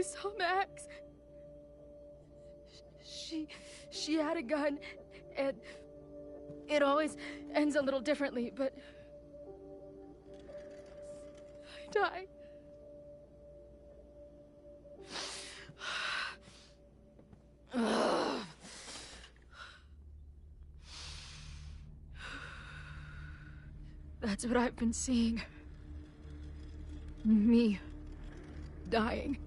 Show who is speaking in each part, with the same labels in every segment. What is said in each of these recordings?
Speaker 1: saw Max. She had a gun, and it always ends a little differently, but I died. That's what I've been seeing. Me dying.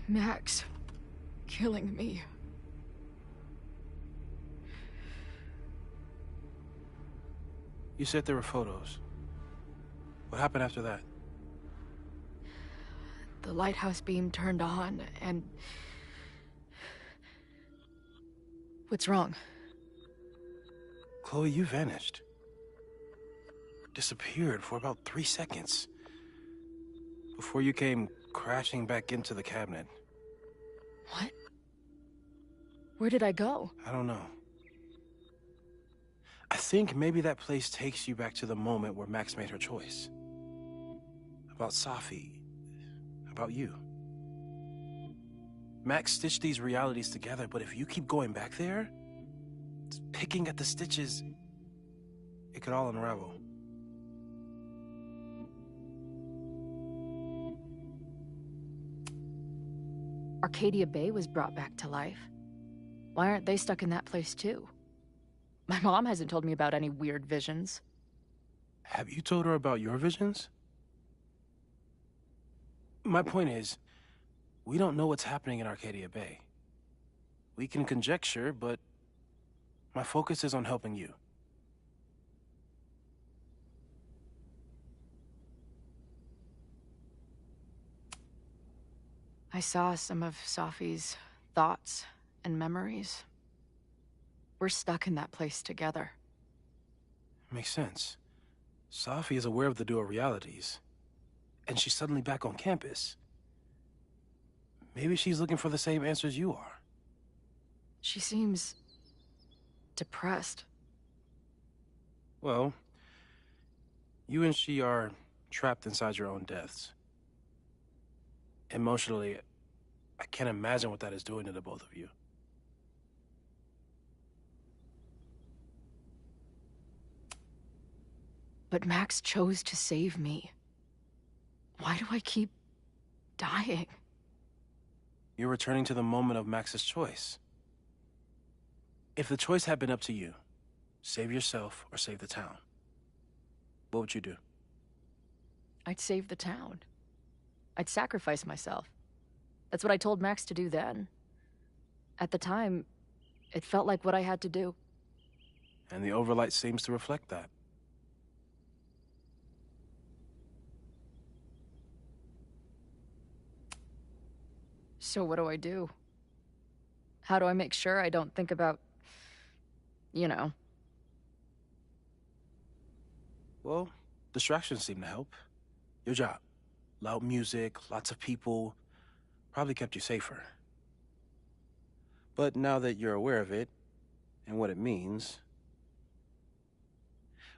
Speaker 1: Max killing me.
Speaker 2: You said there were photos. What happened after that?
Speaker 1: The lighthouse beam turned on, and... What's wrong?
Speaker 2: Chloe, you vanished. Disappeared for about 3 seconds. Before you came crashing back into the cabinet.
Speaker 1: What? Where did I go?
Speaker 2: I don't know. I think maybe that place takes you back to the moment where Max made her choice. About Safi. About you. Max stitched these realities together, but if you keep going back there, picking at the stitches, it could all unravel.
Speaker 1: Arcadia Bay was brought back to life. Why aren't they stuck in that place too? My mom hasn't told me about any weird visions.
Speaker 2: Have you told her about your visions? My point is, we don't know what's happening in Arcadia Bay. We can conjecture, but my focus is on helping you.
Speaker 1: I saw some of Safi's thoughts and memories. We're stuck in that place together.
Speaker 2: Makes sense. Safi is aware of the dual realities, and she's suddenly back on campus. Maybe she's looking for the same answers you are.
Speaker 1: She seems... depressed.
Speaker 2: Well, you and she are trapped inside your own deaths. Emotionally, I can't imagine what that is doing to the both of you.
Speaker 1: But Max chose to save me. Why do I keep dying?
Speaker 2: You're returning to the moment of Max's choice. If the choice had been up to you, save yourself or save the town, what would you do?
Speaker 1: I'd save the town. I'd sacrifice myself. That's what I told Max to do then. At the time, it felt like what I had to do.
Speaker 2: And the overlight seems to reflect that.
Speaker 1: So what do I do? How do I make sure I don't think about... you know?
Speaker 2: Well, distractions seem to help. Your job. Loud music, lots of people, probably kept you safer. But now that you're aware of it, and what it means,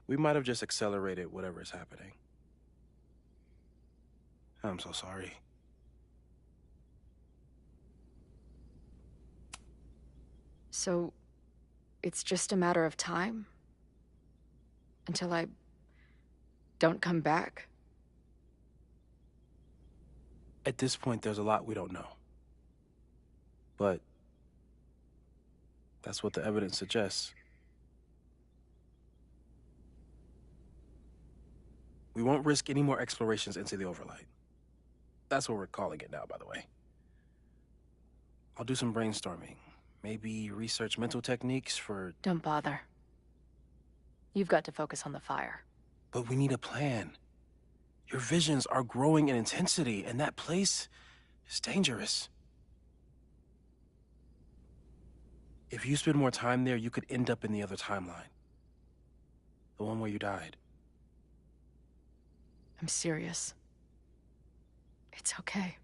Speaker 2: we might have just accelerated whatever is happening. I'm so sorry.
Speaker 1: So, it's just a matter of time? Until I don't come back?
Speaker 2: At this point, there's a lot we don't know. But that's what the evidence suggests. We won't risk any more explorations into the Overlight. That's what we're calling it now, by the way. I'll do some brainstorming. Maybe research mental techniques for...
Speaker 1: Don't bother. You've got to focus on the fire.
Speaker 2: But we need a plan. Your visions are growing in intensity, and that place is dangerous. If you spend more time there, you could end up in the other timeline. The one where you died.
Speaker 1: I'm serious. It's okay.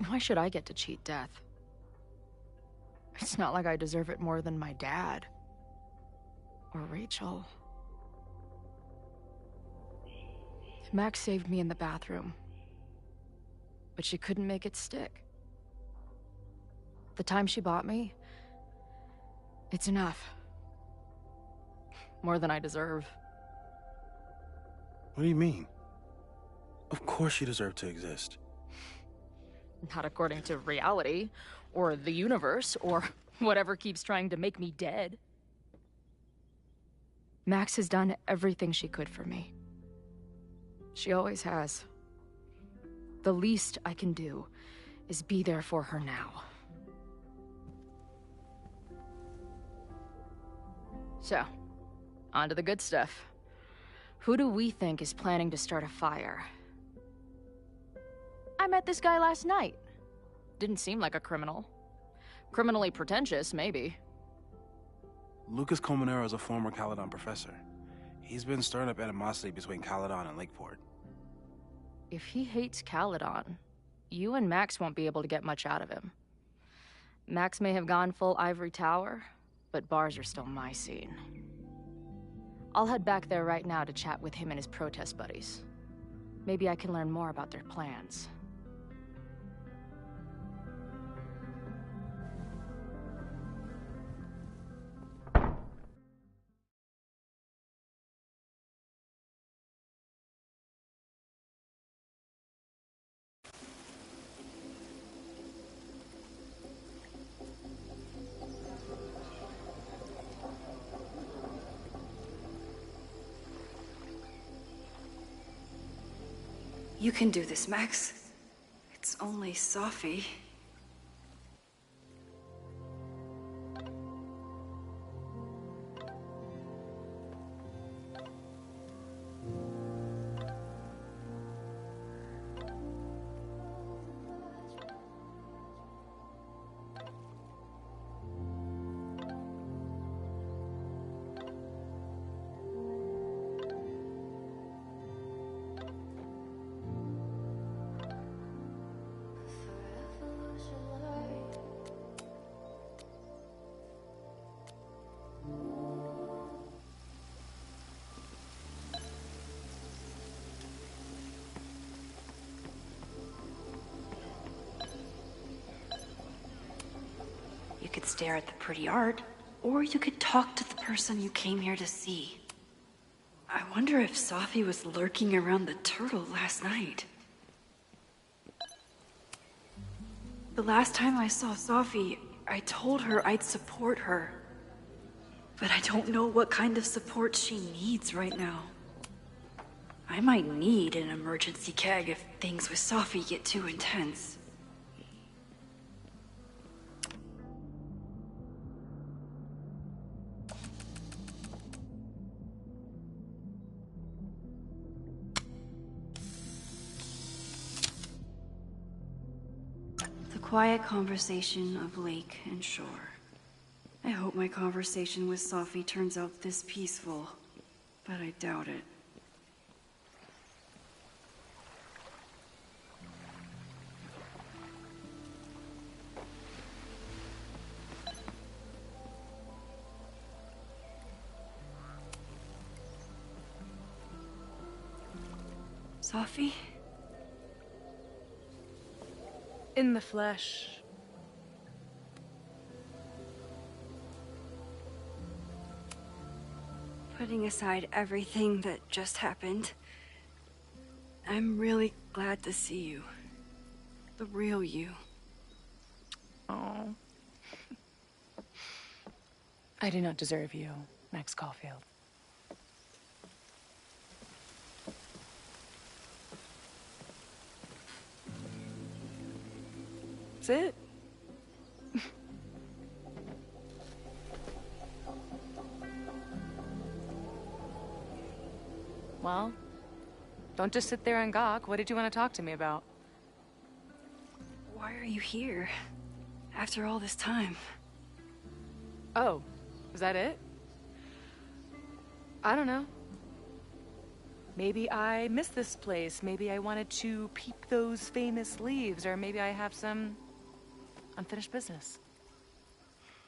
Speaker 1: Why should I get to cheat death? It's not like I deserve it more than my dad. Or Rachel. Max saved me in the bathroom. But she couldn't make it stick. The time she bought me, it's enough. More than I deserve.
Speaker 2: What do you mean? Of course you deserve to exist.
Speaker 1: Not according to reality, or the universe, or whatever keeps trying to make me dead. Max has done everything she could for me. She always has. The least I can do is be there for her now. So, on to the good stuff. Who do we think is planning to start a fire? I met this guy last night. Didn't seem like a criminal. Criminally pretentious, maybe.
Speaker 2: Lucas Colmenero is a former Caledon professor. He's been stirring up animosity between Caledon and Lakeport.
Speaker 1: If he hates Caledon, you and Max won't be able to get much out of him. Max may have gone full Ivory Tower, but bars are still my scene. I'll head back there right now to chat with him and his protest buddies. Maybe I can learn more about their plans.
Speaker 3: You can do this, Max. It's only Safi. You could stare at the pretty art, or you could talk to the person you came here to see. I wonder if Safi was lurking around the turtle last night. The last time I saw Safi, I told her I'd support her. But I don't know what kind of support she needs right now. I might need an emergency keg if things with Safi get too intense. Quiet conversation of lake and shore. I hope my conversation with Safi turns out this peaceful, but I doubt it. Safi?
Speaker 4: In the flesh.
Speaker 3: Putting aside everything that just happened, I'm really glad to see you. The real you.
Speaker 4: Oh. I do not deserve you, Max Caulfield. That's it. Well, don't just sit there and gawk. What did you want to talk to me about?
Speaker 3: Why are you here? After all this time?
Speaker 4: Oh, was that it? I don't know. Maybe I missed this place. Maybe I wanted to peep those famous leaves, or maybe I have some unfinished business.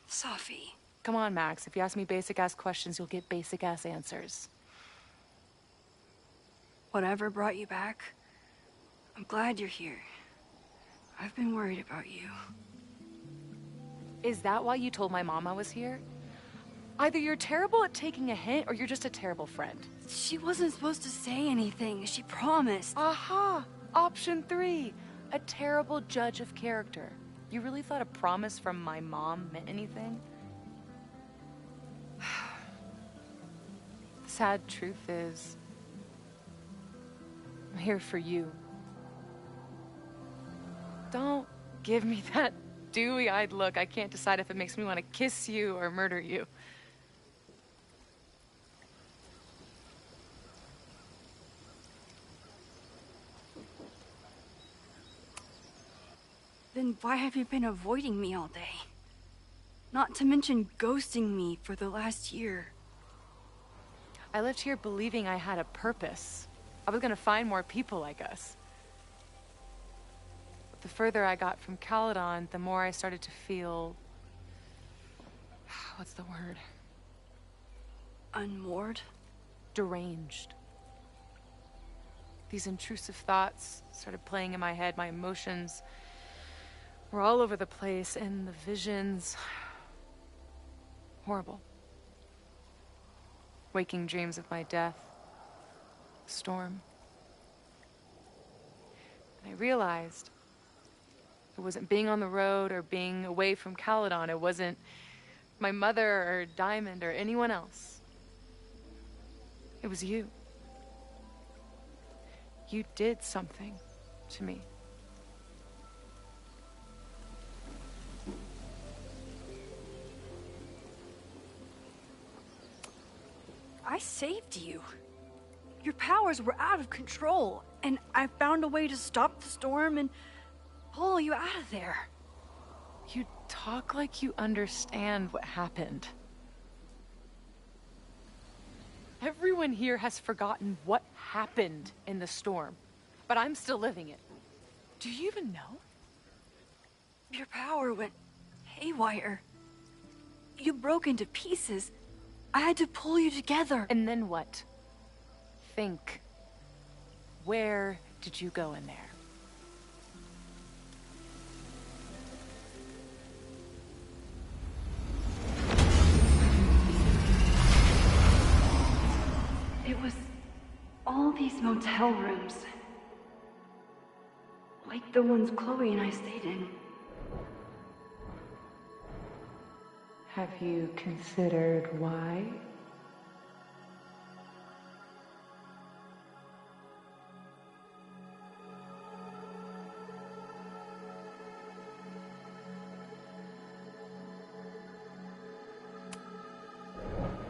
Speaker 3: Safi,
Speaker 4: Come on, Max. If you ask me basic-ass questions, you'll get basic-ass answers.
Speaker 3: Whatever brought you back, I'm glad you're here. I've been worried about you.
Speaker 4: Is that why you told my mom I was here? Either you're terrible at taking a hint, or you're just a terrible friend.
Speaker 3: She wasn't supposed to say anything. She promised.
Speaker 4: Aha! Option 3. A terrible judge of character. You really thought a promise from my mom meant anything? The sad truth is, I'm here for you. Don't give me that dewy-eyed look. I can't decide if it makes me want to kiss you or murder you.
Speaker 3: Then why have you been avoiding me all day? Not to mention ghosting me for the last year.
Speaker 4: I left here believing I had a purpose. I was gonna find more people like us. But the further I got from Caledon, the more I started to feel... what's the word?
Speaker 3: Unmoored?
Speaker 4: Deranged. These intrusive thoughts started playing in my head. My emotions were all over the place, and the visions... horrible. Waking dreams of my death. Storm. And I realized it wasn't being on the road or being away from Caledon. It wasn't my mother or Diamond or anyone else. It was you. You did something to me.
Speaker 3: I saved you. Your powers were out of control, and I found a way to stop the storm and pull you out of there.
Speaker 4: You talk like you understand what happened. Everyone here has forgotten what happened in the storm, but I'm still living it. Do you even know?
Speaker 3: Your power went haywire. You broke into pieces. I had to pull you together.
Speaker 4: And then what? Think. Where did you go in there?
Speaker 3: It was all these motel rooms. Like the ones Chloe and I stayed in.
Speaker 4: Have you considered why?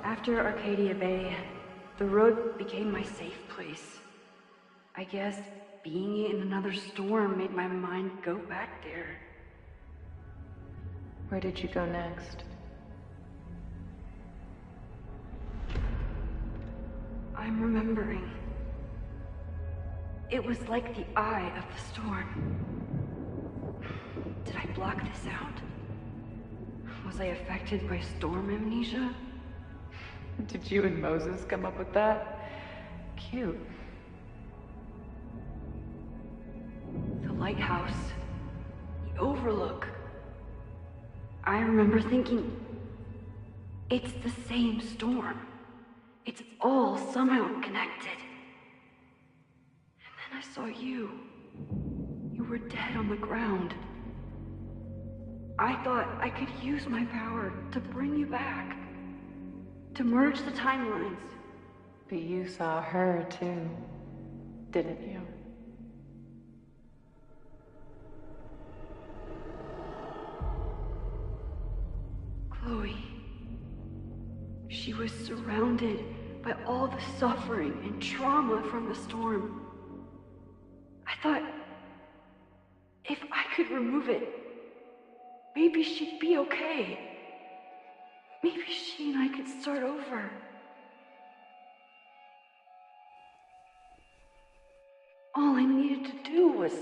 Speaker 3: After Arcadia Bay, the road became my safe place. I guess being in another storm made my mind go back there.
Speaker 4: Where did you go next?
Speaker 3: I'm remembering. It was like the eye of the storm. Did I block this out? Was I affected by storm amnesia?
Speaker 4: Did you and Moses come up with that? Cute.
Speaker 3: The lighthouse. The overlook. I remember thinking, it's the same storm. It's all somehow connected. And then I saw you. You were dead on the ground. I thought I could use my power to bring you back. To merge the timelines.
Speaker 4: But you saw her too, didn't you?
Speaker 3: Chloe. She was surrounded by all the suffering and trauma from the storm. I thought, if I could remove it, maybe she'd be okay. Maybe she and I could start over. All I needed to do was...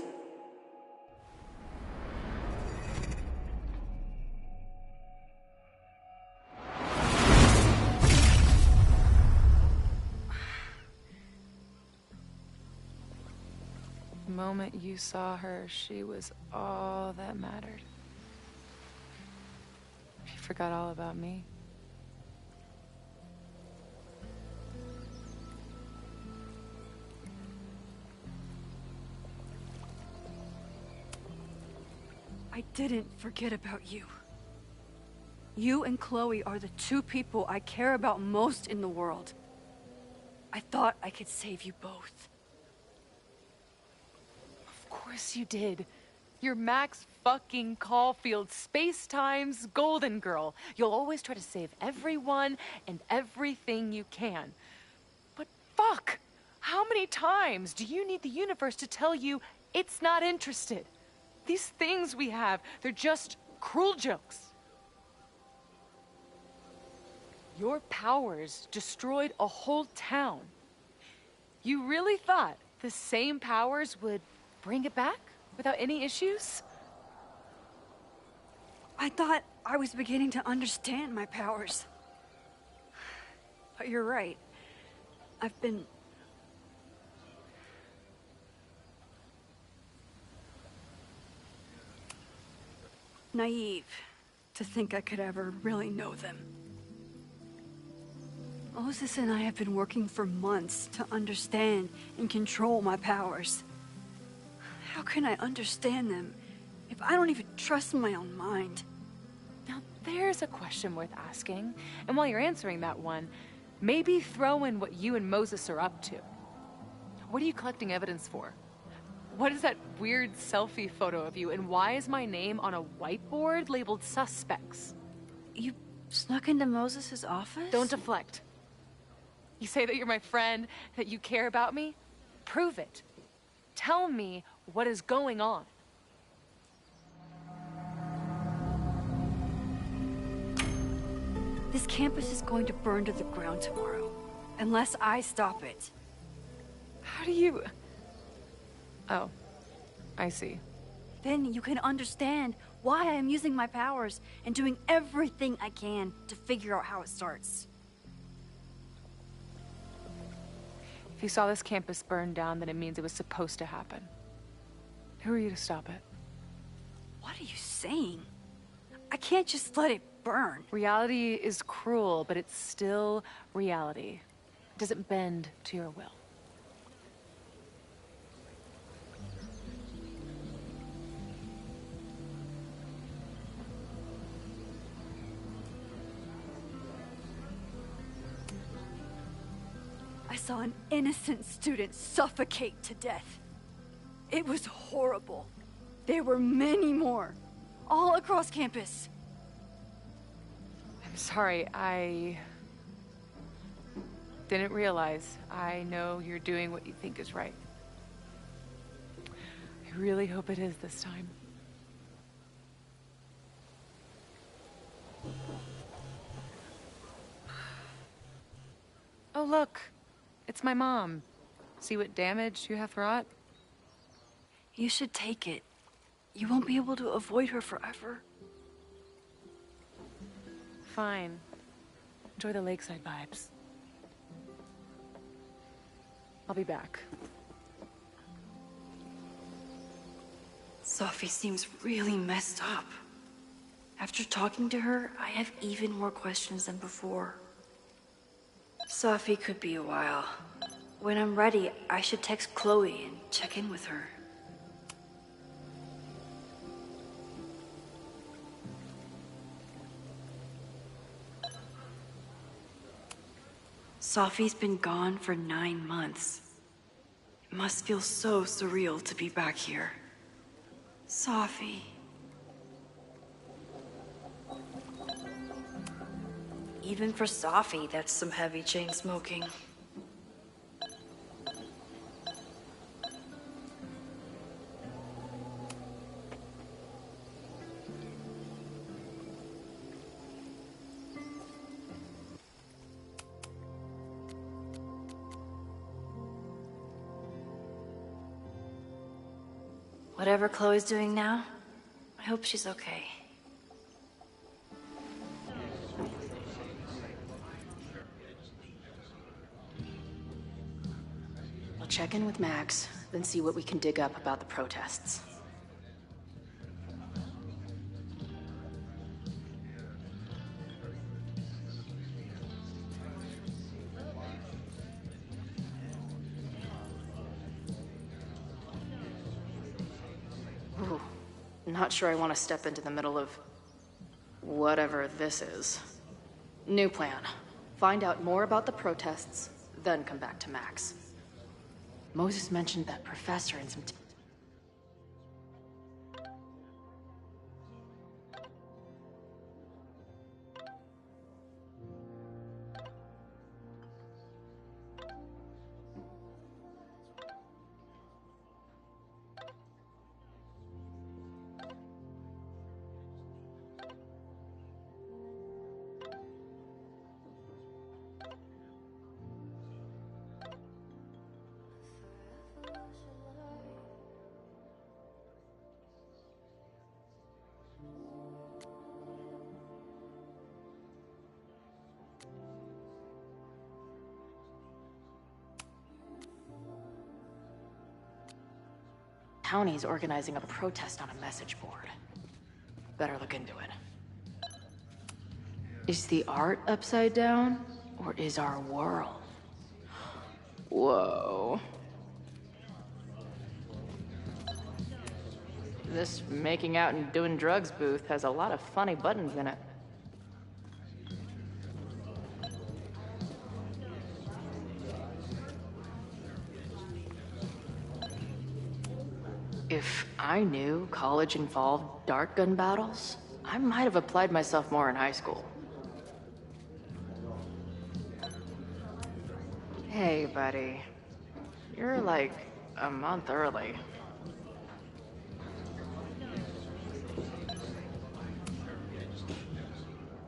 Speaker 4: moment you saw her, she was all that mattered. She forgot all about me.
Speaker 3: I didn't forget about you. You and Chloe are the two people I care about most in the world. I thought I could save you both.
Speaker 4: Of course you did. You're Max fucking Caulfield, Space-Time's golden girl. You'll always try to save everyone and everything you can. But fuck! How many times do you need the universe to tell you it's not interested? These things we have, they're just cruel jokes. Your powers destroyed a whole town. You really thought the same powers would bring it back without any issues?
Speaker 3: I thought I was beginning to understand my powers. But you're right. I've been... naive to think I could ever really know them. Moses and I have been working for months to understand and control my powers. How can I understand them if I don't even trust my own mind?
Speaker 4: Now, there's a question worth asking. And while you're answering that one, maybe throw in what you and Moses are up to. What are you collecting evidence for? What is that weird selfie photo of you, and why is my name on a whiteboard labeled suspects?
Speaker 3: You snuck into Moses' office?
Speaker 4: Don't deflect. You say that you're my friend, that you care about me? Prove it. Tell me what is going on.
Speaker 3: This campus is going to burn to the ground tomorrow, unless I stop it.
Speaker 4: How do you... Oh, I see.
Speaker 3: Then you can understand why I am using my powers and doing everything I can to figure out how it starts.
Speaker 4: If you saw this campus burn down, then it means it was supposed to happen. Who are you to stop it?
Speaker 3: What are you saying? I can't just let it burn.
Speaker 4: Reality is cruel, but it's still reality. It doesn't bend to your will.
Speaker 3: I saw an innocent student suffocate to death. It was horrible. There were many more, all across campus.
Speaker 4: I'm sorry, I didn't realize. I know you're doing what you think is right. I really hope it is this time. Oh, look. It's my mom. See what damage you have wrought?
Speaker 3: You should take it. You won't be able to avoid her forever.
Speaker 4: Fine. Enjoy the lakeside vibes. I'll be back.
Speaker 3: Sophie seems really messed up. After talking to her, I have even more questions than before. Sophie could be a while. When I'm ready, I should text Chloe and check in with her. Sophie's been gone for 9 months. It must feel so surreal to be back here. Sophie. Even for Sophie, that's some heavy chain smoking. Whatever Chloe's doing now, I hope she's okay.
Speaker 1: I'll check in with Max, then see what we can dig up about the protests. Ooh, not sure I want to step into the middle of whatever this is. New plan. Find out more about the protests, then come back to Max. Moses mentioned that professor and some... County's organizing a protest on a message board. Better look into it. Is the art upside down, or is our world? Whoa. This making out and doing drugs booth has a lot of funny buttons in it. If I knew college involved dart gun battles, I might have applied myself more in high school. Hey, buddy. You're like a month early.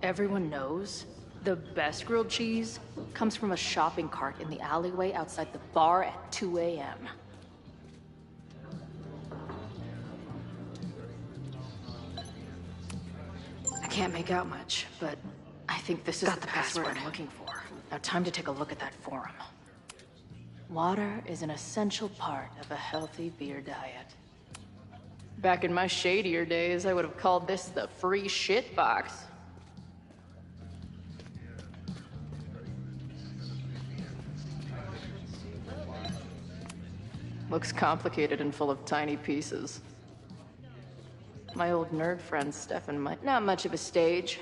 Speaker 1: Everyone knows the best grilled cheese comes from a shopping cart in the alleyway outside the bar at 2 a.m. I can't make out much, but I think this is the password I'm looking for. Now time to take a look at that forum. Water is an essential part of a healthy beer diet. Back in my shadier days, I would have called this the free shit box. Looks complicated and full of tiny pieces. My old nerd friend Stefan might not much of a stage,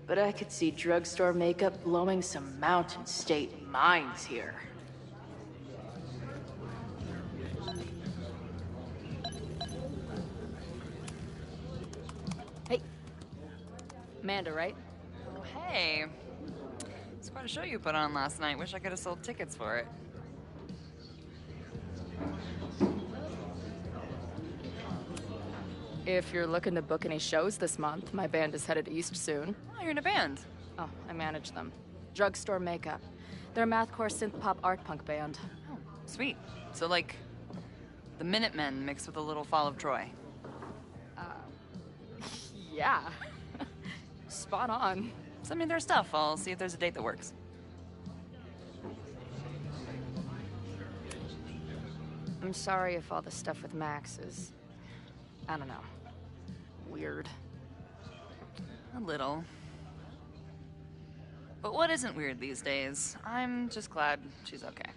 Speaker 1: but I could see drugstore makeup blowing some Mountain State minds here. Hey. Amanda, right?
Speaker 5: Oh, hey. It's quite a show you put on last night. Wish I could have sold tickets for it.
Speaker 1: If you're looking to book any shows this month, my band is headed east soon.
Speaker 5: Oh, you're in a band.
Speaker 1: Oh, I manage them. Drugstore Makeup. They're a mathcore synth-pop art punk band.
Speaker 5: Oh, sweet. So, like, the Minutemen mixed with a little Fall of Troy.
Speaker 1: Yeah. Spot on.
Speaker 5: Send me their stuff. I'll see if there's a date that works.
Speaker 1: I'm sorry if all the stuff with Max is... I don't know. Weird.
Speaker 5: A little. But what isn't weird these days? I'm just glad she's okay.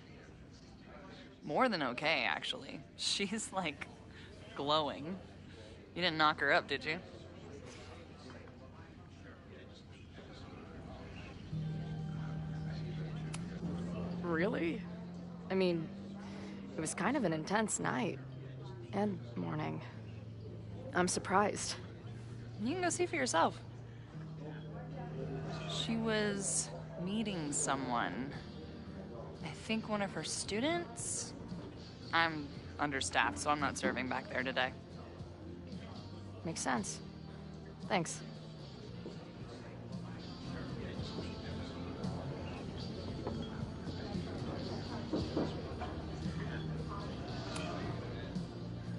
Speaker 5: More than okay, actually. She's, like, glowing. You didn't knock her up, did you?
Speaker 1: Really? I mean, it was kind of an intense night. And morning. I'm surprised.
Speaker 5: You can go see for yourself. She was meeting someone. I think one of her students? I'm understaffed, so I'm not serving back there today.
Speaker 1: Makes sense. Thanks.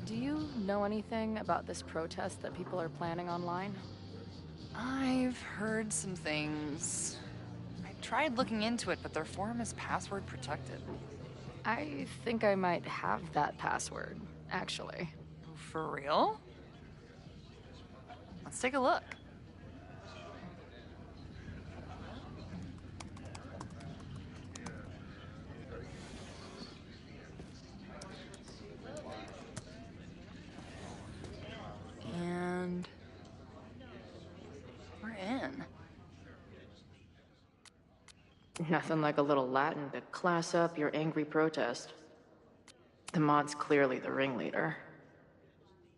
Speaker 1: Do you know anything about this protest that people are planning online?
Speaker 5: I've heard some things. I tried looking into it, but their forum is password protected.
Speaker 1: I think I might have that password, actually.
Speaker 5: For real? Let's take a look. And we're in.
Speaker 1: Nothing like a little Latin to class up your angry protest. The mod's clearly the ringleader.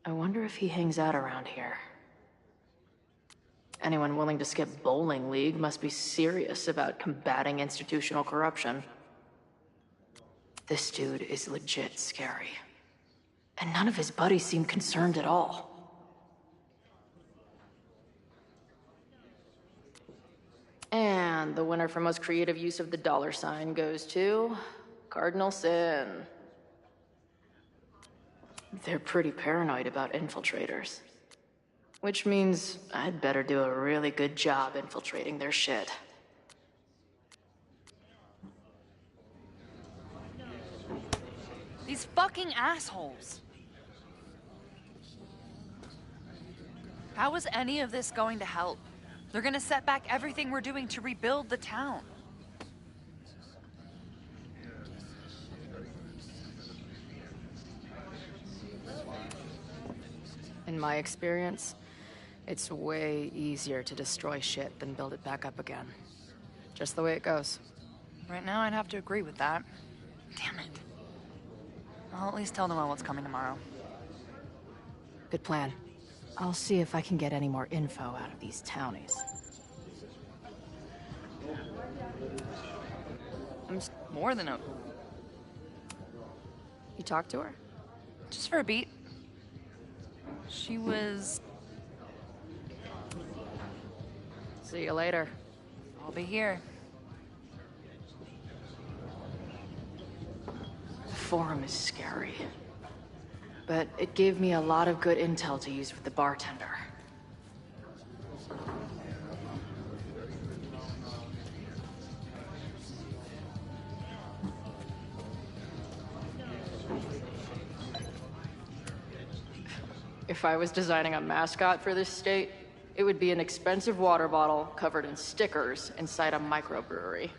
Speaker 1: I wonder if he hangs out around here. Anyone willing to skip bowling league must be serious about combating institutional corruption. This dude is legit scary. And none of his buddies seem concerned at all. And the winner for most creative use of the $sign goes to Cardinal Sin. They're pretty paranoid about infiltrators. Which means I'd better do a really good job infiltrating their shit.
Speaker 5: These fucking assholes. How is any of this going to help? They're gonna set back everything we're doing to rebuild the town.
Speaker 1: In my experience, it's way easier to destroy shit than build it back up again. Just the way it goes.
Speaker 5: Right now, I'd have to agree with that. Damn it. I'll at least tell Noelle what's coming tomorrow.
Speaker 1: Good plan. I'll see if I can get any more info out of these townies.
Speaker 5: I'm more than
Speaker 1: You talked to her?
Speaker 5: just for a beat. She was...
Speaker 1: See you later.
Speaker 5: I'll be here.
Speaker 1: The forum is scary. But it gave me a lot of good intel to use with the bartender. If I was designing a mascot for this state, it would be an expensive water bottle covered in stickers inside a microbrewery.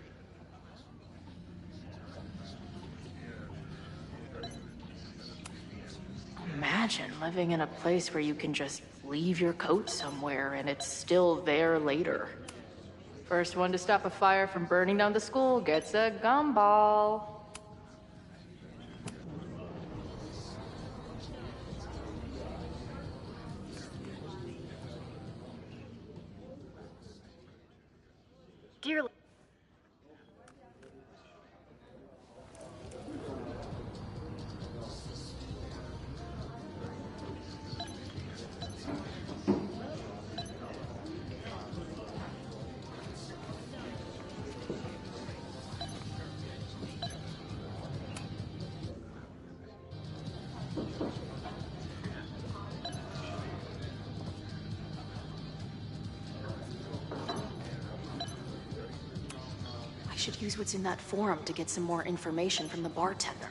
Speaker 1: Imagine living in a place where you can just leave your coat somewhere and it's still there later. First one to stop a fire from burning down the school gets a gumball. Dear I should use what's in that forum to get some more information from the bartender.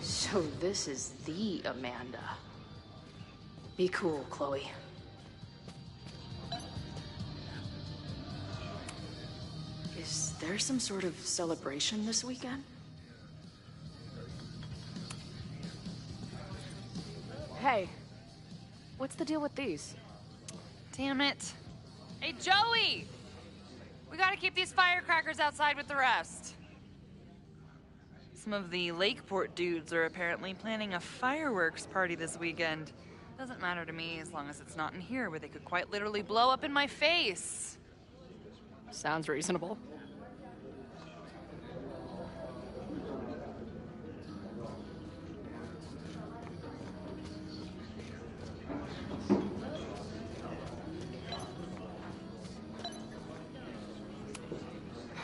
Speaker 1: So this is the Amanda. Be cool, Chloe. Is there some sort of celebration this weekend? Hey, what's the deal with these?
Speaker 5: Damn it. Hey, Joey! We gotta keep these firecrackers outside with the rest. Some of the Lakeport dudes are apparently planning a fireworks party this weekend. Doesn't matter to me as long as it's not in here where they could quite literally blow up in my face.
Speaker 1: Sounds reasonable.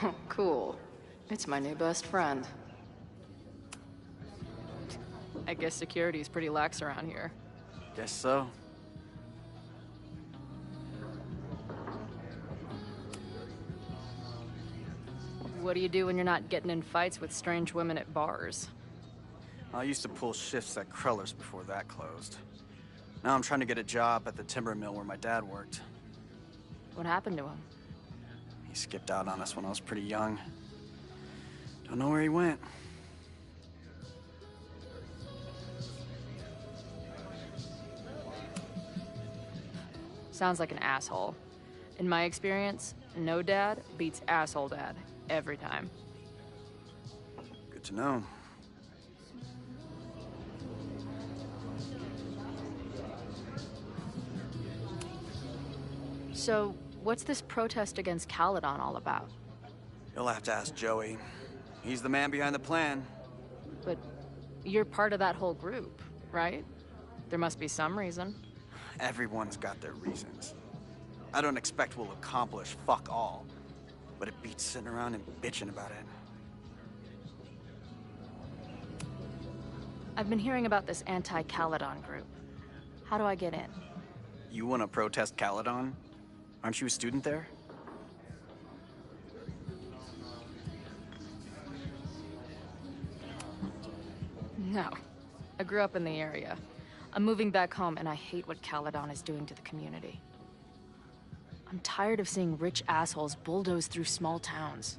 Speaker 1: Oh, cool. It's my new best friend. I guess security is pretty lax around here.
Speaker 6: Guess so.
Speaker 1: What do you do when you're not getting in fights with strange women at bars?
Speaker 6: I used to pull shifts at Kreller's before that closed. Now I'm trying to get a job at the timber mill where my dad worked.
Speaker 1: What happened to him?
Speaker 6: He skipped out on us when I was pretty young. Don't know where he went.
Speaker 1: Sounds like an asshole. In my experience, no dad beats asshole dad every time.
Speaker 6: Good to know.
Speaker 1: So, what's this protest against Caledon all about?
Speaker 6: You'll have to ask Joey. He's the man behind the plan.
Speaker 1: But you're part of that whole group, right? There must be some reason.
Speaker 6: Everyone's got their reasons. I don't expect we'll accomplish fuck all, but it beats sitting around and bitching about it.
Speaker 1: I've been hearing about this anti-Caledon group. How do I get in?
Speaker 6: You want to protest Caledon? Aren't you a student there?
Speaker 1: No. I grew up in the area. I'm moving back home, and I hate what Caledon is doing to the community. I'm tired of seeing rich assholes bulldoze through small towns.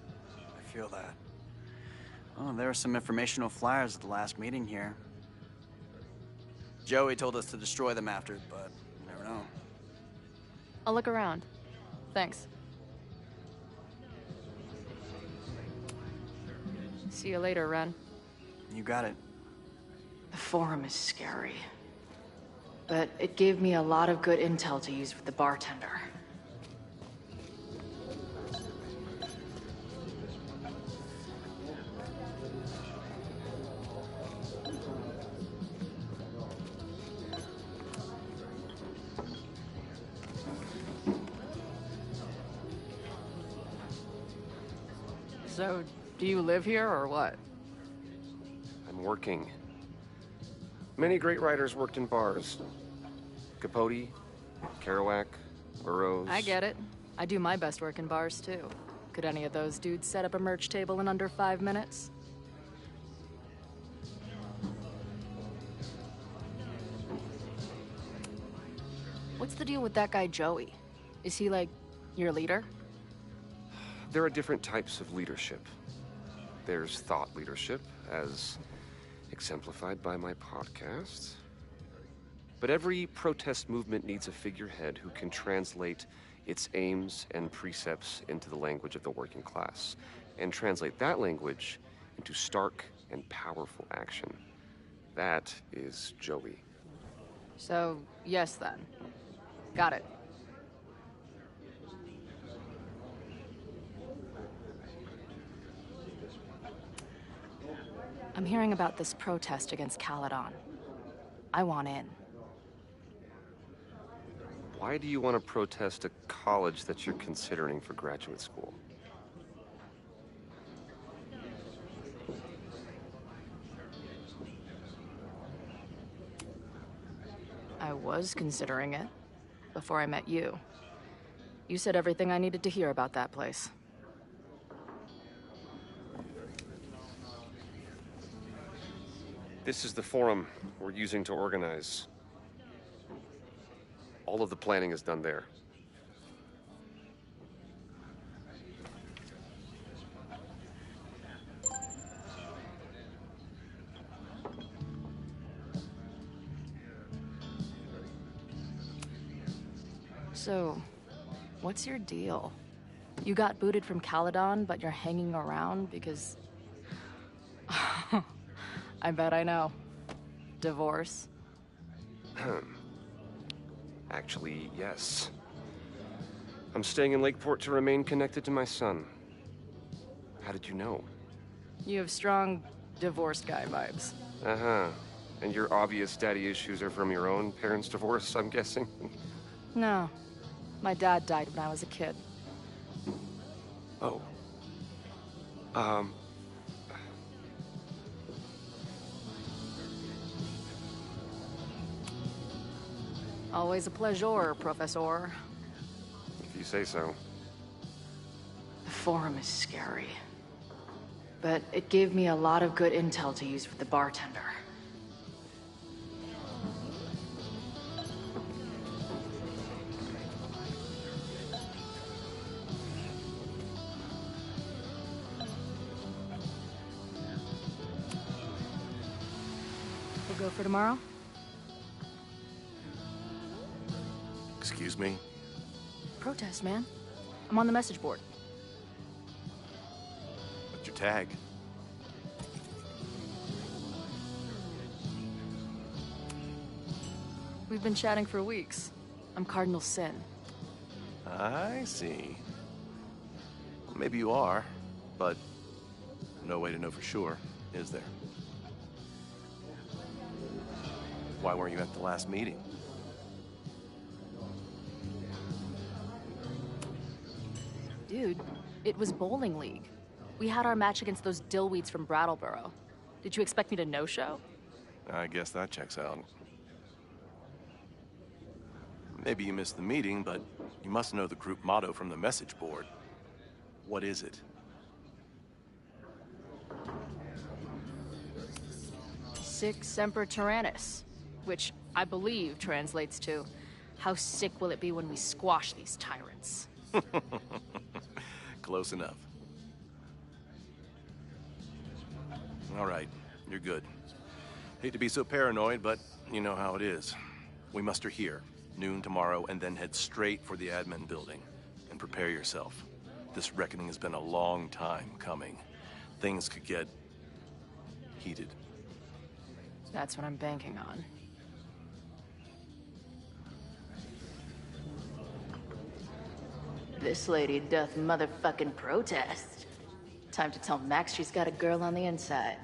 Speaker 6: I feel that. Oh, there were some informational flyers at the last meeting here. Joey told us to destroy them after, but you never know.
Speaker 1: I'll look around. Thanks. See you later, Ren.
Speaker 6: You got it.
Speaker 1: The Forum is scary. But it gave me a lot of good intel to use with the bartender. So, do you live here or what?
Speaker 7: I'm working. Many great writers worked in bars. Capote, Kerouac, Burroughs.
Speaker 1: I get it. I do my best work in bars, too. Could any of those dudes set up a merch table in under 5 minutes? What's the deal with that guy, Joey? Is he, like, your leader?
Speaker 7: There are different types of leadership. There's thought leadership, as exemplified by my podcast. But every protest movement needs a figurehead who can translate its aims and precepts into the language of the working class, and translate that language into stark and powerful action. That is Joey.
Speaker 1: So, yes then. Got it. I'm hearing about this protest against Caledon. I want in.
Speaker 7: Why do you want to protest a college that you're considering for graduate school?
Speaker 1: I was considering it before I met you. You said everything I needed to hear about that place.
Speaker 7: This is the forum we're using to organize. All of the planning is done there.
Speaker 1: So, what's your deal? You got booted from Caledon, but you're hanging around because... I bet I know. Divorce?
Speaker 7: Actually, yes. I'm staying in Lakeport to remain connected to my son. How did you know?
Speaker 1: You have strong divorced guy vibes.
Speaker 7: Uh-huh. And your obvious daddy issues are from your own parents' divorce, I'm guessing?
Speaker 1: No. My dad died when I was a kid.
Speaker 7: Oh.
Speaker 1: Always a pleasure, Professor.
Speaker 7: If you say so.
Speaker 1: The Forum is scary. but it gave me a lot of good intel to use with the bartender. We'll go for tomorrow?
Speaker 2: Excuse me?
Speaker 1: Protest, man. I'm on the message board.
Speaker 2: What's your tag?
Speaker 1: We've been chatting for weeks. I'm Cardinal Sin.
Speaker 8: I see. Maybe you are, but no way to know for sure, is there? Why weren't you at the last meeting?
Speaker 1: Dude, it was bowling league. We had our match against those dillweeds from Brattleboro. Did you expect me to no-show?
Speaker 8: I guess that checks out. Maybe you missed the meeting, but you must know the group motto from the message board. What is it?
Speaker 1: Sic Semper Tyrannis, which I believe translates to, how sick will it be when we squash these tyrants?
Speaker 8: Close enough. All right, you're good. Hate to be so paranoid, but you know how it is. We muster here, noon tomorrow, and then head straight for the admin building. And prepare yourself. This reckoning has been a long time coming. Things could get heated.
Speaker 1: That's what I'm banking on. This lady doth motherfucking protest. Time to tell Max she's got a girl on the inside.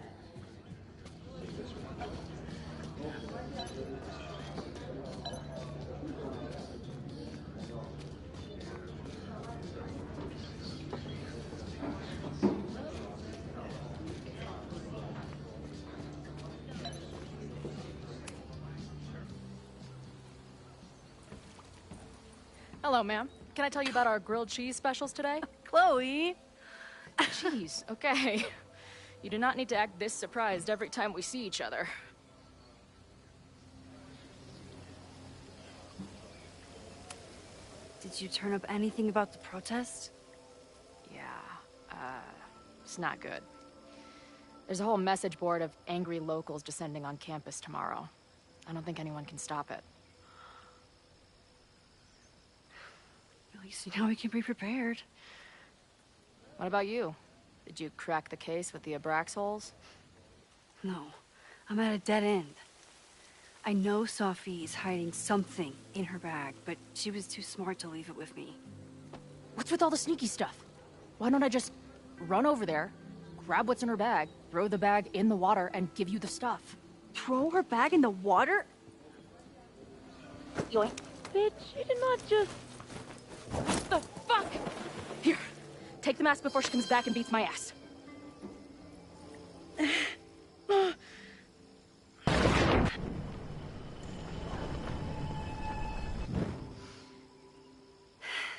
Speaker 1: Hello, ma'am. Can I tell you about our grilled cheese specials today?
Speaker 3: Chloe!
Speaker 1: Jeez, okay. You do not need to act this surprised every time we see each other.
Speaker 3: Did you turn up anything about the protest?
Speaker 1: Yeah, it's not good. There's a whole message board of angry locals descending on campus tomorrow. I don't think anyone can stop it.
Speaker 3: At least you know we can be prepared.
Speaker 1: What about you? Did you crack the case with the Abrax holes?
Speaker 3: No, I'm at a dead end. I know Sophie is hiding something in her bag, but she was too smart to leave it with me.
Speaker 1: What's with all the sneaky stuff? Why don't I just run over there, grab what's in her bag, throw the bag in the water, and give you the stuff?
Speaker 3: Throw her bag in the water?
Speaker 1: Yoink.
Speaker 3: Bitch, you did not just...
Speaker 1: What the fuck? Here, take the mask before she comes back and beats my ass.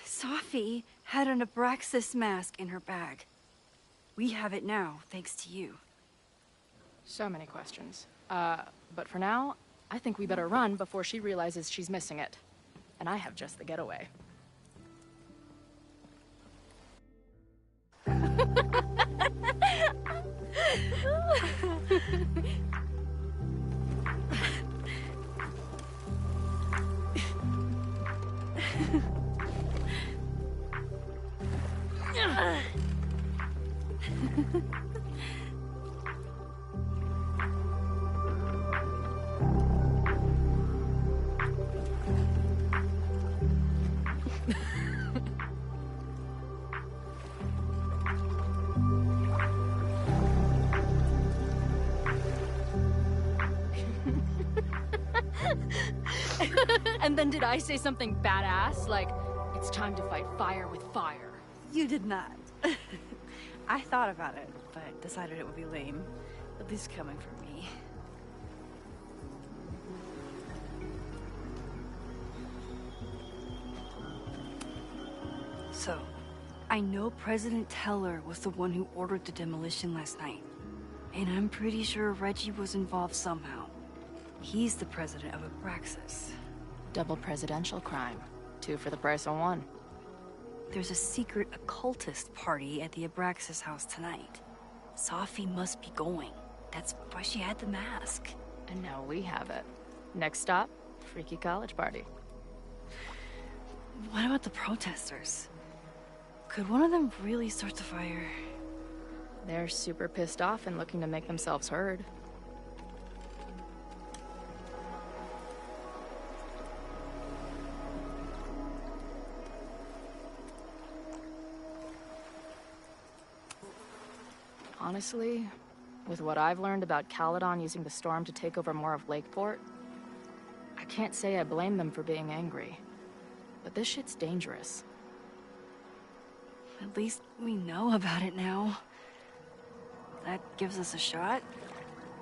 Speaker 3: Sophie had an Abraxas mask in her bag. We have it now, thanks to you.
Speaker 1: So many questions. But for now, I think we better run before she realizes she's missing it. And I have just the getaway. And then did I say something badass? Like, it's time to fight fire with fire.
Speaker 3: You did not. I thought about it, but decided it would be lame. At least coming from me. So, I know President Teller was the one who ordered the demolition last night. And I'm pretty sure Reggie was involved somehow. He's the president of Abraxas.
Speaker 1: Double presidential crime. 2 for the price of 1.
Speaker 3: There's a secret occultist party at the Abraxas house tonight. Sophie must be going. That's why she had the mask.
Speaker 1: And now we have it. Next stop, freaky college party.
Speaker 3: What about the protesters? Could one of them really start the fire?
Speaker 1: They're super pissed off and looking to make themselves heard. Honestly, with what I've learned about Caledon using the storm to take over more of Lakeport, I can't say I blame them for being angry. But this shit's dangerous.
Speaker 3: At least we know about it now. That gives us a shot,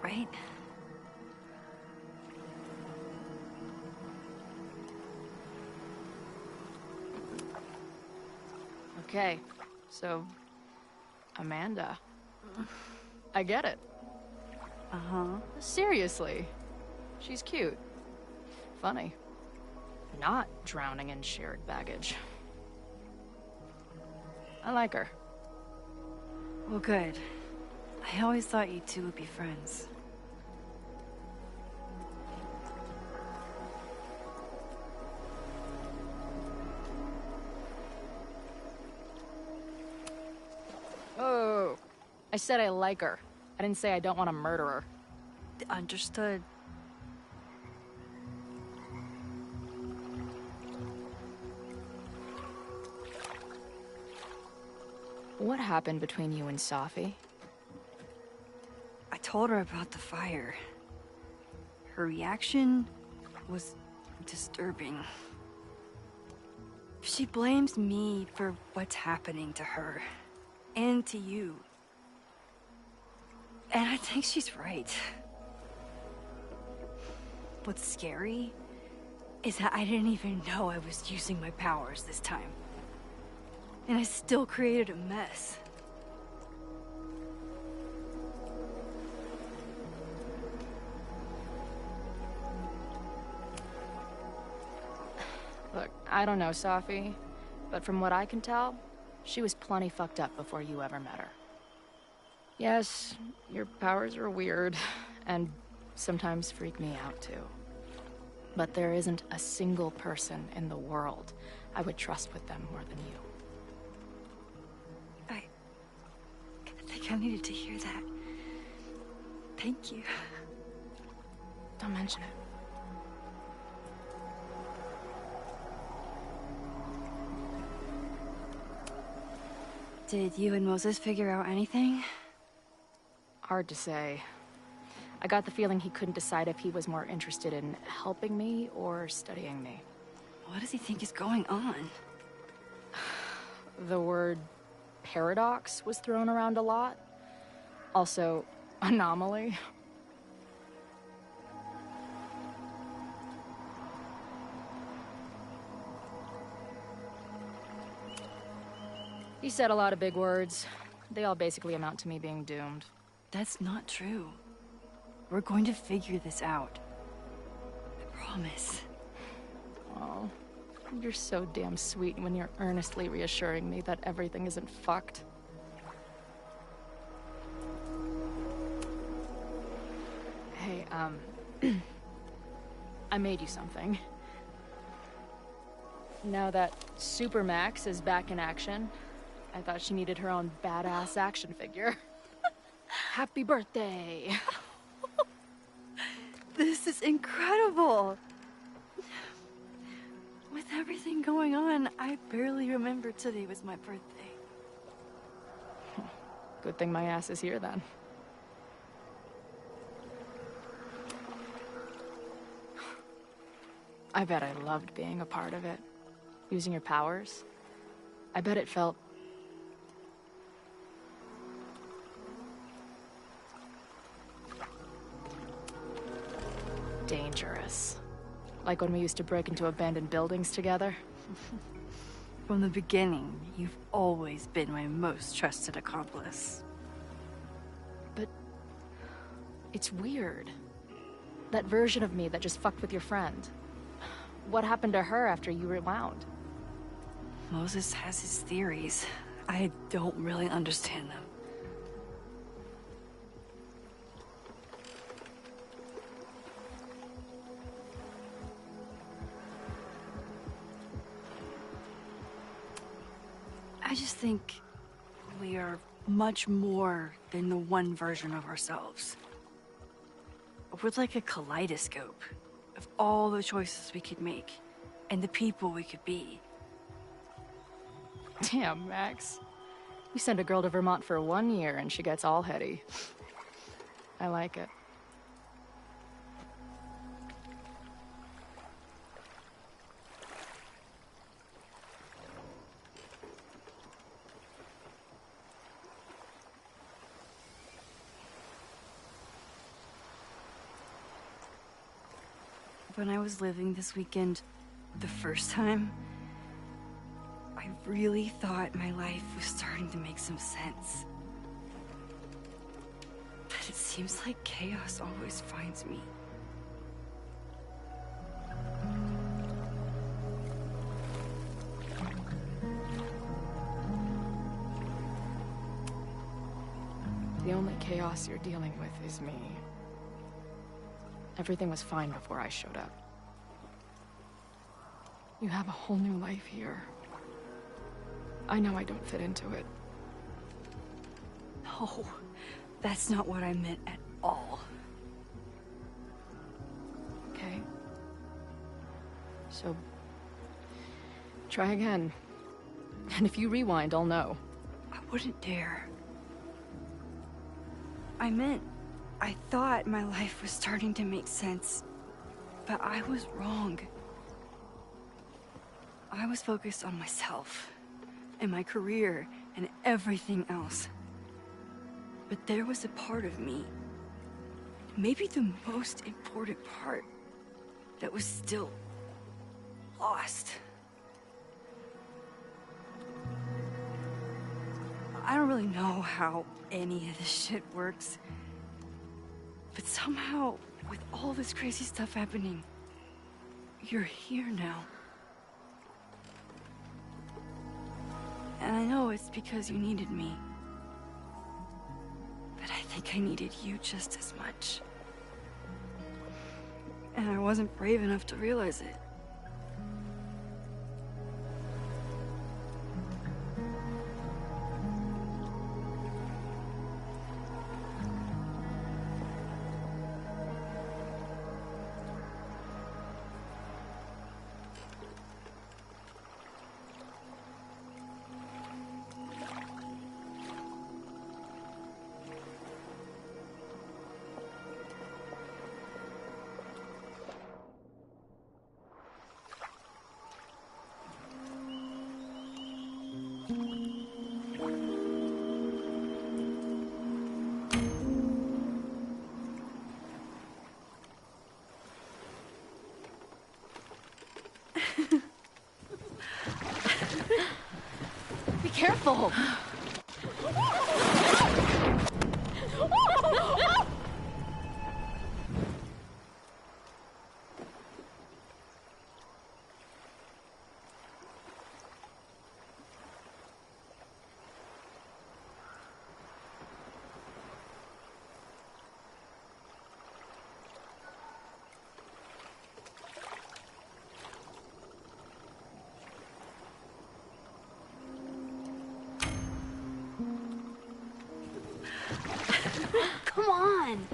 Speaker 3: right?
Speaker 1: Okay, so... Amanda. I get it.
Speaker 3: Uh-huh.
Speaker 1: Seriously. She's cute. Funny. Not drowning in shared baggage. I like her.
Speaker 3: Well, good. I always thought you two would be friends.
Speaker 1: Oh, I said I like her. I didn't say I don't want to murder her.
Speaker 3: Understood.
Speaker 1: What happened between you and Safi?
Speaker 3: I told her about the fire. Her reaction was disturbing. She blames me for what's happening to her. And to you. And I think she's right. What's scary is that I didn't even know I was using my powers this time. And I still created a mess.
Speaker 1: Look, I don't know Safi, but from what I can tell, she was plenty fucked up before you ever met her. Yes, your powers are weird, and sometimes freak me out too. But there isn't a single person in the world I would trust with them more than you.
Speaker 3: I think I needed to hear that. Thank you.
Speaker 1: Don't mention it.
Speaker 3: Did you and Moses figure out anything?
Speaker 1: Hard to say. I got the feeling he couldn't decide if he was more interested in helping me or studying me.
Speaker 3: What does he think is going on?
Speaker 1: The word paradox was thrown around a lot. Also, anomaly. He said a lot of big words. They all basically amount to me being doomed.
Speaker 3: That's not true. We're going to figure this out. I promise.
Speaker 1: Oh, you're so damn sweet when you're earnestly reassuring me that everything isn't fucked. Hey, I made you something. Now that Super Max is back in action, I thought she needed her own badass action figure. Happy birthday!
Speaker 3: This is incredible! With everything going on, I barely remember today was my birthday.
Speaker 1: Good thing my ass is here then. I bet I loved being a part of it. Using your powers. I bet it felt... dangerous. Like when we used to break into abandoned buildings together.
Speaker 3: From the beginning, you've always been my most trusted accomplice.
Speaker 1: But it's weird. That version of me that just fucked with your friend. What happened to her after you rewound?
Speaker 3: Moses has his theories. I don't really understand them. I just think we are much more than the one version of ourselves. We're like a kaleidoscope of all the choices we could make and the people we could be.
Speaker 1: Damn, Max. We send a girl to Vermont for 1 year and she gets all heady. I like it.
Speaker 3: When I was living this weekend, the first time, I really thought my life was starting to make some sense. But it seems like chaos always finds me.
Speaker 1: The only chaos you're dealing with is me. Everything was fine before I showed up. You have a whole new life here. I know I don't fit into it.
Speaker 3: No, that's not what I meant at all.
Speaker 1: Okay? So, try again. And if you rewind, I'll know.
Speaker 3: I wouldn't dare. I thought my life was starting to make sense, but I was wrong. I was focused on myself, and my career, and everything else. But there was a part of me, maybe the most important part, that was still lost. I don't really know how any of this shit works. But somehow, with all this crazy stuff happening, you're here now. And I know it's because you needed me. But I think I needed you just as much. And I wasn't brave enough to realize it.
Speaker 1: Be careful!
Speaker 3: Come on!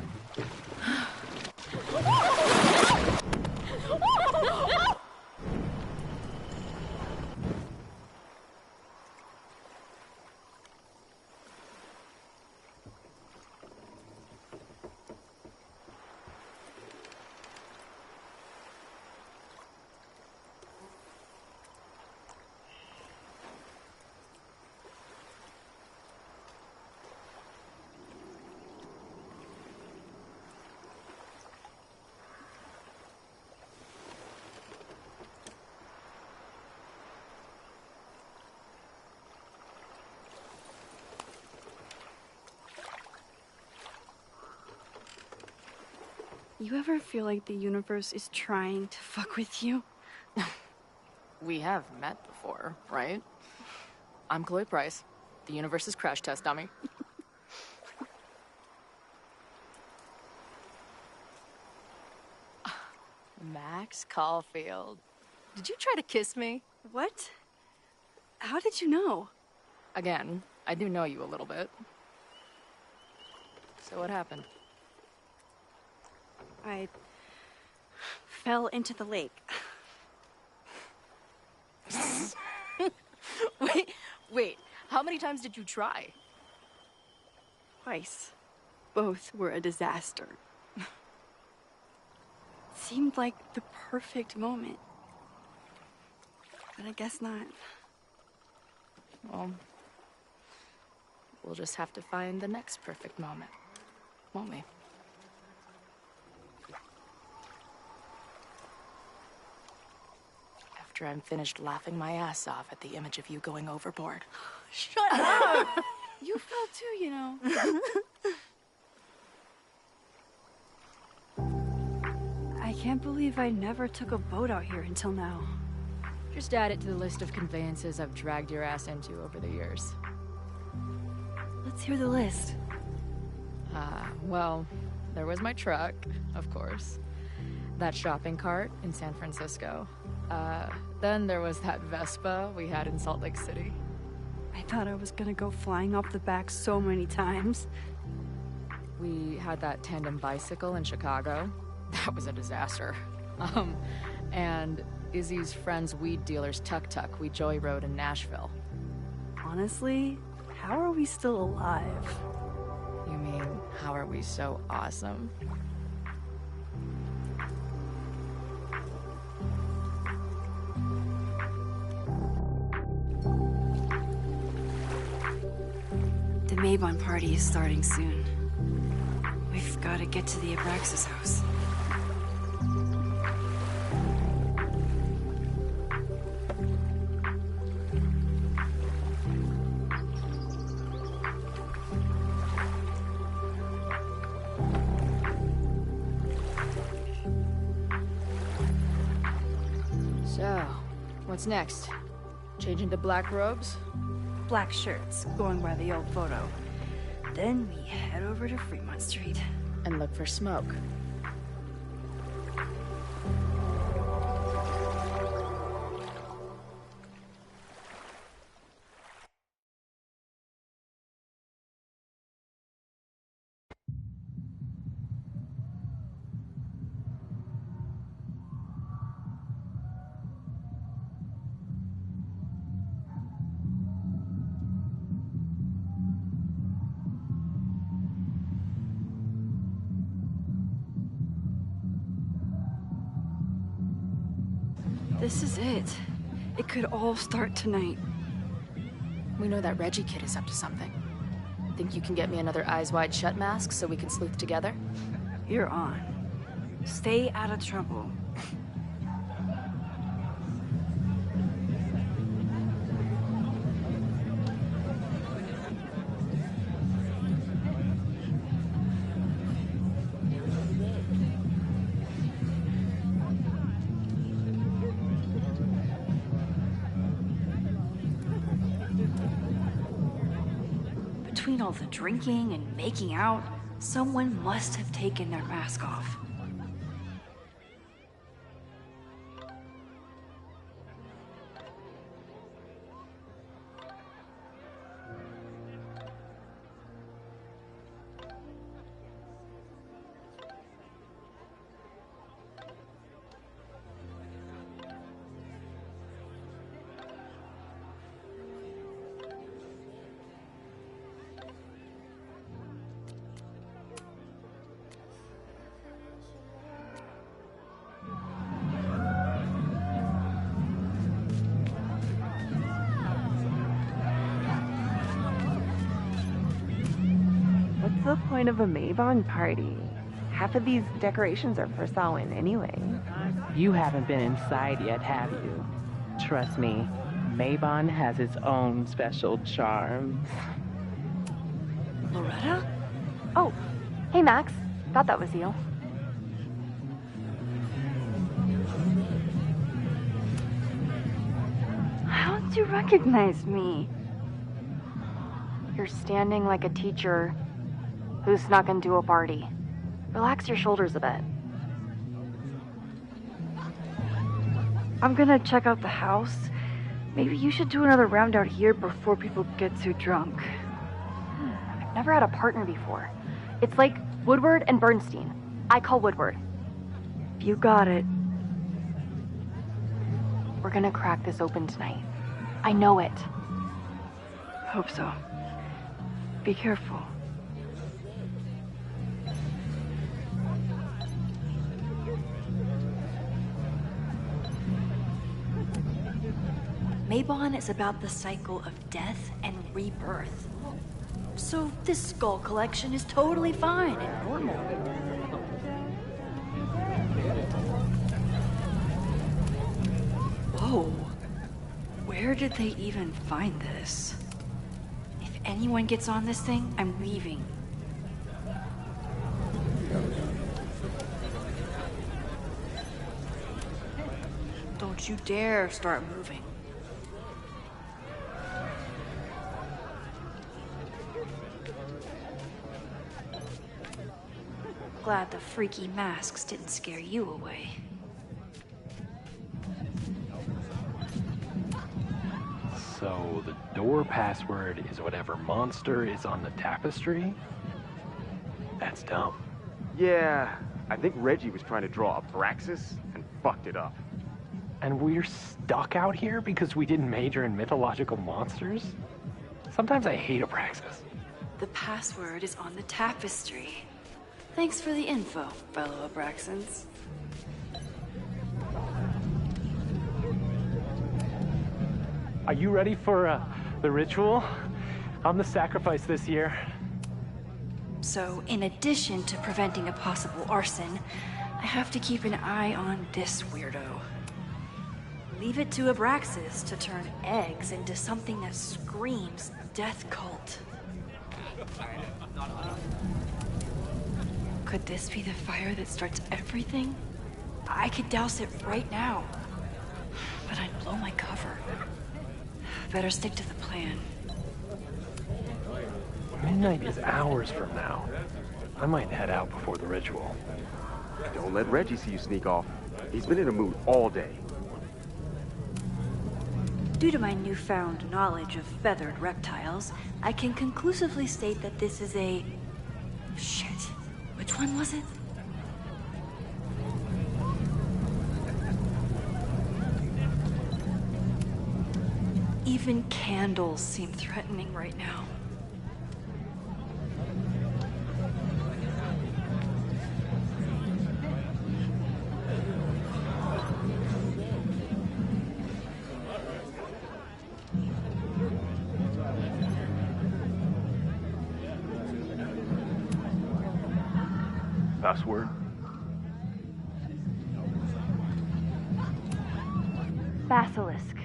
Speaker 3: You ever feel like the universe is trying to fuck with you?
Speaker 1: We have met before, right? I'm Chloe Price, the universe's crash test dummy. Max Caulfield. Did you try to kiss me?
Speaker 3: What? How did you know?
Speaker 1: Again, I do know you a little bit. So what happened?
Speaker 3: I fell into the lake.
Speaker 1: Wait, how many times did you try?
Speaker 3: Twice. Both were a disaster. Seemed like the perfect moment. But I guess not.
Speaker 1: Well, we'll just have to find the next perfect moment, won't we? After I'm finished laughing my ass off at the image of you going overboard.
Speaker 3: Shut up! You fell too, you know. I can't believe I never took a boat out here until now.
Speaker 1: Just add it to the list of conveyances I've dragged your ass into over the years.
Speaker 3: Let's hear the list.
Speaker 1: Well, there was my truck, of course. That shopping cart in San Francisco. Then there was that Vespa we had in Salt Lake City.
Speaker 3: I thought I was gonna go flying off the back so many times.
Speaker 1: We had that tandem bicycle in Chicago. That was a disaster. And Izzy's friend's weed dealer's tuk-tuk we joy rode in Nashville.
Speaker 3: Honestly, how are we still alive?
Speaker 1: You mean, how are we so awesome?
Speaker 3: The Mabon party is starting soon. We've got to get to the Abraxas house.
Speaker 1: So, what's next? Change into black robes?
Speaker 3: Black shirts, going by the old photo. Then we head over to Fremont Street.
Speaker 1: And look for smoke.
Speaker 3: This is it. It could all start tonight.
Speaker 1: We know that Reggie kid is up to something. Think you can get me another Eyes Wide Shut mask so we can sleuth together?
Speaker 3: You're on. Stay out of trouble. Between all the drinking and making out, someone must have taken their mask off.
Speaker 9: The point of a Mabon party? Half of these decorations are for Samhain anyway.
Speaker 10: You haven't been inside yet, have you? Trust me, Mabon has its own special charms.
Speaker 3: Loretta?
Speaker 11: Oh, hey Max. Thought that was you.
Speaker 3: you recognize me?
Speaker 1: You're standing like a teacher who snuck into a party. Relax your shoulders a bit.
Speaker 3: I'm gonna check out the house. Maybe you should do another round out here before people get too drunk.
Speaker 1: I've never had a partner before. It's like Woodward and Bernstein. I call Woodward.
Speaker 3: You got it.
Speaker 1: We're gonna crack this open tonight. I know it.
Speaker 3: Hope so. Be careful. Mabon is about the cycle of death and rebirth. So this skull collection is totally fine and normal. Whoa. Where did they even find this? If anyone gets on this thing, I'm leaving. Don't you dare start moving. Glad the freaky masks didn't scare you away.
Speaker 11: So the door password is whatever monster is on the tapestry? That's dumb.
Speaker 12: Yeah, I think Reggie was trying to draw Abraxas and fucked it up.
Speaker 11: And we're stuck out here because we didn't major in mythological monsters? Sometimes I hate Abraxas.
Speaker 3: The password is on the tapestry. Thanks for the info, fellow Abraxans.
Speaker 11: Are you ready for the ritual? I'm the sacrifice this year.
Speaker 3: So, in addition to preventing a possible arson, I have to keep an eye on this weirdo. Leave it to Abraxas to turn eggs into something that screams death cult. Could this be the fire that starts everything? I could douse it right now, but I'd blow my cover. Better stick to the plan.
Speaker 11: Midnight is hours from now. I might head out before the ritual.
Speaker 12: Don't let Reggie see you sneak off. He's been in a mood all day.
Speaker 3: Due to my newfound knowledge of feathered reptiles, I can conclusively state that this is a... Shit. Which one was it? Even candles seem threatening right now.
Speaker 12: Password?
Speaker 1: Basilisk.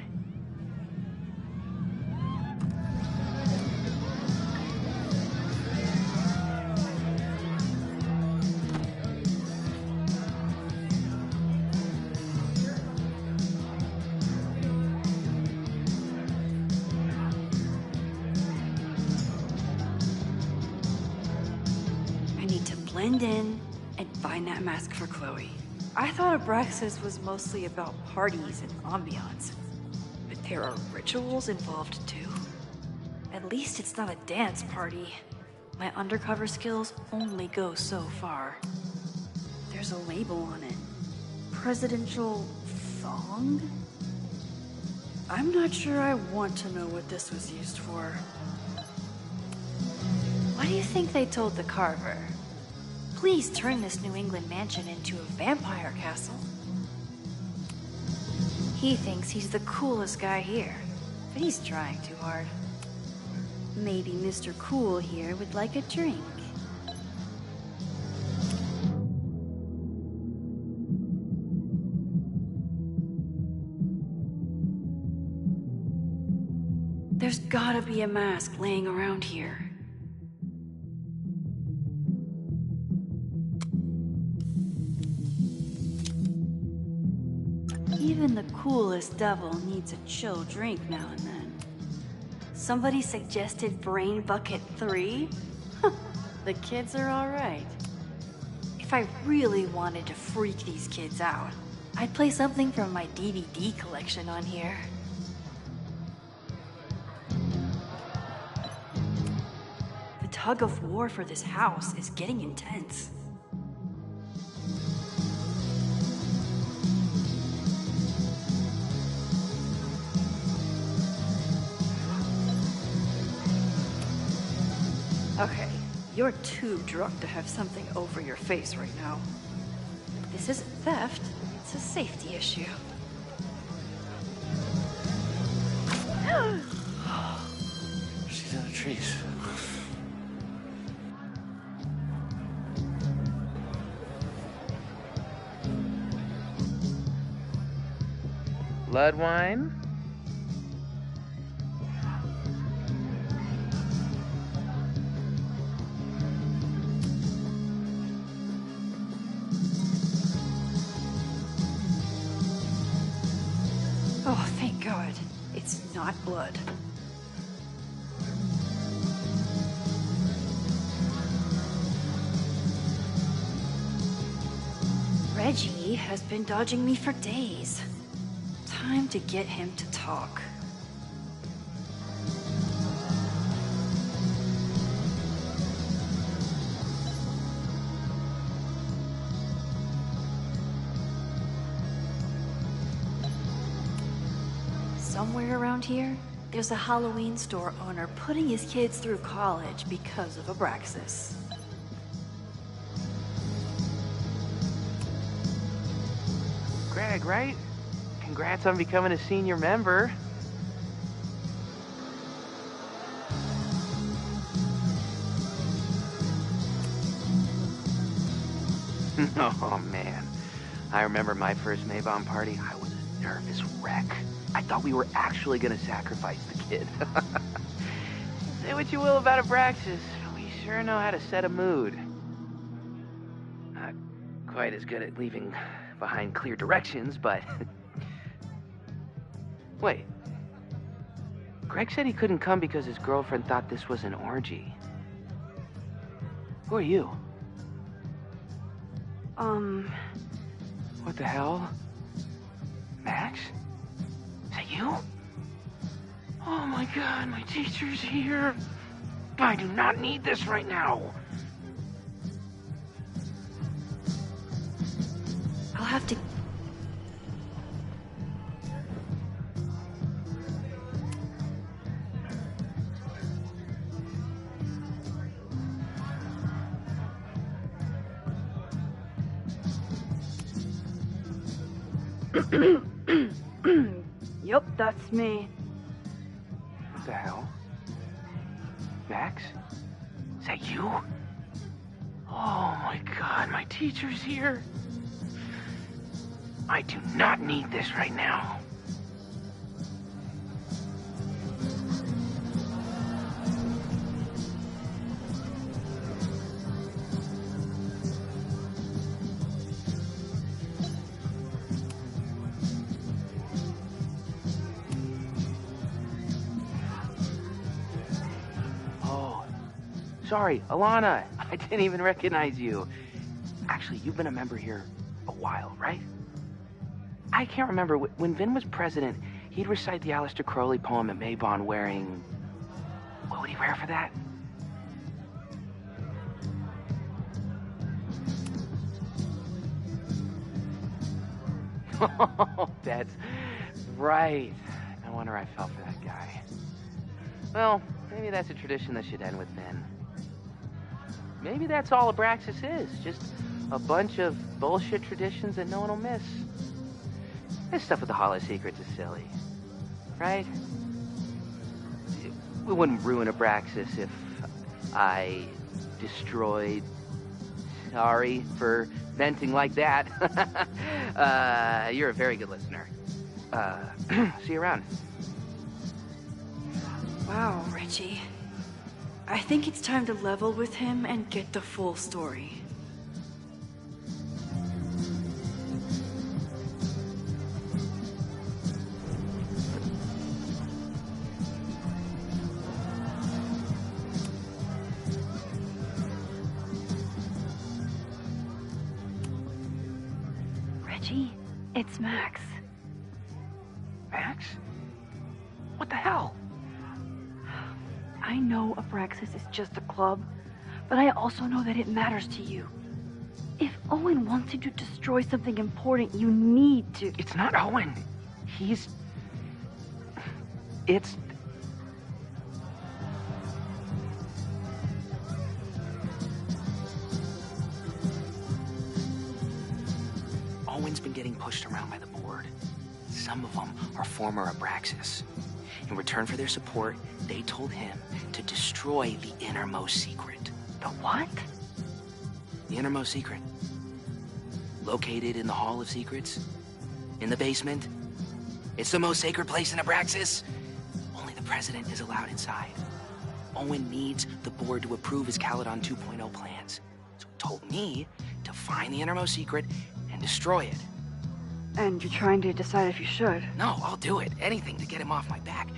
Speaker 3: I need to blend in and find that mask for Chloe. I thought Abraxas was mostly about parties and ambiance, but there are rituals involved too. At least it's not a dance party. My undercover skills only go so far. There's a label on it. Presidential thong? I'm not sure I want to know what this was used for. What do you think they told the carver? Please turn this New England mansion into a vampire castle. He thinks he's the coolest guy here, but he's trying too hard. Maybe Mr. Cool here would like a drink. There's gotta be a mask laying around here. Even the coolest devil needs a chill drink now and then. Somebody suggested Brain Bucket 3? The kids are alright. If I really wanted to freak these kids out, I'd play something from my DVD collection on here. The tug of war for this house is getting intense. Okay, you're too drunk to have something over your face right now. This isn't theft, it's a safety issue.
Speaker 2: She's in the trees.
Speaker 10: Blood wine?
Speaker 3: Oh, thank God. It's not blood. Reggie has been dodging me for days. Time to get him to talk. Somewhere around here, there's a Halloween store owner putting his kids through college because of Abraxas.
Speaker 10: Greg, right? Congrats on becoming a senior member. Oh, man. I remember my first Maybon party. I was a nervous wreck. I thought we were actually gonna sacrifice the kid. Say what you will about Abraxas, we sure know how to set a mood. Not quite as good at leaving behind clear directions, but... Wait. Greg said he couldn't come because his girlfriend thought this was an orgy. Who are you? What the hell? Max? Is that you? Oh my God, my teacher's here. I do not need this right now.
Speaker 3: I'll have to... Yup, that's me.
Speaker 10: What the hell? Max? Is that you? Oh my God, my teacher's here. I do not need this right now. Sorry, Alana. I didn't even recognize you. Actually, you've been a member here a while, right? I can't remember. When Vin was president, he'd recite the Aleister Crowley poem at Maybon wearing... What would he wear for that? Oh, that's right. No wonder I fell for that guy. Well, maybe that's a tradition that should end with Vin. Maybe that's all Abraxas is. Just a bunch of bullshit traditions that no one will miss. This stuff with the Hollow Secrets is silly. Right? We wouldn't ruin Abraxas if I destroyed... Sorry for venting like that. You're a very good listener. See you around.
Speaker 3: Wow, Reggie. I think it's time to level with him and get the full story. Reggie, it's Max.
Speaker 10: Max? What the hell?
Speaker 3: I know Abraxas is just a club, but I also know that it matters to you. If Owen wants you to destroy something important, you need to...
Speaker 10: It's not Owen. It's... Owen's been getting pushed around by the board. Some of them are former Abraxas. In return for their support, they told him to destroy the innermost secret.
Speaker 3: The what?
Speaker 10: The innermost secret. Located in the Hall of Secrets. In the basement. It's the most sacred place in Abraxas. Only the president is allowed inside. Owen needs the board to approve his Caledon 2.0 plans. So he told me to find the innermost secret and destroy it.
Speaker 3: And you're trying to decide if you should?
Speaker 10: No, I'll do it. Anything to get him off my back.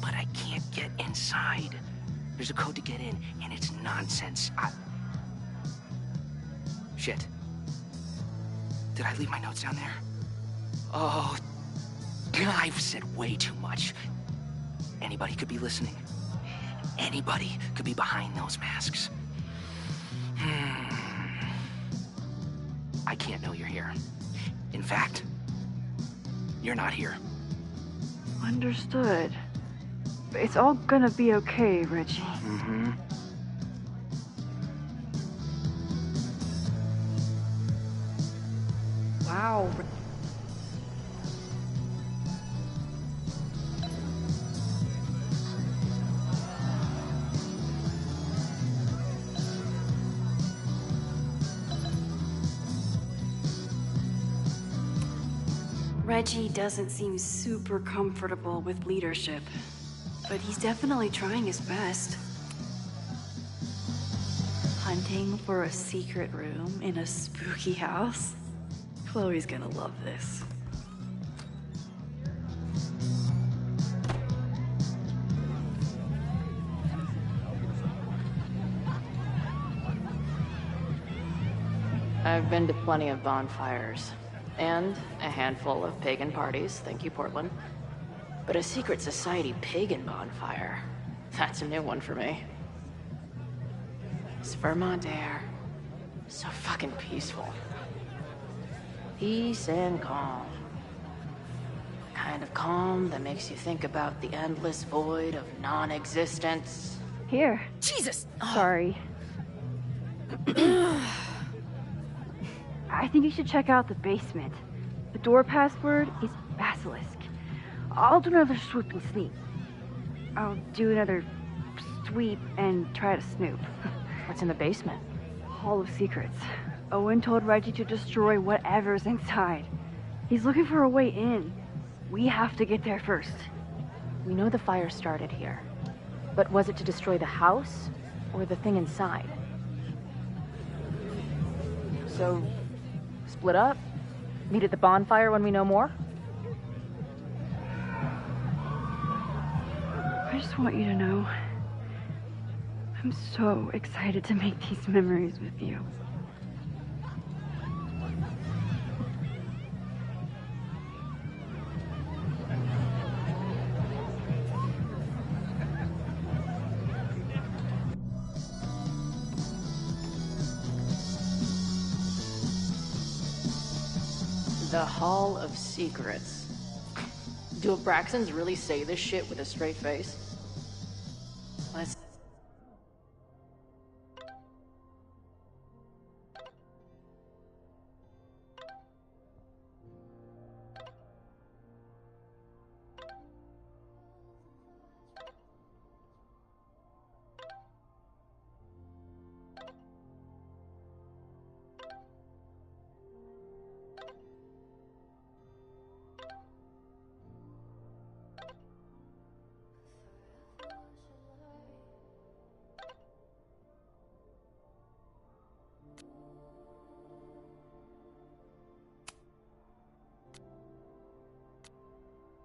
Speaker 10: But I can't get inside. There's a code to get in, and it's nonsense. Shit. Did I leave my notes down there? Oh, I've said way too much. Anybody could be listening. Anybody could be behind those masks. I can't know you're here. In fact, you're not here.
Speaker 3: Understood. It's all gonna be okay, Reggie.
Speaker 10: Mm-hmm.
Speaker 3: Wow. Reggie doesn't seem super comfortable with leadership, but he's definitely trying his best. Hunting for a secret room in a spooky house? Chloe's gonna love this.
Speaker 1: I've been to plenty of bonfires. And a handful of pagan parties, thank you, Portland. But a secret society pagan bonfire, that's a new one for me. It's Vermont air. So fucking peaceful. Peace and calm. Kind of calm that makes you think about the endless void of non-existence.
Speaker 3: Here.
Speaker 1: Jesus!
Speaker 3: Sorry. I think you should check out the basement. The door password is Basilisk. I'll do another swoop and sneak. I'll do another sweep and try to snoop.
Speaker 1: What's in the basement?
Speaker 3: Hall of Secrets. Owen told Reggie to destroy whatever's inside. He's looking for a way in. We have to get there first.
Speaker 1: We know the fire started here. But was it to destroy the house or the thing inside? So, split up? Meet at the bonfire when we know more?
Speaker 3: I just want you to know, I'm so excited to make these memories with you.
Speaker 1: The Hall of Secrets. Do Abraxans really say this shit with a straight face? Let's...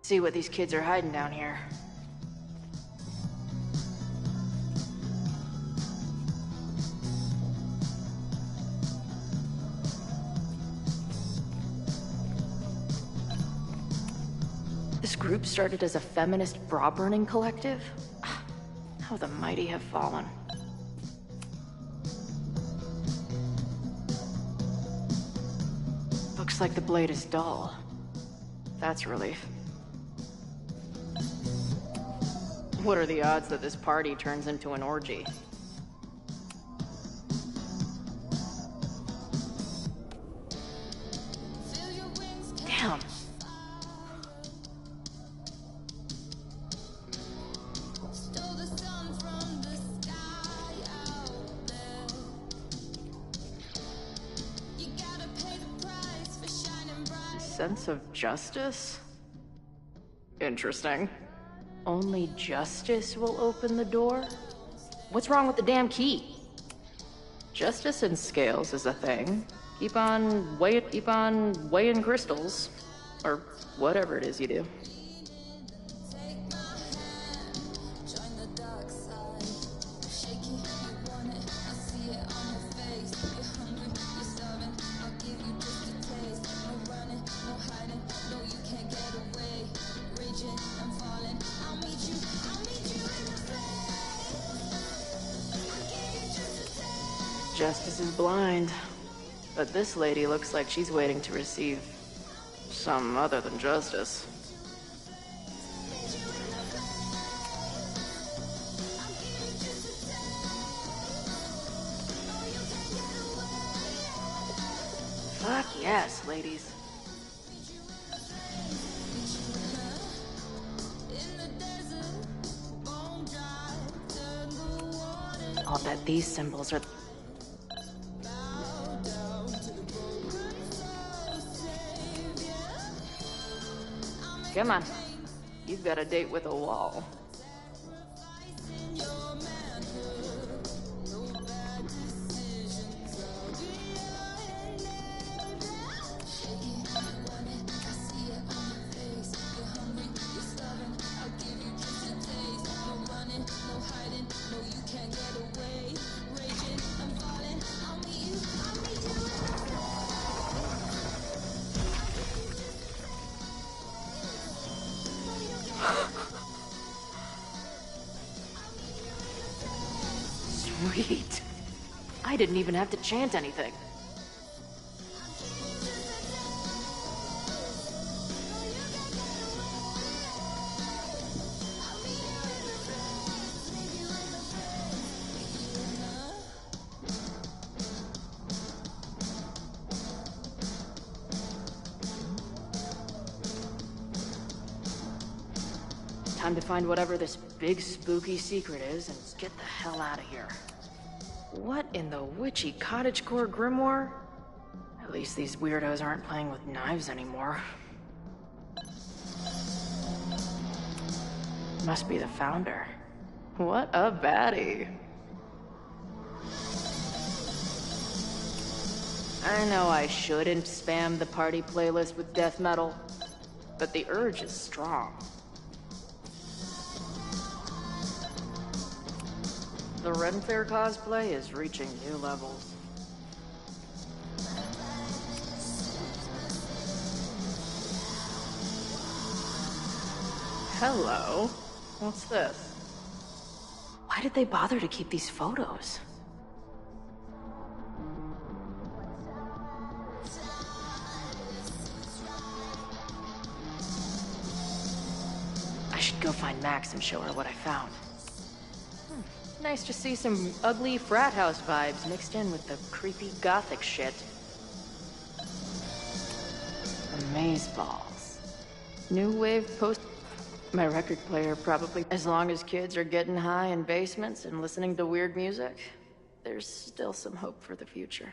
Speaker 1: see what these kids are hiding down here. This group started as a feminist bra-burning collective? How the mighty have fallen. Looks like the blade is dull. That's a relief. What are the odds that this party turns into an orgy? Damn. Sense of justice? Interesting. Only justice will open the door? What's wrong with the damn key? Justice in scales is a thing. Keep on weighing crystals. Or whatever it is you do. Justice is blind, but this lady looks like she's waiting to receive some other than justice. Fuck yes, ladies. I'll bet these symbols are... Come on. You've got a date with a wall. Sweet. I didn't even have to chant anything. Time to find whatever this big spooky secret is and get the hell out of here. What in the witchy cottagecore grimoire? At least these weirdos aren't playing with knives anymore. Must be the founder. What a baddie. I know I shouldn't spam the party playlist with death metal, but the urge is strong. The Ren Fair cosplay is reaching new levels. Hello? What's this? Why did they bother to keep these photos? I should go find Max and show her what I found. Nice to see some ugly frat house vibes mixed in with the creepy gothic shit. Amazeballs. New wave post... My record player probably... As long as kids are getting high in basements and listening to weird music, there's still some hope for the future.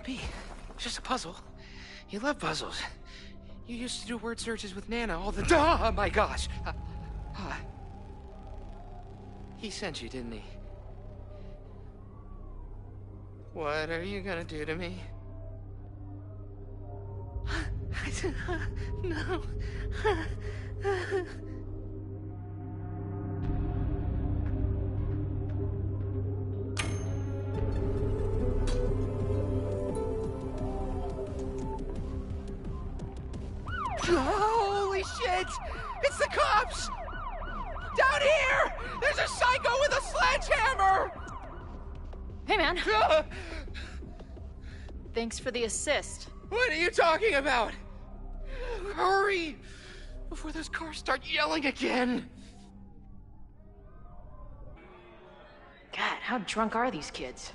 Speaker 13: be? It's just a puzzle. You love puzzles. You used to do word searches with Nana all the time. Oh my gosh. He sent you, didn't he? What are you gonna do to me? No. Holy shit! It's the cops! Down here! There's a psycho with a sledgehammer!
Speaker 1: Hey, man. Thanks for the assist.
Speaker 13: What are you talking about? Hurry! Before those cars start yelling again!
Speaker 1: God, how drunk are these kids?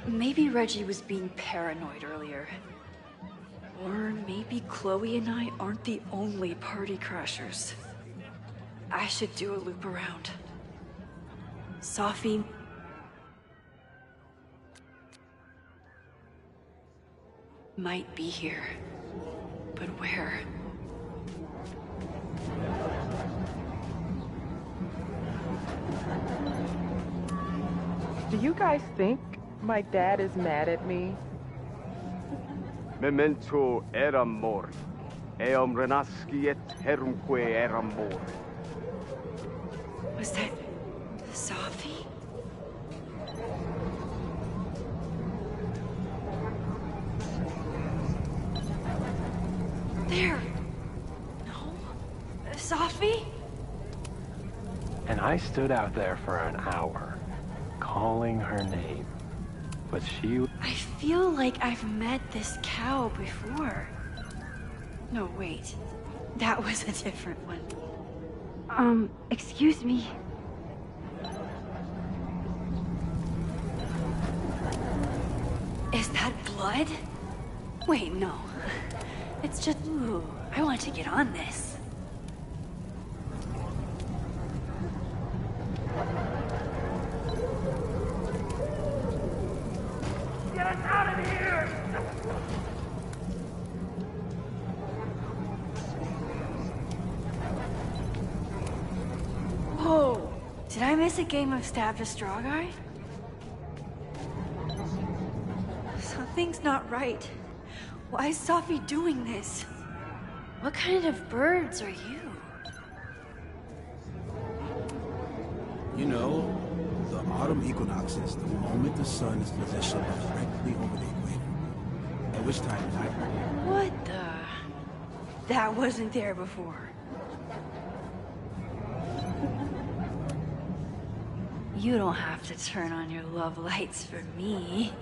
Speaker 3: Maybe Reggie was being paranoid earlier. Or maybe Chloe and I aren't the only party crashers. I should do a loop around. Sophie might be here. But where?
Speaker 9: Do you guys think my dad is mad at me?
Speaker 12: Memento eram mori. Eum renasciet herumque eram mori.
Speaker 3: Was that Sophie? There. No. Sophie?
Speaker 11: And I stood out there for an hour, calling her name. But she...
Speaker 3: I feel like I've met this cow before. No, wait. That was a different one. Excuse me. Is that blood? Wait, no. It's just... Ooh, I want to get on this.
Speaker 13: Get us out of here!
Speaker 3: Whoa! Did I miss a game of Stab the Straw Guy? Something's not right. Why is Sophie doing this? What kind of birds are you?
Speaker 2: You know, the autumn equinox is the moment the sun is positioned directly over the equator. At which time night.
Speaker 3: What the? That wasn't there before. You don't have to turn on your love lights for me.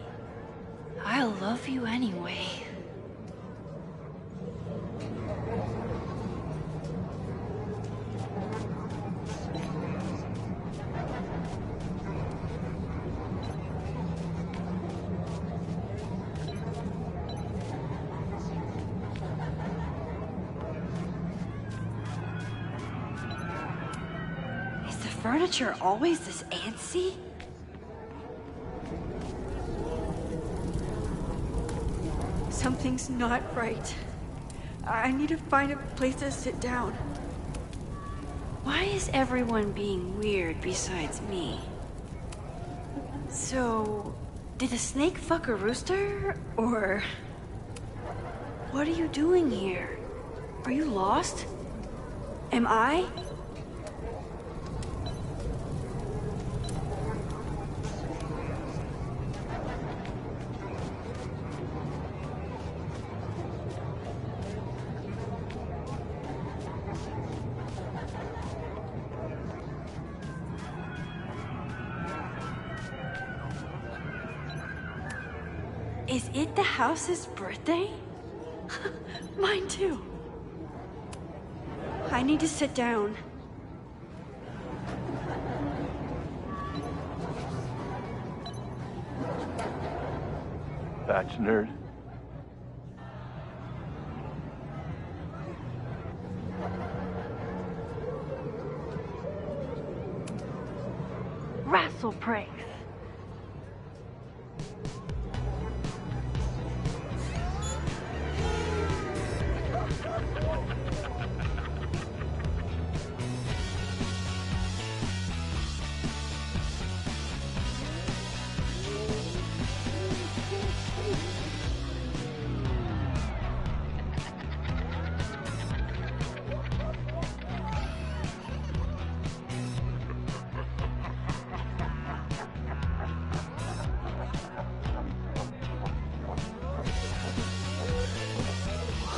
Speaker 3: I love you anyway. Furniture always this antsy? Something's not right. I need to find a place to sit down. Why is everyone being weird besides me? So, did a snake fuck a rooster? Or... what are you doing here? Are you lost? Am I? Is it the house's birthday? Mine too. I need to sit down.
Speaker 11: Batch nerd.
Speaker 9: Wrestle pranks.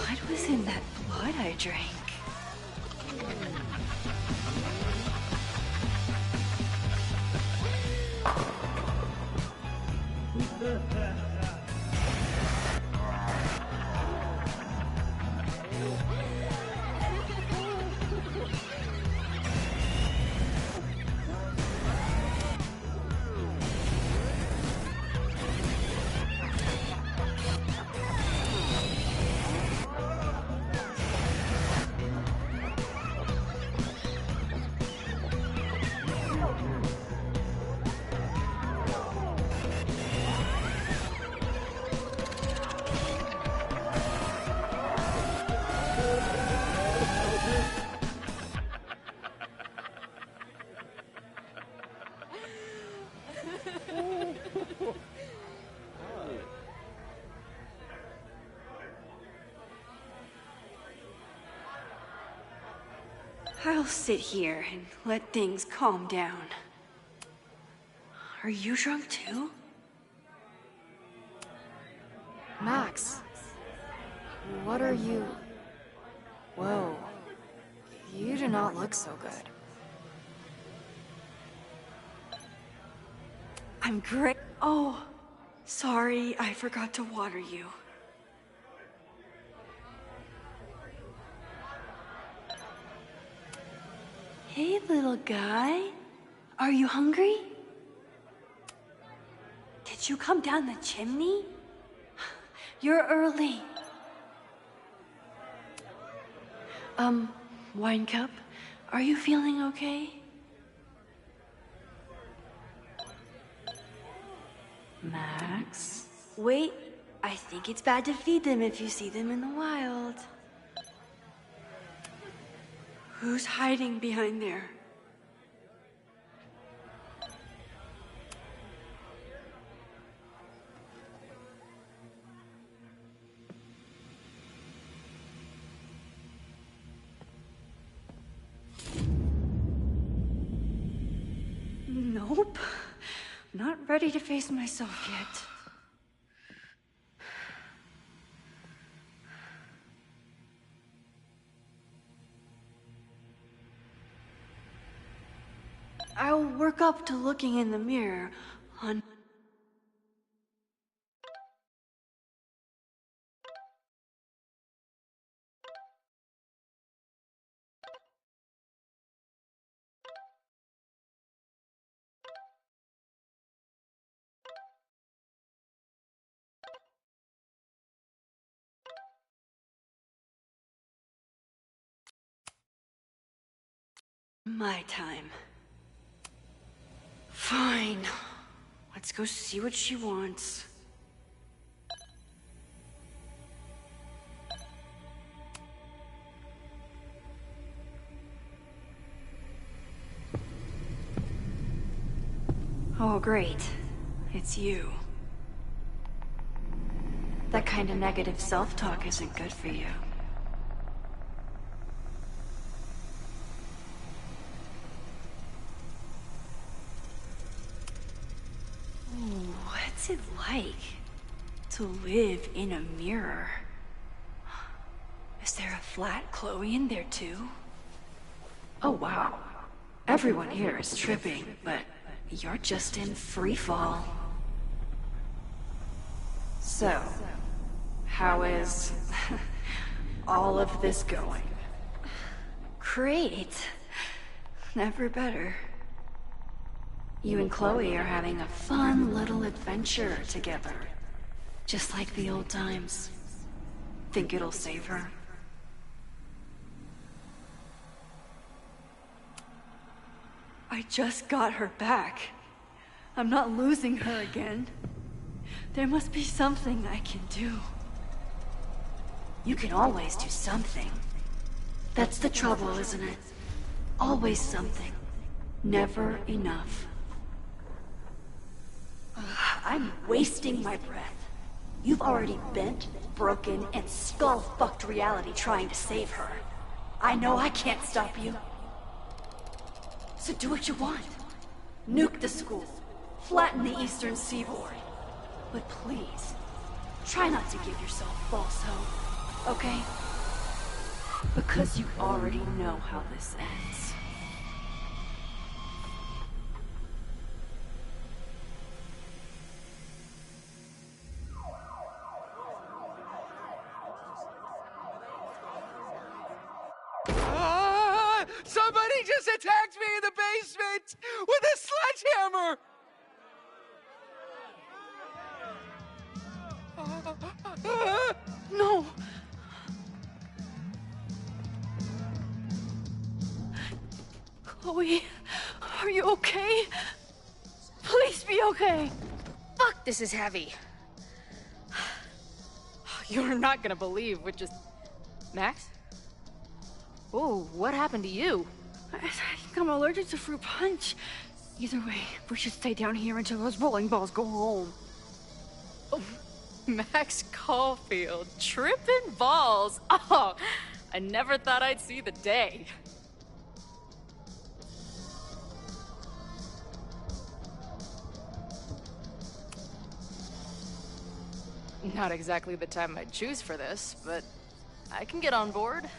Speaker 3: What was in that blood I drank? I'll sit here and let things calm down. Are you drunk too?
Speaker 1: Max, what are you... Whoa. You do not look so good.
Speaker 3: I'm great. Oh, sorry, I forgot to water you. Hey, little guy. Are you hungry? Did you come down the chimney? You're early. Wine cup, are you feeling okay? Max? Wait, I think it's bad to feed them if you see them in the wild. Who's hiding behind there? Nope. Not ready to face myself yet. I'll work up to looking in the mirror on... My time. Fine. Let's go see what she wants. Oh, great. It's you. That kind of negative self-talk isn't good for you. What's it like to live in a mirror? Is there a flat Chloe in there too? Oh wow. Everyone here is tripping, but you're just in free fall. So, how is all of this going? Great. Never better. You and Chloe are having a fun little adventure together. Just like the old times. Think it'll save her? I just got her back. I'm not losing her again. There must be something I can do. You can always do something. That's the trouble, isn't it? Always something. Never enough. I'm wasting my breath. You've already bent, broken, and skull-fucked reality trying to save her. I know I can't stop you. So do what you want. Nuke the school. Flatten the Eastern Seaboard. But please, try not to give yourself false hope, okay? Because you already know how this ends.
Speaker 13: Somebody just attacked me in the basement with a sledgehammer!
Speaker 3: No! Chloe, are you okay? Please be okay!
Speaker 1: Fuck, this is heavy. You're not gonna believe what just... Max? Oh, what happened to you?
Speaker 3: I think I'm allergic to fruit punch. Either way, we should stay down here until those bowling balls go home.
Speaker 1: Oh, Max Caulfield, tripping balls. Oh, I never thought I'd see the day. Not exactly the time I'd choose for this, but I can get on board.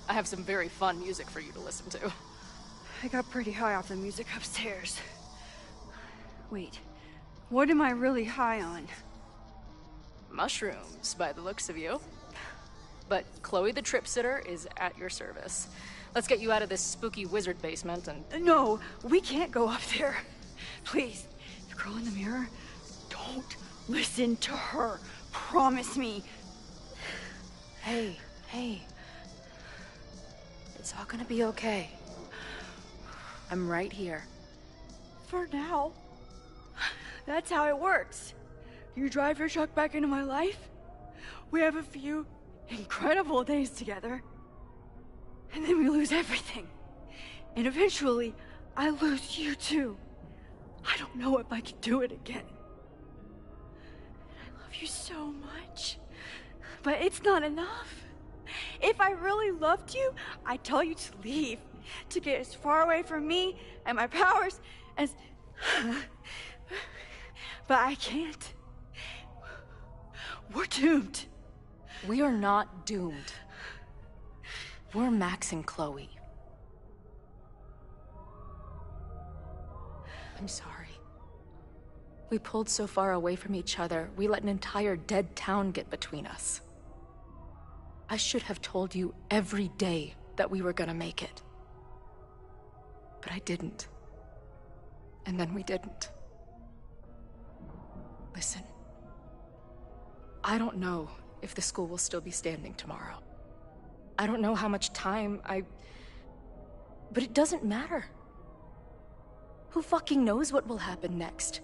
Speaker 1: I have some very fun music for you to listen to.
Speaker 3: I got pretty high off the music upstairs. Wait, what am I really high on?
Speaker 1: Mushrooms, by the looks of you. But Chloe the Trip Sitter is at your service. Let's get you out of this spooky wizard basement and...
Speaker 3: No, we can't go up there. Please, the girl in the mirror, don't listen to her. Promise me.
Speaker 1: Hey. It's all gonna be okay. I'm right here.
Speaker 3: For now. That's how it works. You drive your truck back into my life. We have a few incredible days together. And then we lose everything. And eventually, I lose you too. I don't know if I can do it again. I love you so much. But it's not enough. If I really loved you, I'd tell you to leave. To get as far away from me and my powers as... But I can't. We're doomed.
Speaker 1: We are not doomed. We're Max and Chloe. I'm sorry. We pulled so far away from each other, we let an entire dead town get between us. I should have told you every day that we were gonna make it. But I didn't. And then we didn't. Listen. I don't know if the school will still be standing tomorrow. I don't know how much time But it doesn't matter. Who fucking knows what will happen next?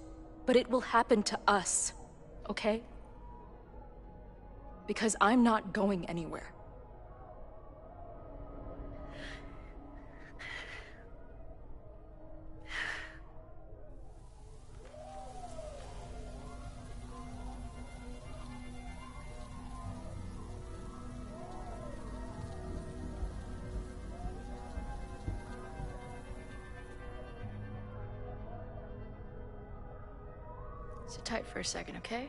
Speaker 1: But it will happen to us, okay? Because I'm not going anywhere. Sit tight for a second, okay?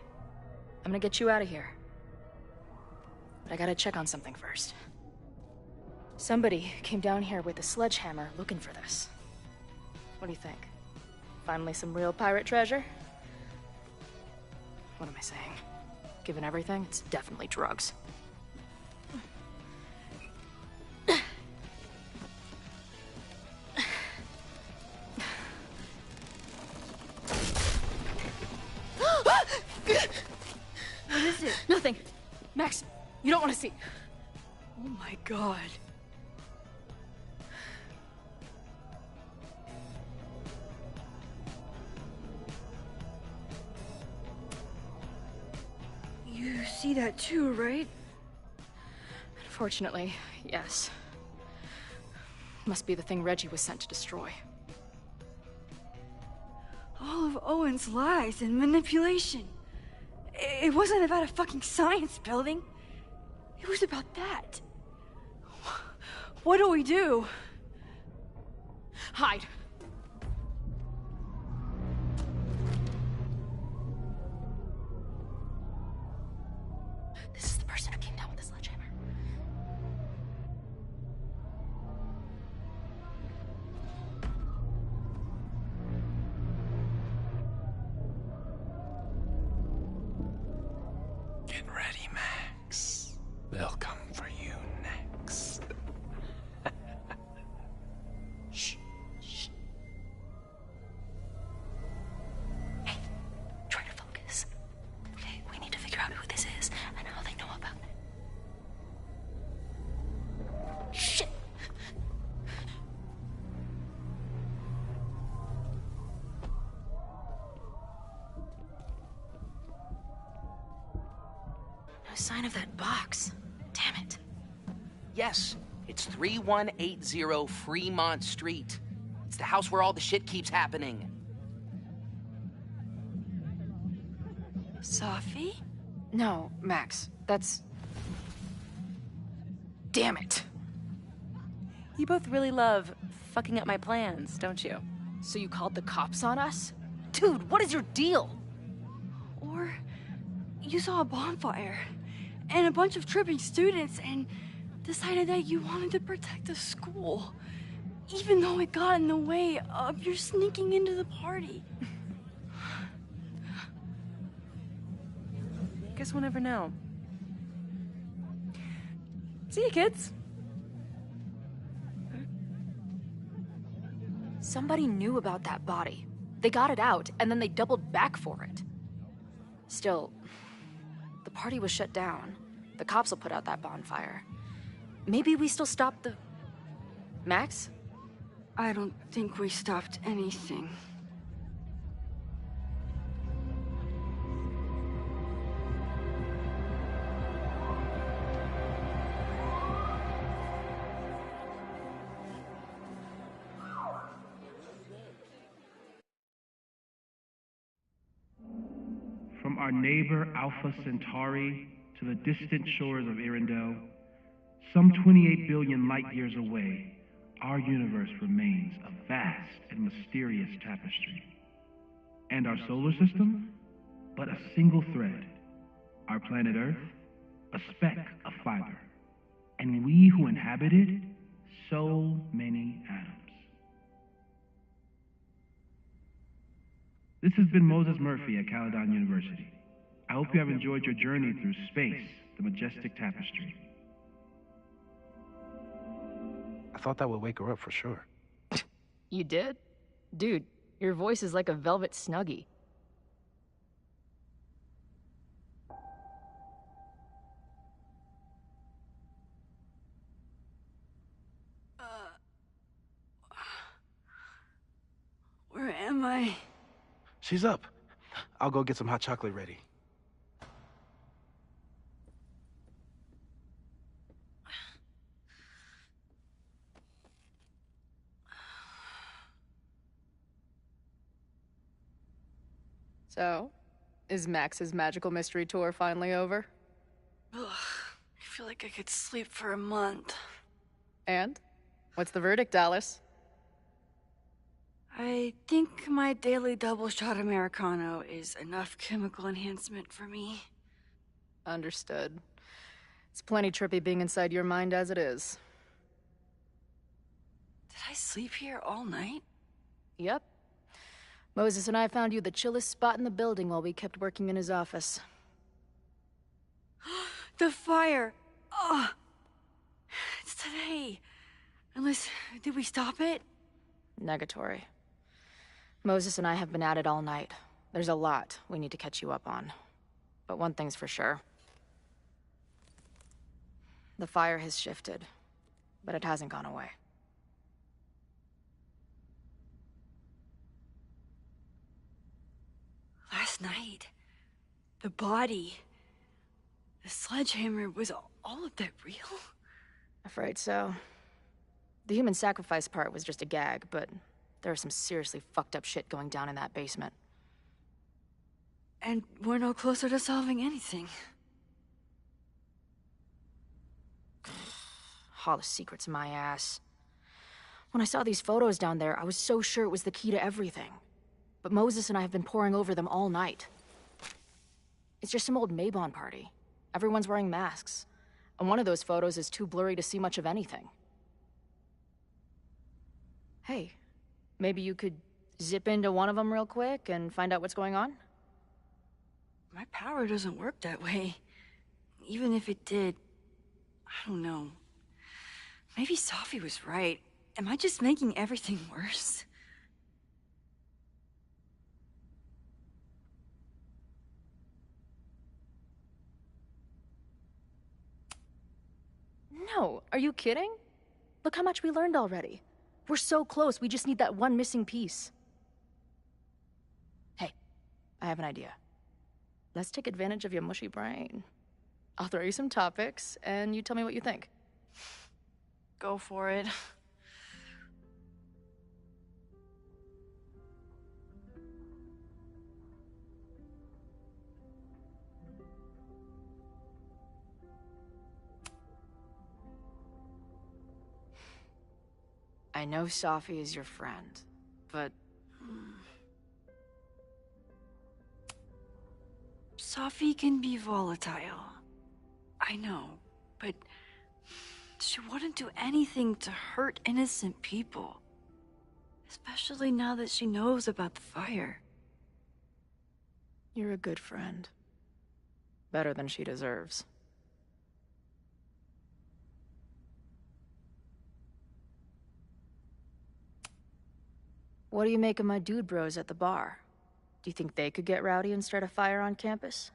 Speaker 1: I'm gonna get you out of here. But I gotta check on something first. Somebody came down here with a sledgehammer looking for this. What do you think? Finally some real pirate treasure? What am I saying? Given everything, it's definitely drugs. Max, you don't want to see.
Speaker 3: Oh my god. You see that too, right?
Speaker 1: Unfortunately, yes. Must be the thing Reggie was sent to destroy.
Speaker 3: All of Owen's lies and manipulation. It wasn't about a fucking science building. It was about that. What do we do?
Speaker 1: Hide. This is the person who came down with the sledgehammer.
Speaker 2: Get ready, Max. They'll come for you next.
Speaker 1: Shh. Shh. Hey, try to focus. Okay, we need to figure out who this is and how they know about it. Shit! No sign of that box. Damn it.
Speaker 13: Yes, it's 3180 Fremont Street. It's the house where all the shit keeps happening.
Speaker 3: Safi?
Speaker 1: No, Max. That's... Damn it.
Speaker 4: You both really love fucking up my plans, don't you?
Speaker 1: So you called the cops on us? Dude, what is your deal?
Speaker 3: Or you saw a bonfire and a bunch of tripping students and decided that you wanted to protect the school, even though it got in the way of your sneaking into the party.
Speaker 4: Guess we'll never know. See you, kids.
Speaker 1: Somebody knew about that body. They got it out, and then they doubled back for it. Still, the party was shut down. The cops will put out that bonfire. Maybe we still stopped the... Max?
Speaker 3: I don't think we stopped anything.
Speaker 14: From our neighbor Alpha Centauri to the distant shores of Arendelle, some 28 billion light years away, our universe remains a vast and mysterious tapestry. And our solar system, but a single thread. Our planet Earth, a speck of fiber. And we who inhabit it, so many atoms. This has been Moses Murphy at Caledon University. I hope you have enjoyed your journey through space, the majestic tapestry.
Speaker 2: I thought that would wake her up for sure.
Speaker 1: You did? Dude, your voice is like a velvet snuggie.
Speaker 3: Where am I?
Speaker 2: She's up. I'll go get some hot chocolate ready.
Speaker 1: So, is Max's magical mystery tour finally over?
Speaker 3: Ugh, I feel like I could sleep for a month.
Speaker 1: And? What's the verdict, Alice?
Speaker 3: I think my daily double shot Americano is enough chemical enhancement for me.
Speaker 1: Understood. It's plenty trippy being inside your mind as it is.
Speaker 3: Did I sleep here all night?
Speaker 1: Yep. Moses and I found you the chillest spot in the building while we kept working in his office.
Speaker 3: The fire! Ugh! It's today. Unless, did we stop it?
Speaker 1: Negatory. Moses and I have been at it all night. There's a lot we need to catch you up on. But one thing's for sure. The fire has shifted, but it hasn't gone away.
Speaker 3: Last night, the body, the sledgehammer, was all of that real?
Speaker 1: Afraid so. The human sacrifice part was just a gag, but there's some seriously fucked up shit going down in that basement.
Speaker 3: And we're no closer to solving anything.
Speaker 1: All the secrets in my ass. When I saw these photos down there, I was so sure it was the key to everything. But Moses and I have been poring over them all night. It's just some old Mabon party. Everyone's wearing masks. And one of those photos is too blurry to see much of anything. Hey, maybe you could zip into one of them real quick and find out what's going on?
Speaker 3: My power doesn't work that way. Even if it did, I don't know. Maybe Safi was right. Am I just making everything worse?
Speaker 1: No, are you kidding? Look how much we learned already. We're so close, we just need that one missing piece. Hey, I have an idea. Let's take advantage of your mushy brain. I'll throw you some topics, and you tell me what you think.
Speaker 3: Go for it.
Speaker 1: I know Safi is your friend, but...
Speaker 3: Safi can be volatile. I know, but she wouldn't do anything to hurt innocent people. Especially now that she knows about the fire.
Speaker 1: You're a good friend. Better than she deserves. What do you make of my dude bros at the bar? Do you think they could get rowdy and start a fire on campus?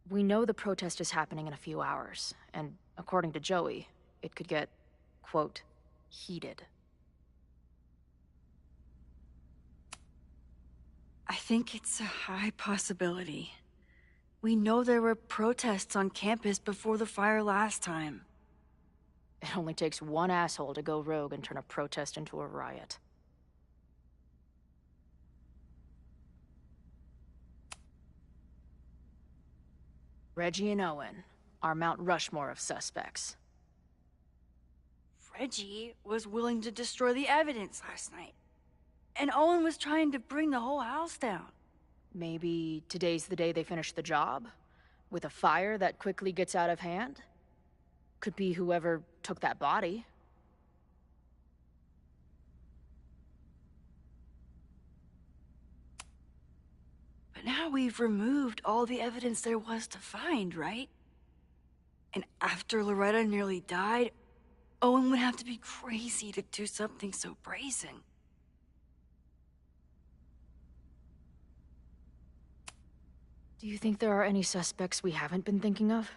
Speaker 1: We know the protest is happening in a few hours, and according to Joey, it could get, quote, heated.
Speaker 3: I think it's a high possibility. We know there were protests on campus before the fire last time.
Speaker 1: It only takes one asshole to go rogue and turn a protest into a riot. Reggie and Owen are Mount Rushmore of suspects.
Speaker 3: Reggie was willing to destroy the evidence last night. And Owen was trying to bring the whole house down.
Speaker 1: Maybe today's the day they finish the job? With a fire that quickly gets out of hand? Could be whoever took that body.
Speaker 3: But now we've removed all the evidence there was to find, right? And after Loretta nearly died, Owen would have to be crazy to do something so brazen.
Speaker 1: Do you think there are any suspects we haven't been thinking of?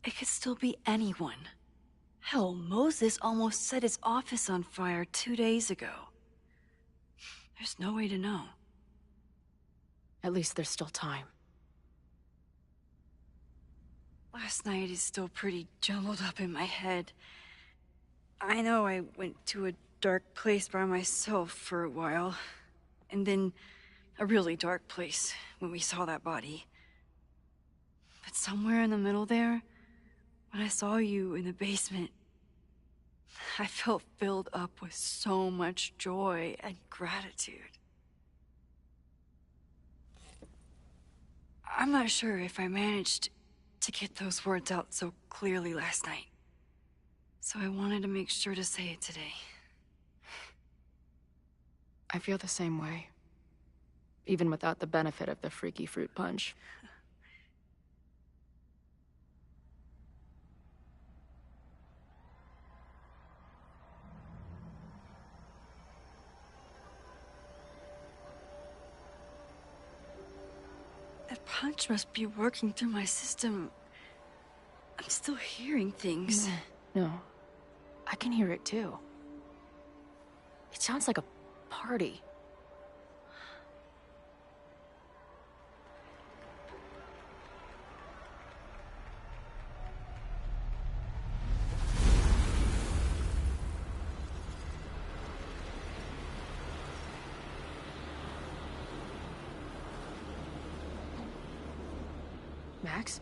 Speaker 3: It could still be anyone. Hell, Moses almost set his office on fire 2 days ago. There's no way to know.
Speaker 1: At least there's still time.
Speaker 3: Last night is still pretty jumbled up in my head. I know I went to a dark place by myself for a while. And then a really dark place when we saw that body. But somewhere in the middle there, when I saw you in the basement, I felt filled up with so much joy and gratitude. I'm not sure if I managed to get those words out so clearly last night. So I wanted to make sure to say it today.
Speaker 1: I feel the same way. Even without the benefit of the freaky fruit punch.
Speaker 3: That punch must be working through my system. I'm still hearing things.
Speaker 1: No. I can hear it too. It sounds like a party. Max?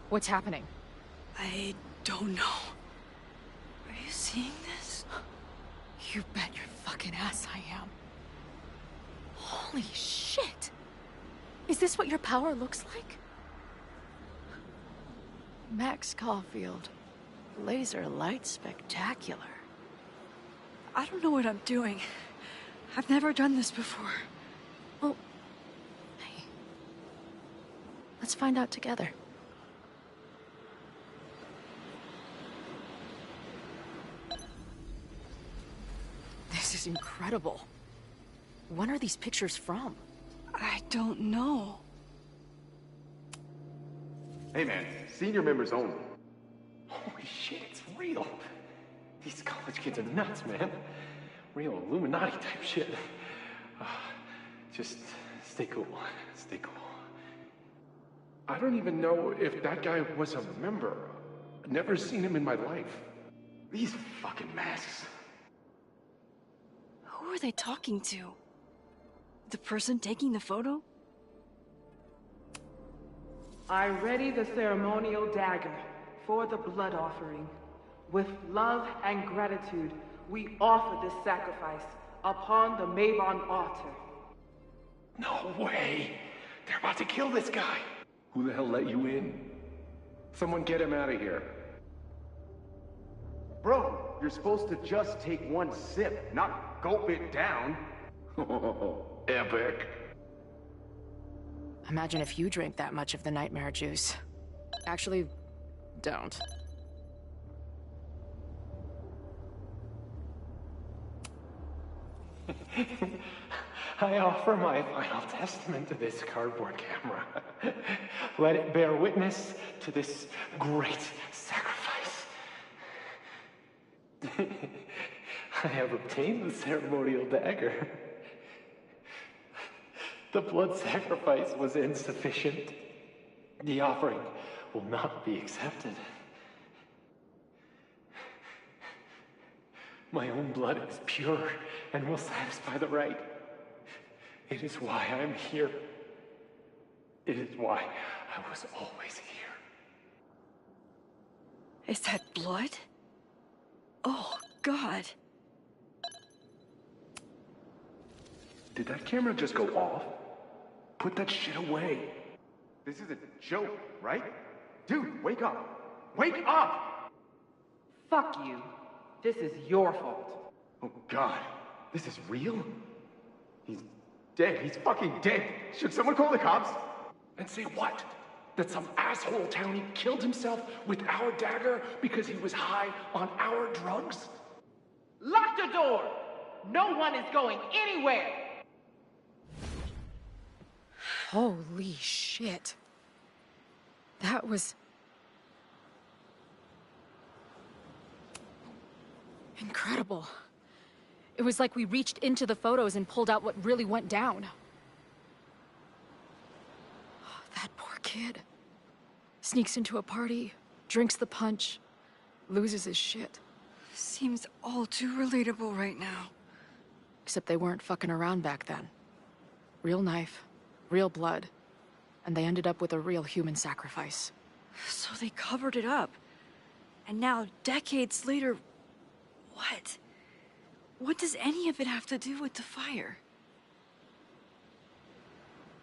Speaker 1: What's happening?
Speaker 3: I don't know. Are you seeing this?
Speaker 1: You bet your fucking ass I am. Holy shit! Is this what your power looks like? Max Caulfield. Laser light spectacular.
Speaker 3: I don't know what I'm doing. I've never done this before.
Speaker 1: Well, hey. Let's find out together. This is incredible. When are these pictures from?
Speaker 3: I don't know.
Speaker 11: Hey man, senior members only. Holy shit, it's real. These college kids are nuts, man. Real Illuminati type shit. Just stay cool. Stay cool. I don't even know if that guy was a member. Never seen him in my life. These fucking masks.
Speaker 3: Who are they talking to? The person taking the photo?
Speaker 15: I ready the ceremonial dagger for the blood offering. With love and gratitude, we offer this sacrifice upon the Mabon altar.
Speaker 11: No way! They're about to kill this guy! Who the hell let you in? Someone get him out of here.
Speaker 12: Bro, you're supposed to just take one sip, not gulp it down.
Speaker 11: Epic.
Speaker 1: Imagine if you drank that much of the nightmare juice. Actually, don't.
Speaker 11: I offer my final testament to this cardboard camera. Let it bear witness to this great sacrifice. I have obtained the ceremonial dagger. The blood sacrifice was insufficient. The offering will not be accepted. My own blood is pure and will satisfy the rite. It is why I'm here. It is why I was always here.
Speaker 3: Is that blood? Oh, God.
Speaker 11: Did that camera just go off? Put that shit away.
Speaker 12: This is a joke, right? Dude, wake up! Wake up!
Speaker 15: Fuck you. This is your fault.
Speaker 12: Oh God, this is real? He's dead. He's fucking dead. Should someone call the cops?
Speaker 11: And say what? That some asshole townie killed himself with our dagger because he was high on our drugs?
Speaker 15: Lock the door! No one is going anywhere!
Speaker 1: Holy shit. That was... incredible. It was like we reached into the photos and pulled out what really went down. That poor kid. Sneaks into a party, drinks the punch, loses his shit.
Speaker 3: Seems all too relatable right now.
Speaker 1: Except they weren't fucking around back then. Real knife, real blood, and they ended up with a real human sacrifice.
Speaker 3: So they covered it up. And now, decades later, what? What does any of it have to do with the fire?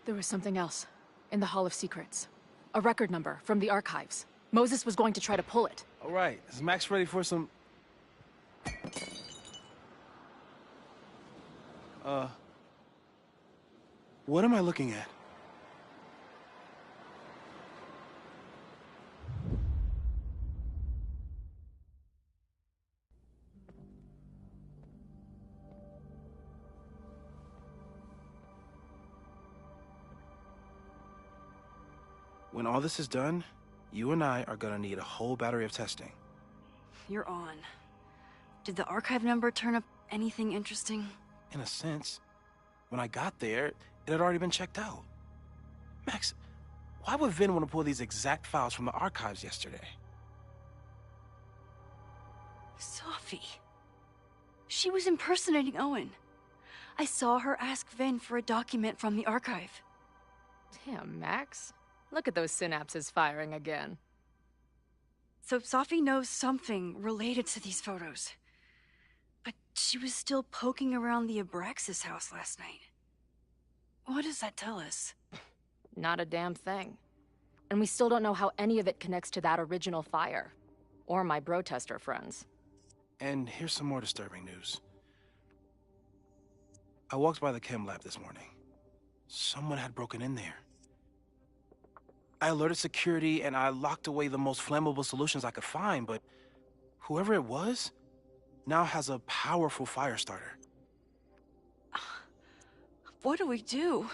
Speaker 1: There was something else. In the Hall of Secrets. A record number from the archives. Moses was going to try to pull it.
Speaker 2: All right, is Max ready for some... What am I looking at? When all this is done, you and I are gonna need a whole battery of testing.
Speaker 3: You're on. Did the archive number turn up anything interesting?
Speaker 2: In a sense. When I got there, it had already been checked out. Max, why would Vin want to pull these exact files from the archives yesterday?
Speaker 3: Sophie. She was impersonating Owen. I saw her ask Vin for a document from the archive.
Speaker 1: Damn, Max. Look at those synapses firing again.
Speaker 3: So Sophie knows something related to these photos. But she was still poking around the Abraxas house last night. What does that tell us?
Speaker 1: Not a damn thing. And we still don't know how any of it connects to that original fire. Or my bro-tester friends.
Speaker 2: And here's some more disturbing news. I walked by the chem lab this morning. Someone had broken in there. I alerted security and I locked away the most flammable solutions I could find, but whoever it was now has a powerful fire starter.
Speaker 3: What do we do?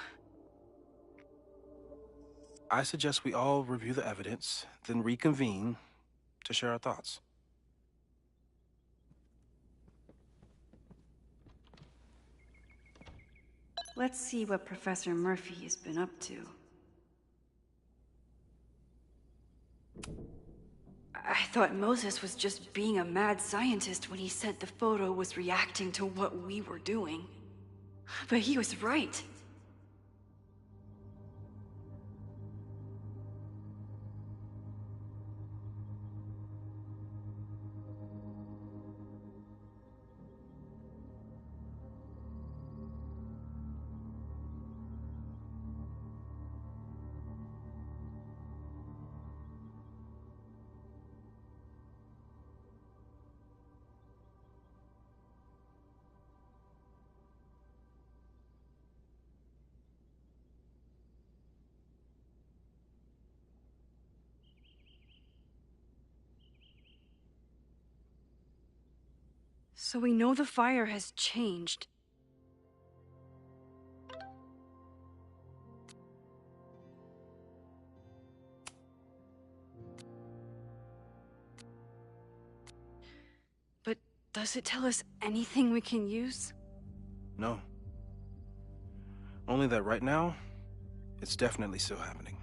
Speaker 2: I suggest we all review the evidence, then reconvene to share our thoughts.
Speaker 3: Let's see what Professor Murphy has been up to. I thought Moses was just being a mad scientist when he said the photo was reacting to what we were doing. But he was right. So we know the fire has changed. But does it tell us anything we can use?
Speaker 2: No. Only that right now, it's definitely still happening.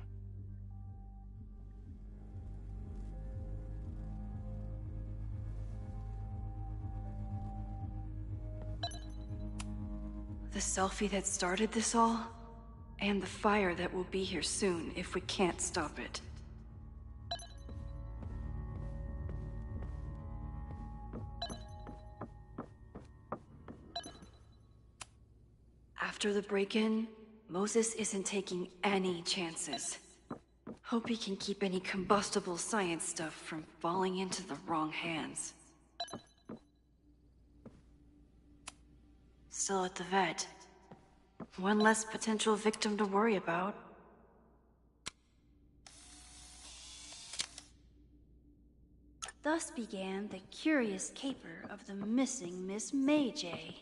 Speaker 3: The selfie that started this all, and the fire that will be here soon if we can't stop it. After the break-in, Moses isn't taking any chances. Hope he can keep any combustible science stuff from falling into the wrong hands. Still at the vet. One less potential victim to worry about.
Speaker 16: Thus began the curious caper of the missing Miss May J.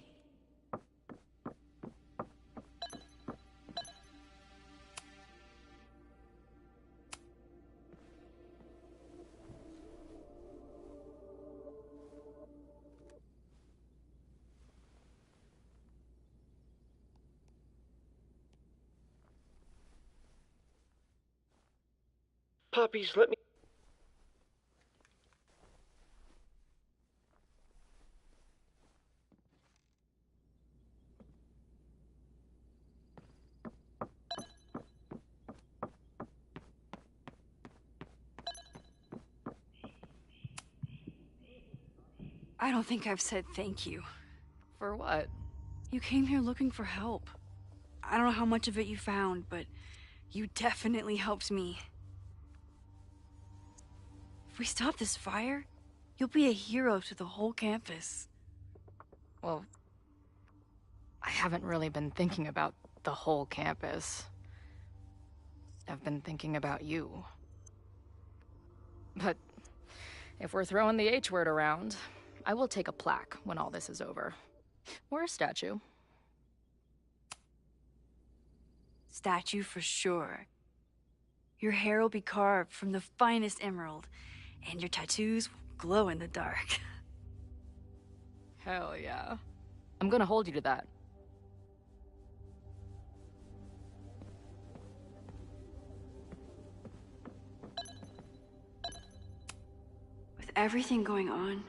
Speaker 17: Puppies, let me...
Speaker 3: I don't think I've said thank you.
Speaker 1: For what?
Speaker 3: You came here looking for help. I don't know how much of it you found, but you definitely helped me. If we stop this fire, you'll be a hero to the whole campus.
Speaker 1: Well, I haven't really been thinking about the whole campus. I've been thinking about you. But if we're throwing the H word around, I will take a plaque when all this is over. Or a statue.
Speaker 3: Statue for sure. Your hair will be carved from the finest emerald, and your tattoos will glow in the dark.
Speaker 1: Hell yeah. I'm gonna hold you to that.
Speaker 3: With everything going on,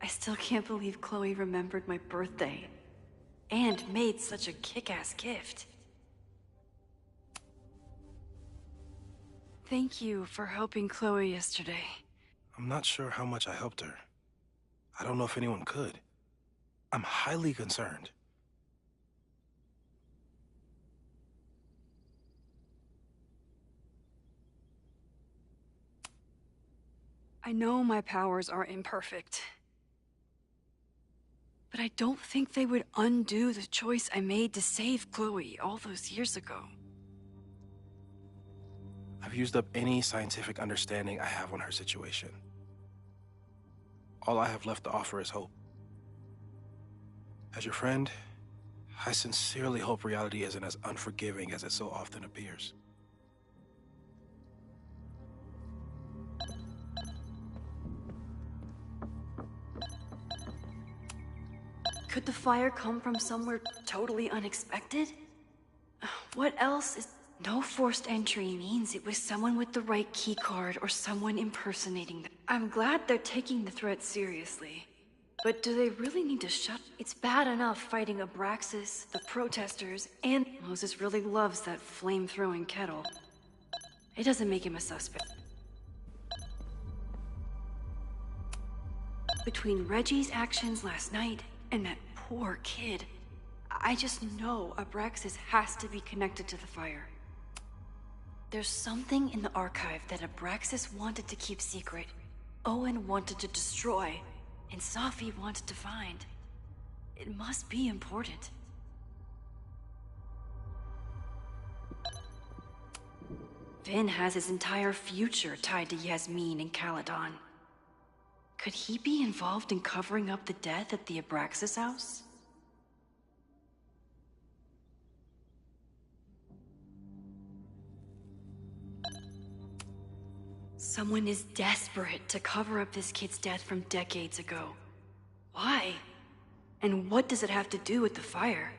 Speaker 3: I still can't believe Chloe remembered my birthday and made such a kick-ass gift. Thank you for helping Chloe yesterday.
Speaker 2: I'm not sure how much I helped her. I don't know if anyone could. I'm highly concerned.
Speaker 3: I know my powers are imperfect, but I don't think they would undo the choice I made to save Chloe all those years ago.
Speaker 2: I've used up any scientific understanding I have on her situation. All I have left to offer is hope. As your friend, I sincerely hope reality isn't as unforgiving as it so often appears.
Speaker 3: Could the fire come from somewhere totally unexpected? What else is... No forced entry means it was someone with the right keycard or someone impersonating them. I'm glad they're taking the threat seriously. But do they really need to shut... It's bad enough fighting Abraxas, the protesters, and... Moses really loves that flame-throwing kettle. It doesn't make him a suspect. Between Reggie's actions last night and that poor kid, I just know Abraxas has to be connected to the fire. There's something in the archive that Abraxas wanted to keep secret, Owen wanted to destroy, and Safi wanted to find. It must be important. Vin has his entire future tied to Yasmin and Caledon. Could he be involved in covering up the death at the Abraxas house? Someone is desperate to cover up this kid's death from decades ago. Why? And what does it have to do with the fire?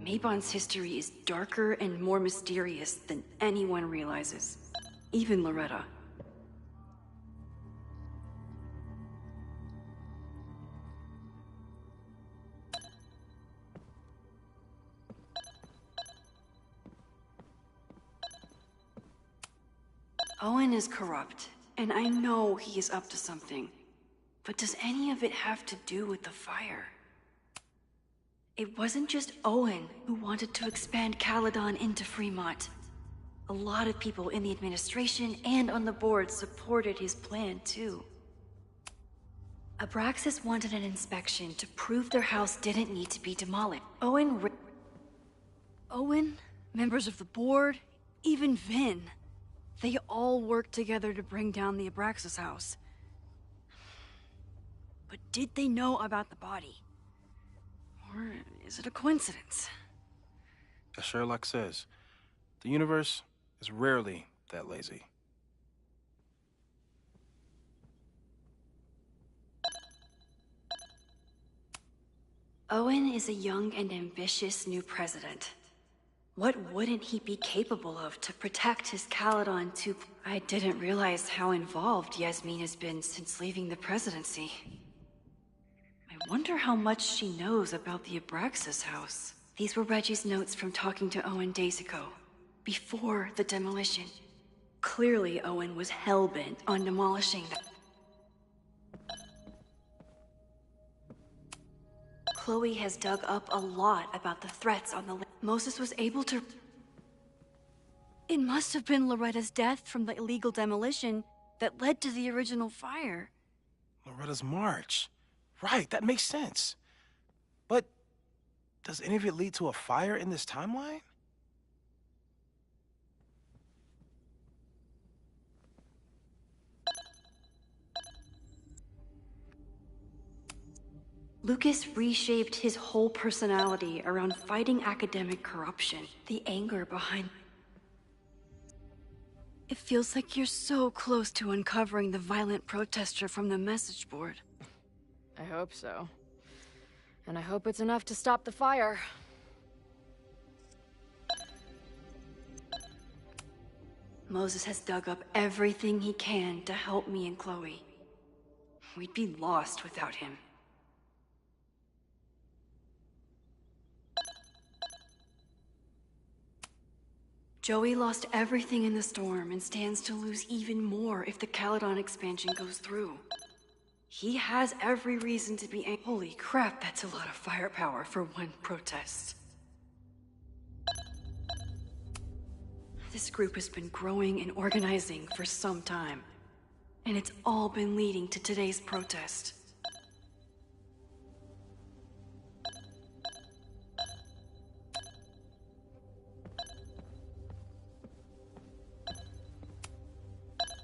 Speaker 3: Mabon's history is darker and more mysterious than anyone realizes. Even Loretta. Owen is corrupt, and I know he is up to something. But does any of it have to do with the fire? It wasn't just Owen who wanted to expand Caledon into Fremont. A lot of people in the administration and on the board supported his plan, too. Abraxas wanted an inspection to prove their house didn't need to be demolished. Owen, members of the board, even Vin. They all worked together to bring down the Abraxas house. But did they know about the body? Or is it a coincidence?
Speaker 2: As Sherlock says, the universe is rarely that lazy.
Speaker 3: Owen is a young and ambitious new president. What wouldn't he be capable of to protect his Caledon to... I didn't realize how involved Yasmin has been since leaving the presidency. I wonder how much she knows about the Abraxas house. These were Reggie's notes from talking to Owen days ago, before the demolition. Clearly, Owen was hell-bent on demolishing the... Chloe has dug up a lot about the threats on the... Moses was able to... It must have been Loretta's death from the illegal demolition that led to the original fire.
Speaker 2: Loretta's march. Right, that makes sense. But does any of it lead to a fire in this timeline?
Speaker 3: Lucas reshaped his whole personality around fighting academic corruption. The anger behind... It feels like you're so close to uncovering the violent protester from the message board.
Speaker 1: I hope so. And I hope it's enough to stop the fire.
Speaker 3: Moses has dug up everything he can to help me and Chloe. We'd be lost without him. Joey lost everything in the storm and stands to lose even more if the Caledon expansion goes through. He has every reason to be Holy crap, that's a lot of firepower for one protest. This group has been growing and organizing for some time, and it's all been leading to today's protest.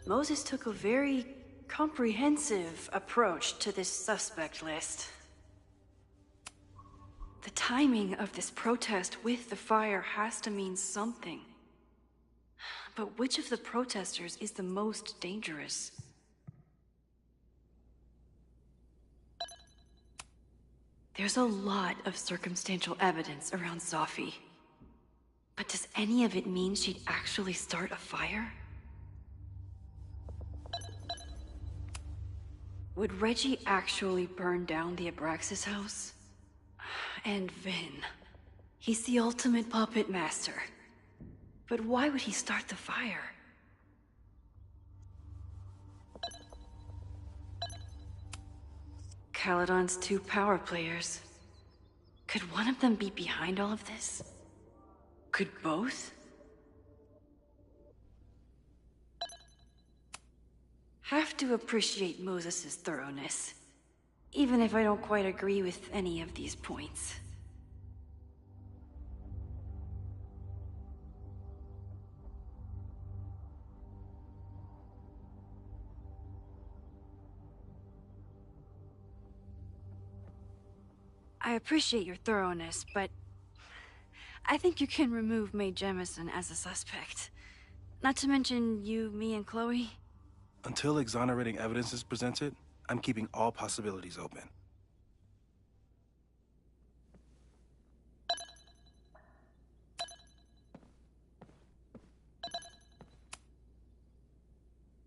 Speaker 3: Moses took a very comprehensive approach to this suspect list. The timing of this protest with the fire has to mean something. But which of the protesters is the most dangerous? There's a lot of circumstantial evidence around Safi. But does any of it mean she'd actually start a fire? Would Reggie actually burn down the Abraxas house? And Vin. He's the ultimate puppet master. But why would he start the fire? Caledon's 2 power players. Could one of them be behind all of this? Could both? Have to appreciate Moses' thoroughness, even if I don't quite agree with any of these points. I appreciate your thoroughness, but I think you can remove Mae Jemison as a suspect. Not to mention you, me, and Chloe.
Speaker 2: Until exonerating evidence is presented, I'm keeping all possibilities open.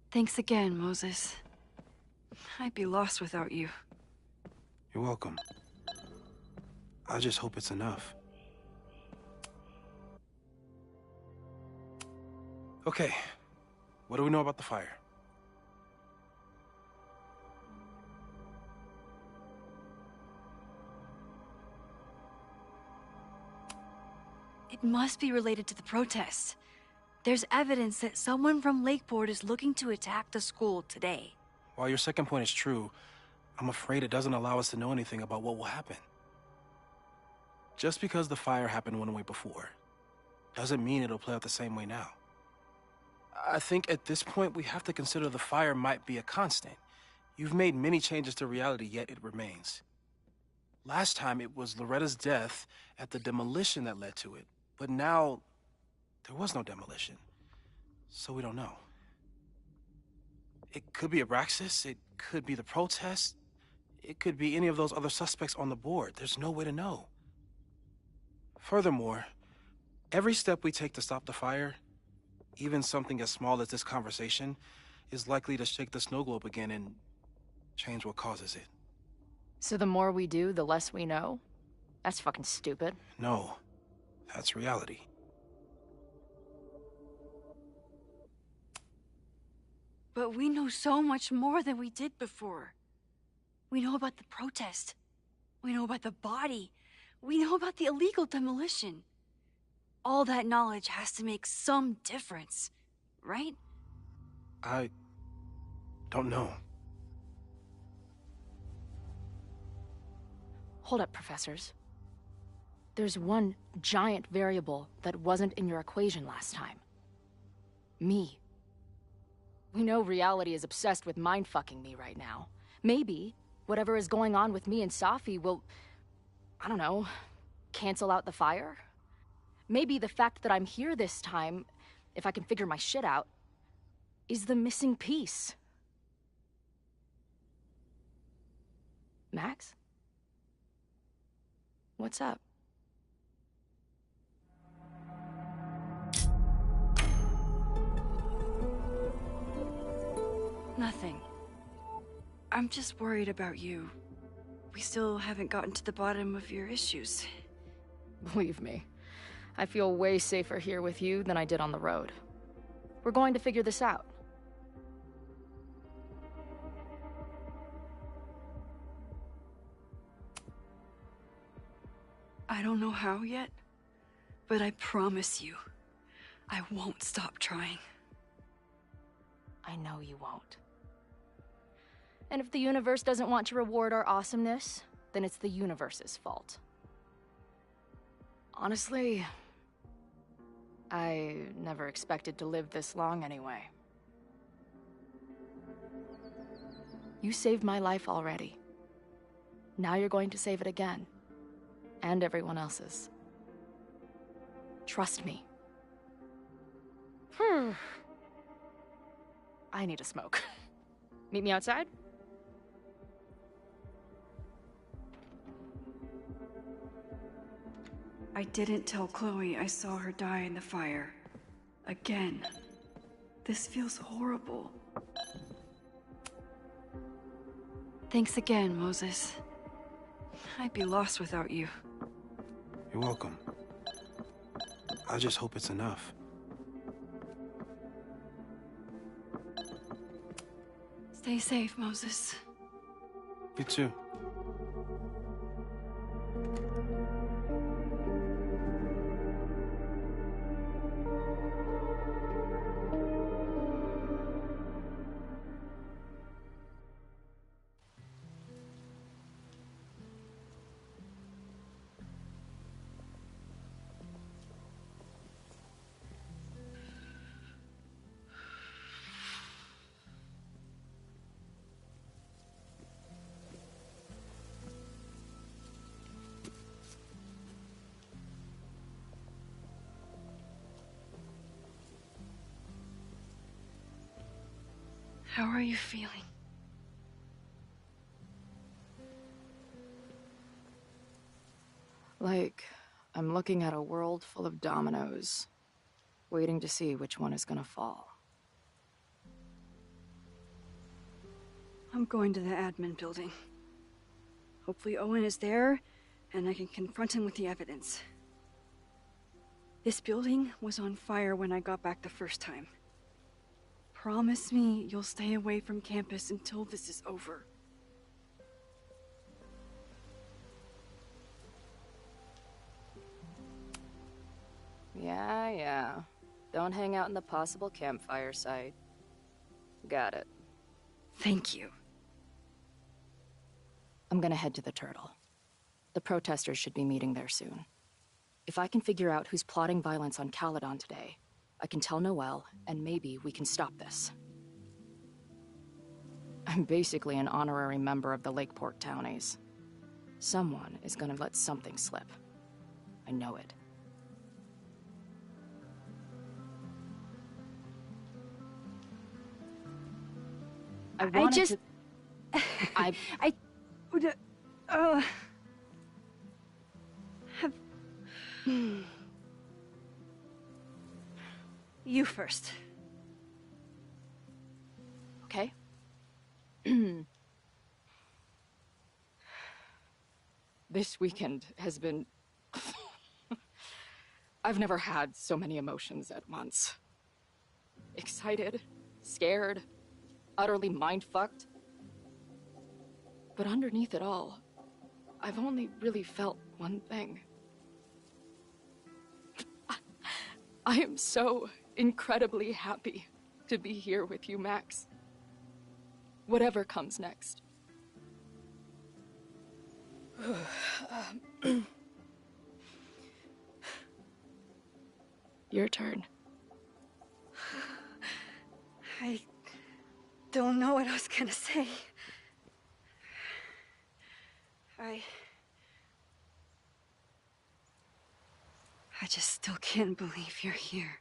Speaker 3: Thanks again, Moses. I'd be lost without you.
Speaker 2: You're welcome. I just hope it's enough. Okay, what do we know about the fire?
Speaker 3: It must be related to the protest. There's evidence that someone from Lakeport is looking to attack the school today.
Speaker 2: While your second point is true, I'm afraid it doesn't allow us to know anything about what will happen. Just because the fire happened one way before, doesn't mean it'll play out the same way now. I think at this point we have to consider the fire might be a constant. You've made many changes to reality, yet it remains. Last time it was Loretta's death at the demolition that led to it. But now, there was no demolition. So we don't know. It could be Abraxas, it could be the protest, it could be any of those other suspects on the board. There's no way to know. Furthermore, every step we take to stop the fire, even something as small as this conversation, is likely to shake the snow globe again and change what causes it.
Speaker 1: So the more we do, the less we know? That's fucking stupid.
Speaker 2: No, that's reality.
Speaker 3: But we know so much more than we did before. We know about the protest. We know about the body. We know about the illegal demolition. All that knowledge has to make some difference, right?
Speaker 2: I don't know.
Speaker 1: Hold up, professors. There's one giant variable that wasn't in your equation last time. Me. We know reality is obsessed with mind-fucking me right now. Maybe whatever is going on with me and Safi will, I don't know, cancel out the fire? Maybe the fact that I'm here this time, if I can figure my shit out, is the missing piece. Max? What's up?
Speaker 3: Nothing. I'm just worried about you. We still haven't gotten to the bottom of your issues.
Speaker 1: Believe me, I feel way safer here with you than I did on the road. We're going to figure this out.
Speaker 3: I don't know how yet, but I promise you, I won't stop trying.
Speaker 1: I know you won't. And if the universe doesn't want to reward our awesomeness, then it's the universe's fault. Honestly, I never expected to live this long anyway. You saved my life already. Now you're going to save it again. And everyone else's. Trust me. I need a smoke. Meet me outside?
Speaker 3: I didn't tell Chloe I saw her die in the fire. Again. This feels horrible. Thanks again, Moses. I'd be lost without you.
Speaker 2: You're welcome. I just hope it's enough.
Speaker 3: Stay safe, Moses.
Speaker 2: You too.
Speaker 3: How are you feeling?
Speaker 1: Like, I'm looking at a world full of dominoes, waiting to see which one is gonna fall.
Speaker 3: I'm going to the admin building. Hopefully Owen is there, and I can confront him with the evidence. This building was on fire when I got back the first time. Promise me you'll stay away from campus until this is over.
Speaker 1: Yeah. Don't hang out in the possible campfire site. Got it.
Speaker 3: Thank you.
Speaker 1: I'm gonna head to the Turtle. The protesters should be meeting there soon. If I can figure out who's plotting violence on Caledon today, I can tell Noelle, and maybe we can stop this. I'm basically an honorary member of the Lakeport Townies. Someone is gonna let something slip. I know it.
Speaker 3: You first.
Speaker 1: Okay. This weekend has been... I've never had so many emotions at once. Excited, scared, utterly mind-fucked. But underneath it all, I've only really felt one thing. I am so incredibly happy to be here with you, Max. Whatever comes next. Your turn.
Speaker 3: I don't know what I was gonna say. I just still can't believe you're here.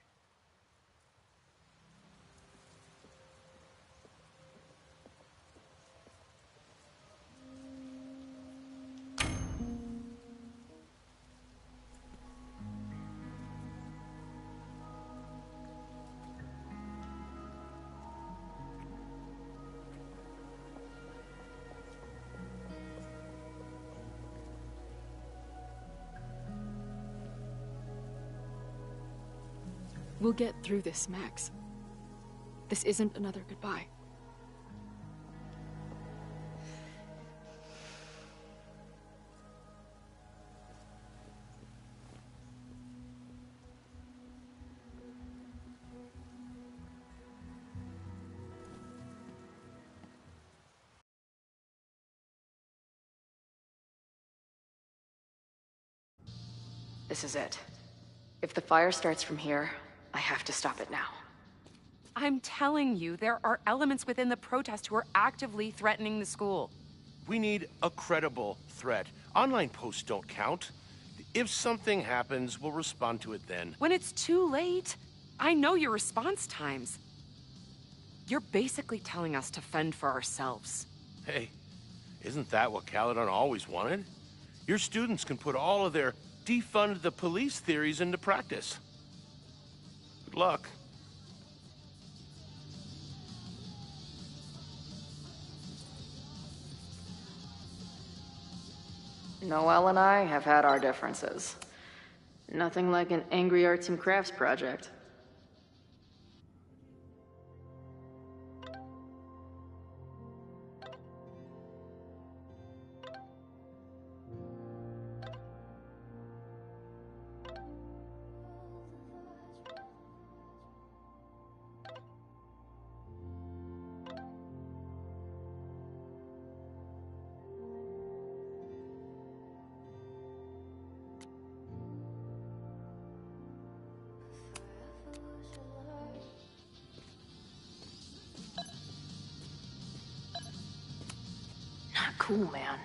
Speaker 1: We'll get through this, Max. This isn't another goodbye. This is it. If the fire starts from here, I have to stop it now.
Speaker 17: I'm telling you, there are elements within the protest who are actively threatening the school.
Speaker 18: We need a credible threat. Online posts don't count. If something happens, we'll respond to it then.
Speaker 17: When it's too late, I know your response times. You're basically telling us to fend for ourselves.
Speaker 18: Hey, isn't that what Caledon always wanted? Your students can put all of their defund the police theories into practice. Good luck.
Speaker 1: Noelle and I have had our differences. Nothing like an angry arts and crafts project. Not cool, man.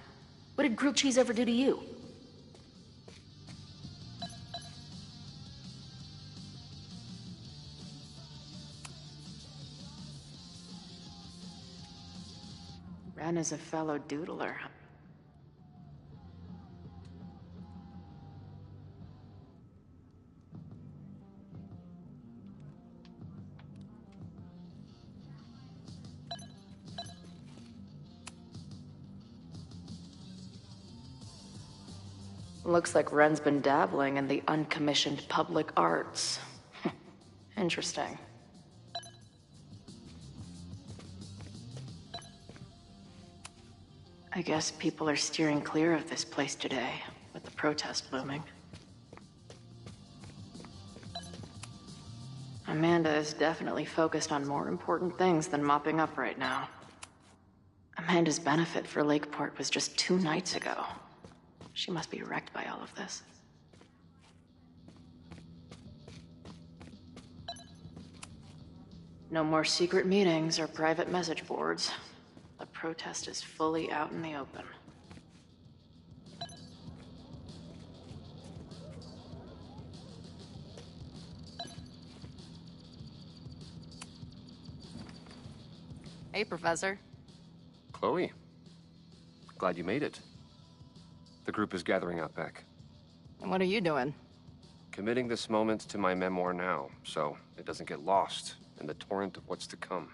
Speaker 1: What did grilled cheese ever do to you? Ren is a fellow doodler. Looks like Ren's been dabbling in the uncommissioned public arts. Interesting. I guess people are steering clear of this place today, with the protest looming. Amanda is definitely focused on more important things than mopping up right now. Amanda's benefit for Lakeport was just 2 nights ago. She must be wrecked by all of this. No more secret meetings or private message boards. The protest is fully out in the open. Hey, Professor.
Speaker 7: Chloe, glad you made it. The group is gathering out back.
Speaker 1: And what are you doing?
Speaker 7: Committing this moment to my memoir now, so it doesn't get lost in the torrent of what's to come.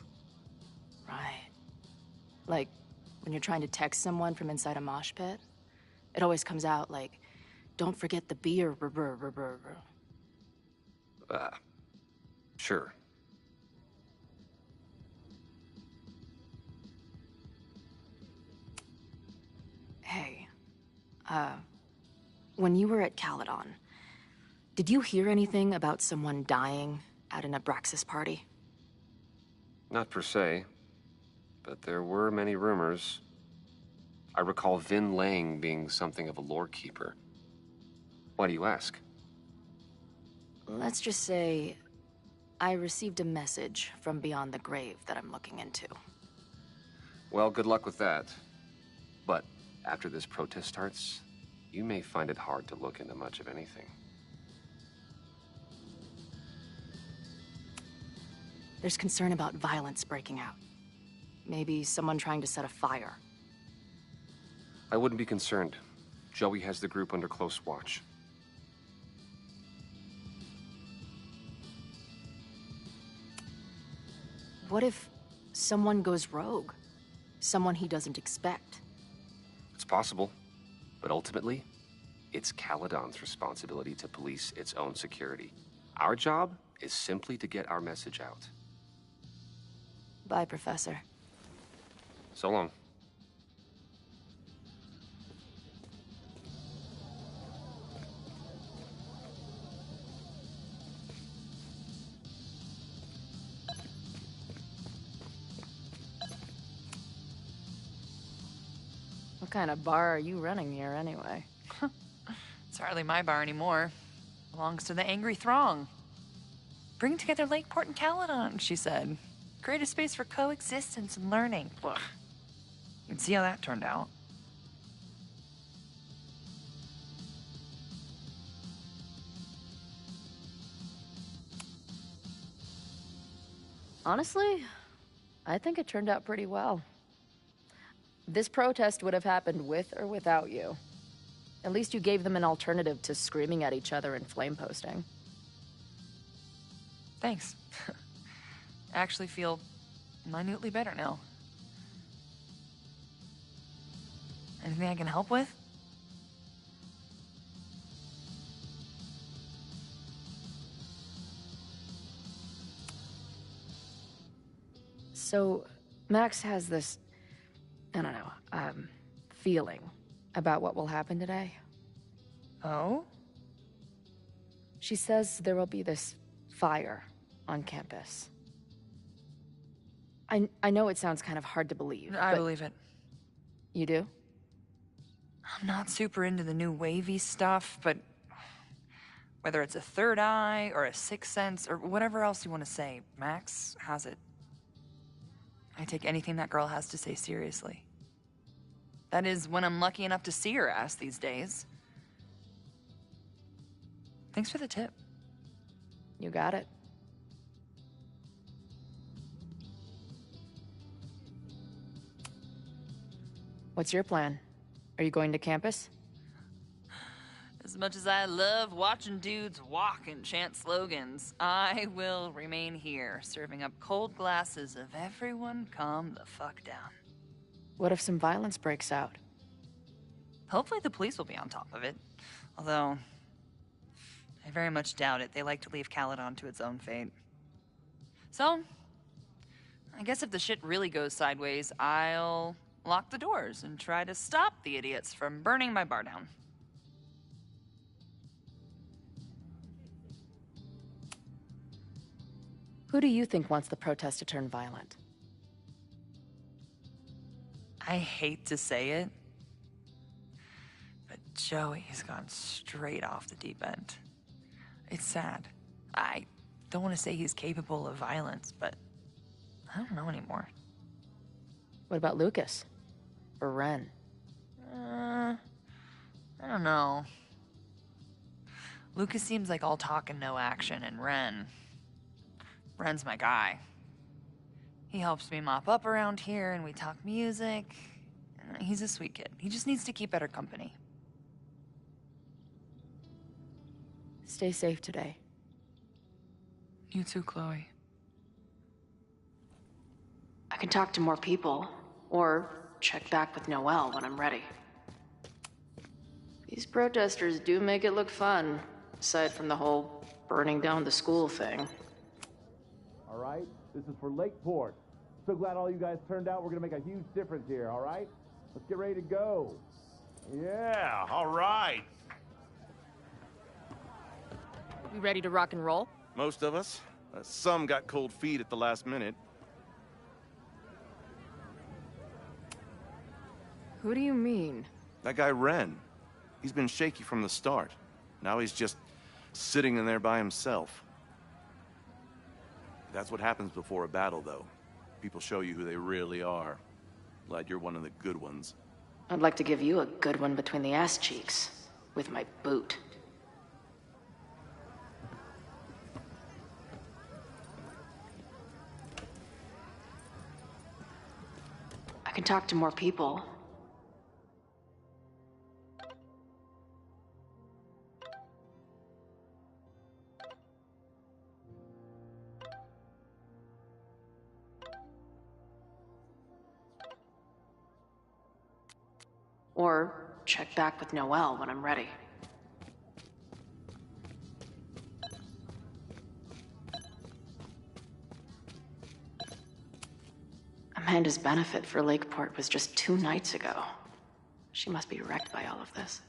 Speaker 1: Right. Like, when you're trying to text someone from inside a mosh pit, it always comes out like, don't forget the beer,
Speaker 7: Sure.
Speaker 1: Hey. When you were at Caledon, did you hear anything about someone dying at an Abraxas party?
Speaker 7: Not per se, but there were many rumors. I recall Vin Lang being something of a lore keeper. Why do you ask?
Speaker 1: Let's just say I received a message from beyond the grave that I'm looking into.
Speaker 7: Well, good luck with that. But After this protest starts, you may find it hard to look into much of anything.
Speaker 1: There's concern about violence breaking out. Maybe someone trying to set a fire.
Speaker 7: I wouldn't be concerned. Joey has the group under close watch.
Speaker 1: What if someone goes rogue? Someone he doesn't expect?
Speaker 7: It's possible, but ultimately, it's Caledon's responsibility to police its own security. Our job is simply to get our message out.
Speaker 1: Bye, Professor.
Speaker 7: So long.
Speaker 1: What kind of bar are you running here, anyway?
Speaker 5: It's hardly my bar anymore. Belongs to the Angry Throng. Bring together Lakeport and Caledon, she said. Create a space for coexistence and learning. Ugh. You can see how that turned out.
Speaker 1: Honestly, I think it turned out pretty well. This protest would have happened with or without you. At least you gave them an alternative to screaming at each other and flame posting.
Speaker 5: Thanks. I actually feel minutely better now. Anything I can help with?
Speaker 1: So, Max has this, I don't know, feeling about what will happen today.
Speaker 5: Oh?
Speaker 1: She says there will be this fire on campus. I know it sounds kind of hard to believe.
Speaker 5: I believe it.
Speaker 1: You do?
Speaker 5: I'm not super into the new wavy stuff, but whether it's a third eye or a sixth sense or whatever else you want to say, Max has it. I take anything that girl has to say seriously. That is, when I'm lucky enough to see her ass these days. Thanks for the tip.
Speaker 1: You got it. What's your plan? Are you going to campus?
Speaker 5: As much as I love watching dudes walk and chant slogans, I will remain here, serving up cold glasses of everyone calm the fuck down.
Speaker 1: What if some violence breaks out?
Speaker 5: Hopefully the police will be on top of it. Although, I very much doubt it. They like to leave Caledon to its own fate. So, I guess if the shit really goes sideways, I'll lock the doors and try to stop the idiots from burning my bar down.
Speaker 1: Who do you think wants the protest to turn violent?
Speaker 5: I hate to say it, but Joey has gone straight off the deep end. It's sad. I don't want to say he's capable of violence, but I don't know anymore.
Speaker 1: What about Lucas? Or Ren?
Speaker 5: I don't know. Lucas seems like all talk and no action, and Ren's my guy. He helps me mop up around here, and we talk music. He's a sweet kid. He just needs to keep better company.
Speaker 1: Stay safe today.
Speaker 5: You too, Chloe.
Speaker 1: I can talk to more people, or check back with Noelle when I'm ready. These protesters do make it look fun, aside from the whole burning down the school thing.
Speaker 19: All right? This is for Lakeport. So glad all you guys turned out. We're gonna make a huge difference here, all right? Let's get ready to go.
Speaker 18: Yeah, all right.
Speaker 1: We ready to rock and roll?
Speaker 8: Most of us. Some got cold feet at the last minute.
Speaker 1: Who do you mean?
Speaker 8: That guy Ren. He's been shaky from the start. Now he's just sitting in there by himself. That's what happens before a battle, though. People show you who they really are. Glad you're one of the good ones.
Speaker 1: I'd like to give you a good one between the ass cheeks with my boot. I can talk to more people. Or check back with Noelle when I'm ready. Amanda's benefit for Lakeport was just 2 nights ago. She must be wrecked by all of this.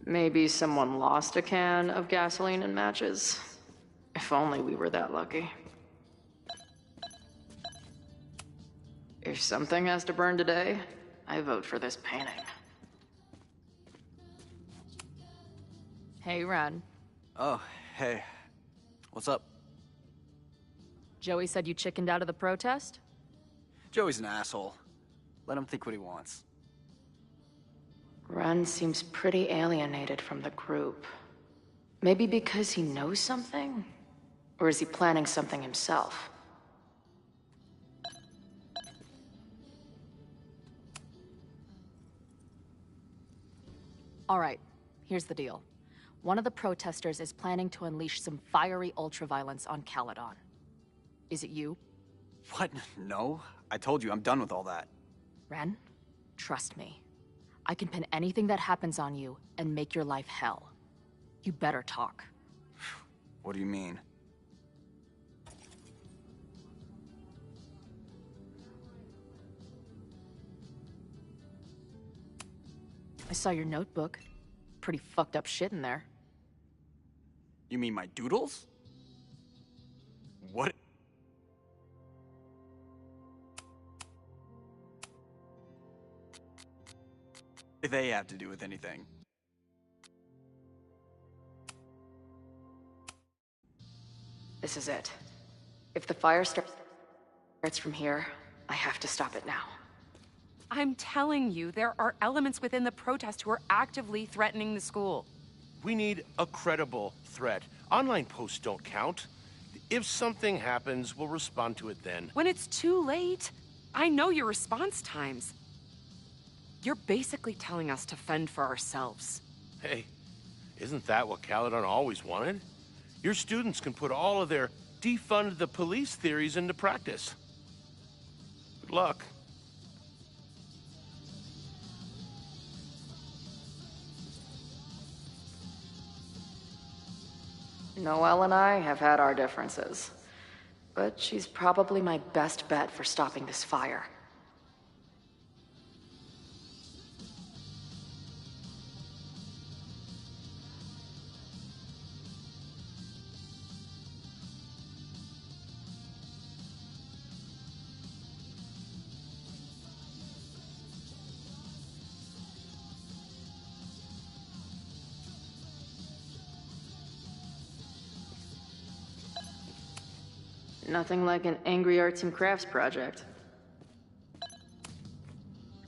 Speaker 1: Maybe someone lost a can of gasoline and matches. If only we were that lucky. If something has to burn today, I vote for this painting. Hey, Ren.
Speaker 6: Oh, hey. What's up?
Speaker 1: Joey said you chickened out of the protest?
Speaker 6: Joey's an asshole. Let him think what he wants.
Speaker 1: Ren seems pretty alienated from the group. Maybe because he knows something? Or is he planning something himself? All right, here's the deal. One of the protesters is planning to unleash some fiery ultraviolence on Caledon. Is it you?
Speaker 6: What? No. I told you, I'm done with all that.
Speaker 1: Ren, trust me. I can pin anything that happens on you and make your life hell. You better talk.
Speaker 6: What do you mean?
Speaker 1: I saw your notebook. Pretty fucked up shit in there.
Speaker 6: You mean my doodles? What? What do they have to do with anything?
Speaker 1: This is it. If the fire starts from here, I have to stop it now.
Speaker 17: I'm telling you, there are elements within the protest who are actively threatening the school.
Speaker 18: We need a credible threat. Online posts don't count. If something happens, we'll respond to it then.
Speaker 17: When it's too late, I know your response times. You're basically telling us to fend for ourselves.
Speaker 18: Hey, isn't that what Caledon always wanted? Your students can put all of their defund the police theories into practice. Good luck.
Speaker 1: Noelle and I have had our differences, but she's probably my best bet for stopping this fire. Nothing like an angry arts and crafts project.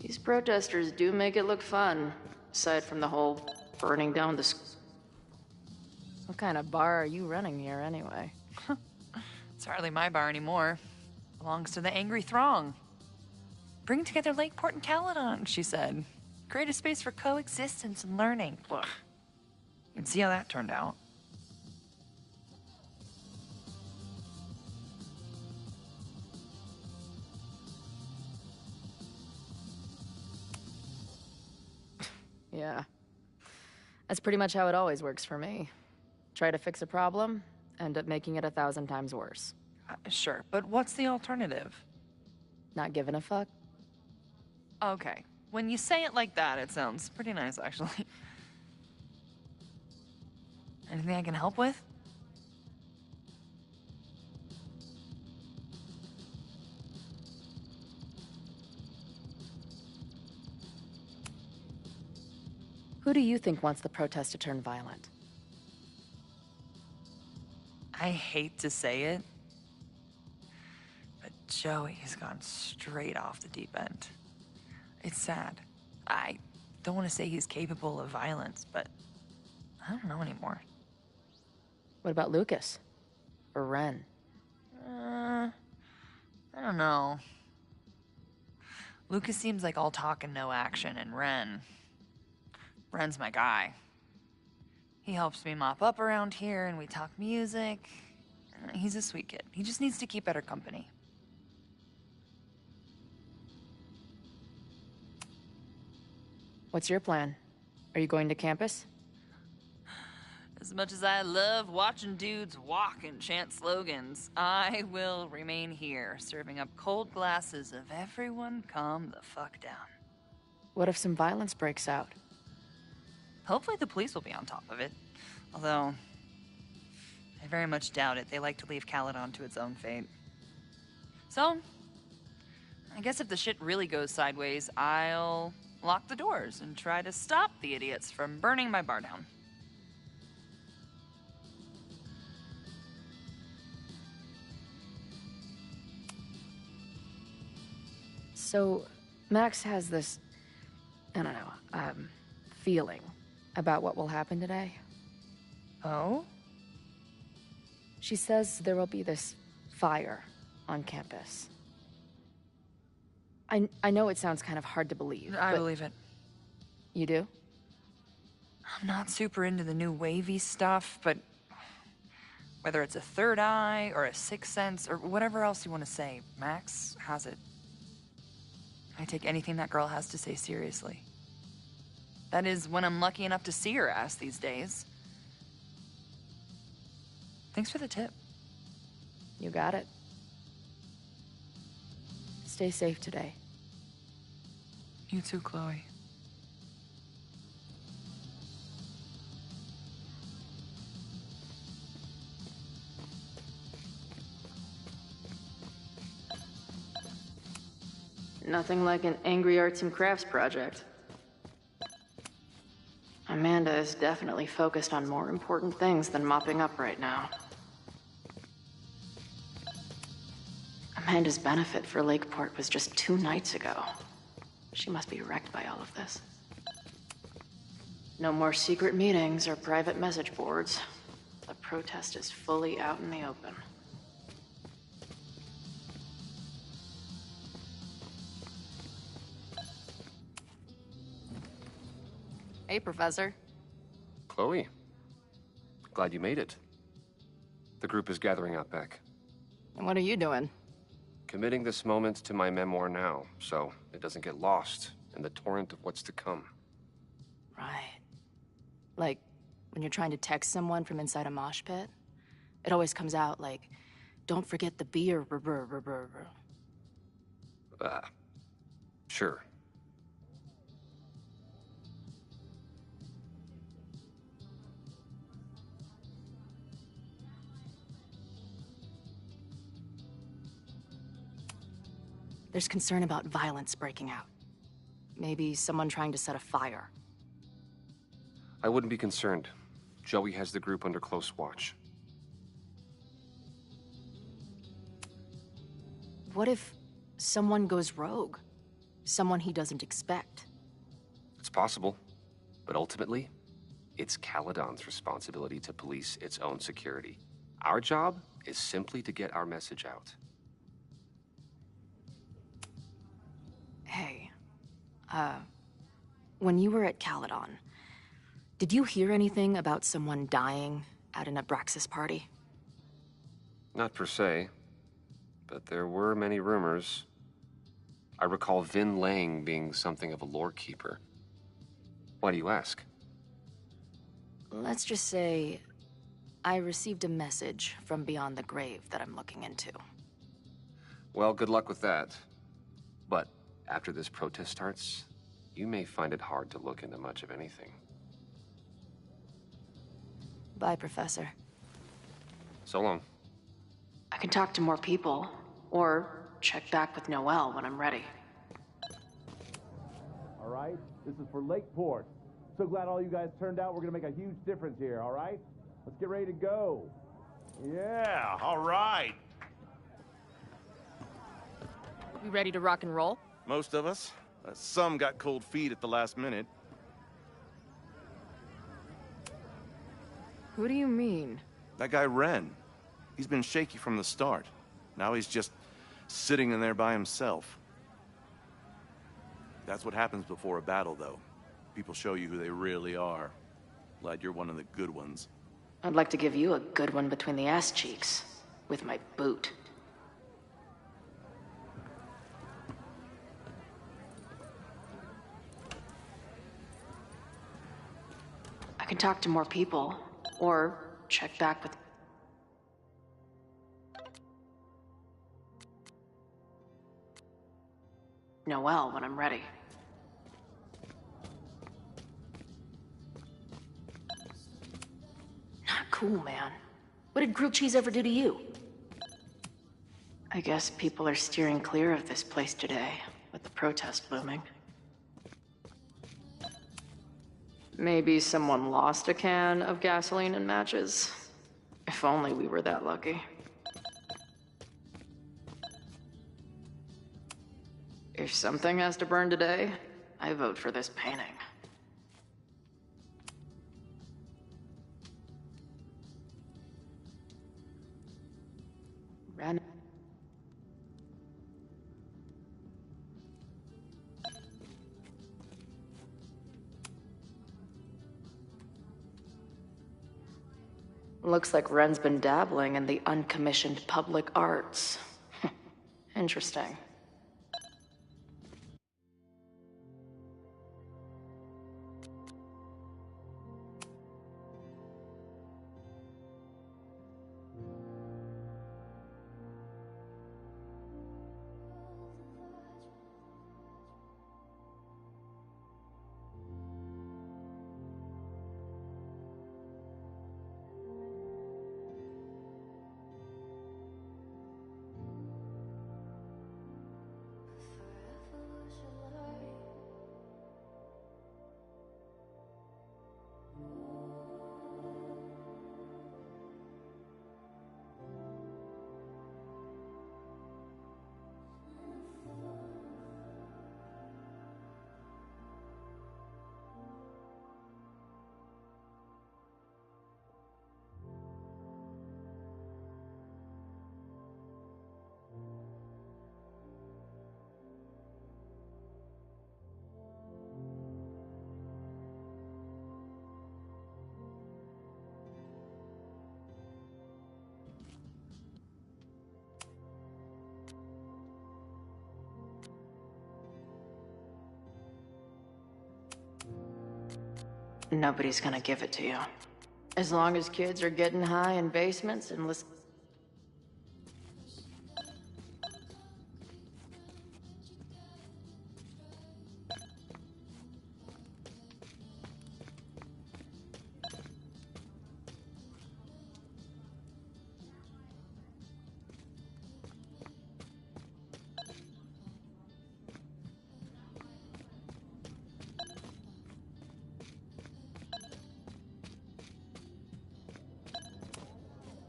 Speaker 1: These protesters do make it look fun, aside from the whole burning down the school. What kind of bar are you running here, anyway?
Speaker 5: It's hardly my bar anymore. Belongs to the angry throng. Bring together Lakeport and Caledon, she said. Create a space for coexistence and learning. Ugh. You can see how that turned out.
Speaker 1: Yeah. That's pretty much how it always works for me. Try to fix a problem, end up making it 1,000 times worse.
Speaker 5: Sure, but what's the alternative?
Speaker 1: Not giving a fuck?
Speaker 5: Okay. When you say it like that, it sounds pretty nice, actually. Anything I can help with?
Speaker 1: Who do you think wants the protest to turn violent?
Speaker 5: I hate to say it, Joey has gone straight off the deep end. It's sad. I don't want to say he's capable of violence, but I don't know anymore.
Speaker 1: What about Lucas? Or Ren?
Speaker 5: I don't know. Lucas seems like all talk and no action, and Ren's my guy. He helps me mop up around here, and we talk music. He's a sweet kid. He just needs to keep better company.
Speaker 1: What's your plan? Are you going to campus?
Speaker 5: As much as I love watching dudes walk and chant slogans, I will remain here, serving up cold glasses of everyone calm the fuck down.
Speaker 1: What if some violence breaks out?
Speaker 5: Hopefully the police will be on top of it. Although, I very much doubt it. They like to leave Caledon to its own fate. So, I guess if the shit really goes sideways, I'll lock the doors and try to stop the idiots from burning my bar down.
Speaker 1: So, Max has this, I don't know, feeling about what will happen today.
Speaker 5: Oh?
Speaker 1: She says there will be this fire on campus. I know it sounds kind of hard to believe.
Speaker 5: I believe it.
Speaker 1: You do?
Speaker 5: I'm not super into the new wavy stuff, but whether it's a third eye or a sixth sense or whatever else you want to say, Max has it. I take anything that girl has to say seriously. That is when I'm lucky enough to see her ass these days. Thanks for the tip.
Speaker 1: You got it. Stay safe today.
Speaker 5: You too, Chloe.
Speaker 1: Nothing like an angry arts and crafts project. Amanda is definitely focused on more important things than mopping up right now. Amanda's benefit for Lakeport was just 2 nights ago. She must be wrecked by all of this. No more secret meetings or private message boards. The protest is fully out in the open. Hey, Professor.
Speaker 7: Chloe, glad you made it. The group is gathering out back.
Speaker 1: And what are you doing?
Speaker 7: Committing this moment to my memoir now, so it doesn't get lost in the torrent of what's to come.
Speaker 1: Right. Like, when you're trying to text someone from inside a mosh pit, it always comes out like, don't forget the beer,
Speaker 7: Sure.
Speaker 1: There's concern about violence breaking out. Maybe someone trying to set a fire.
Speaker 7: I wouldn't be concerned. Joey has the group under close watch.
Speaker 1: What if someone goes rogue? Someone he doesn't expect?
Speaker 7: It's possible, but ultimately, it's Caledon's responsibility to police its own security. Our job is simply to get our message out.
Speaker 1: Hey, when you were at Caledon, did you hear anything about someone dying at an Abraxas party?
Speaker 7: Not per se, but there were many rumors. I recall Vin Lang being something of a lore keeper. Why do you ask?
Speaker 1: Let's just say I received a message from beyond the grave that I'm looking into.
Speaker 7: Well, good luck with that. But after this protest starts, you may find it hard to look into much of anything.
Speaker 1: Bye, Professor.
Speaker 7: So long.
Speaker 1: I can talk to more people, or check back with Noelle when I'm ready.
Speaker 19: All right? This is for Lakeport. So glad all you guys turned out. We're gonna make a huge difference here, all right? Let's get ready to go.
Speaker 18: Yeah, all right.
Speaker 1: We ready to rock and roll?
Speaker 8: Most of us. Some got cold feet at the last minute.
Speaker 1: Who do you mean?
Speaker 8: That guy Ren. He's been shaky from the start. Now he's just sitting in there by himself. That's what happens before a battle, though. People show you who they really are. Glad you're one of the good ones.
Speaker 1: I'd like to give you a good one between the ass cheeks. With my boot. I can talk to more people, or check back with... Noelle when I'm ready. Not cool, man. What did grilled cheese ever do to you? I guess people are steering clear of this place today, with the protest looming. Maybe someone lost a can of gasoline and matches. If only we were that lucky. If something has to burn today, I vote for this painting. Ren. Looks like Ren's been dabbling in the uncommissioned public arts. Interesting. Nobody's gonna give it to you. As long as kids are getting high in basements and listen...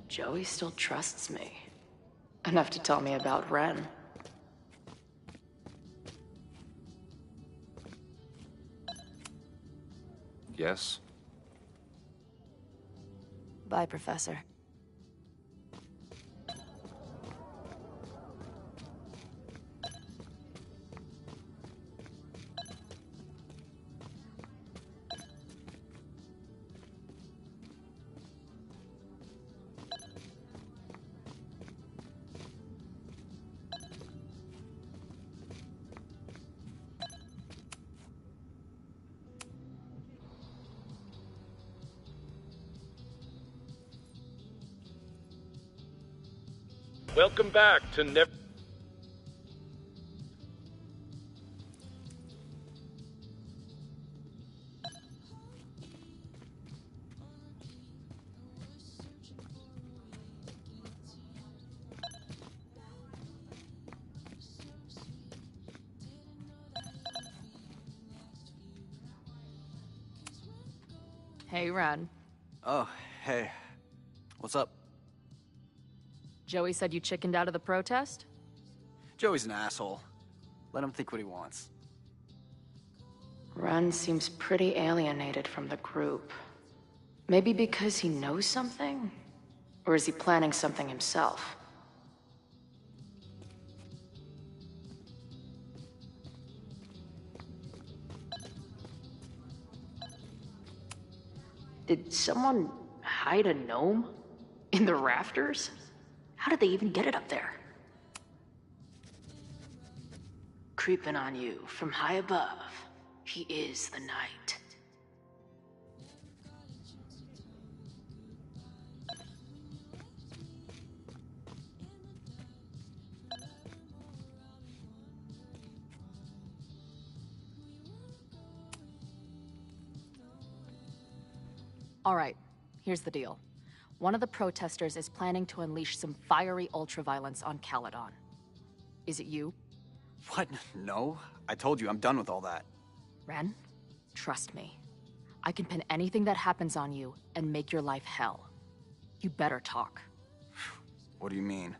Speaker 1: Joey still trusts me. Enough to tell me about Ren.
Speaker 7: Yes?
Speaker 1: Bye, Professor.
Speaker 18: Welcome back to Never...
Speaker 1: Hey, Ren.
Speaker 6: Oh, hey. What's up?
Speaker 1: Joey said you chickened out of the protest?
Speaker 6: Joey's an asshole. Let him think what he wants.
Speaker 1: Ren seems pretty alienated from the group. Maybe because he knows something? Or is he planning something himself? Did someone hide a gnome? In the rafters? How did they even get it up there? Creeping on you from high above. He is the night. All right, here's the deal. One of the protesters is planning to unleash some fiery ultraviolence on Caledon. Is it you?
Speaker 6: What? No. I told you, I'm done with all that.
Speaker 1: Ren, trust me. I can pin anything that happens on you and make your life hell. You better talk.
Speaker 6: What do you mean?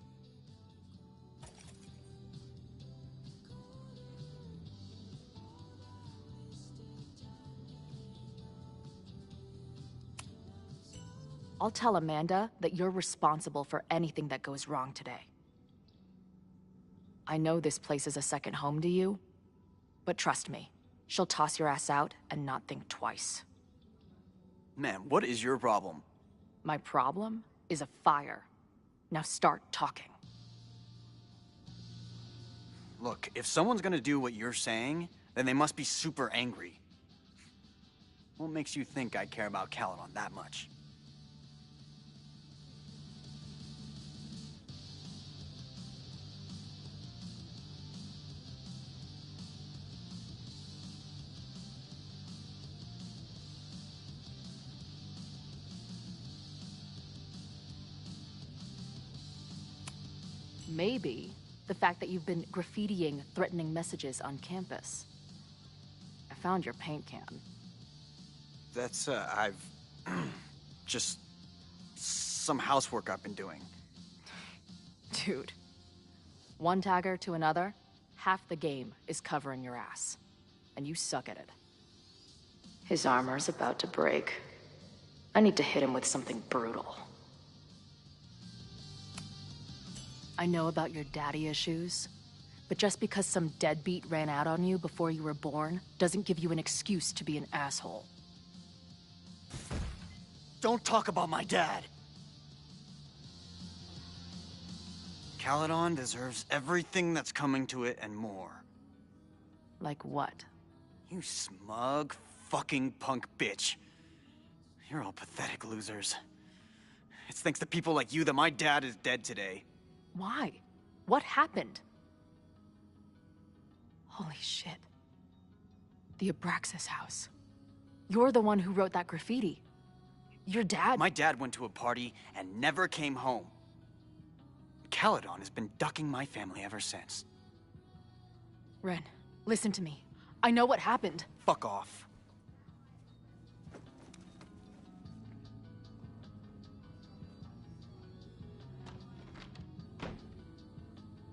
Speaker 1: I'll tell Amanda that you're responsible for anything that goes wrong today. I know this place is a second home to you, but trust me, she'll toss your ass out and not think twice.
Speaker 6: Man, what is your problem?
Speaker 1: My problem is a fire. Now start talking.
Speaker 6: Look, if someone's gonna do what you're saying, then they must be super angry. What makes you think I care about Caledon that much?
Speaker 1: Maybe the fact that you've been graffitiing threatening messages on campus. I found your paint can.
Speaker 6: That's, I've... just... some housework I've been doing.
Speaker 1: Dude. One tagger to another, half the game is covering your ass. And you suck at it. His armor's about to break. I need to hit him with something brutal. I know about your daddy issues, but just because some deadbeat ran out on you before you were born doesn't give you an excuse to be an asshole.
Speaker 6: Don't talk about my dad! Caledon deserves everything that's coming to it and more.
Speaker 1: Like what?
Speaker 6: You smug, fucking punk bitch. You're all pathetic losers. It's thanks to people like you that my dad is dead today.
Speaker 1: Why? What happened? Holy shit. The Abraxas house. You're the one who wrote that graffiti. Your dad—
Speaker 6: My dad went to a party and never came home. Caledon has been ducking my family ever since.
Speaker 1: Ren, listen to me. I know what happened.
Speaker 6: Fuck off.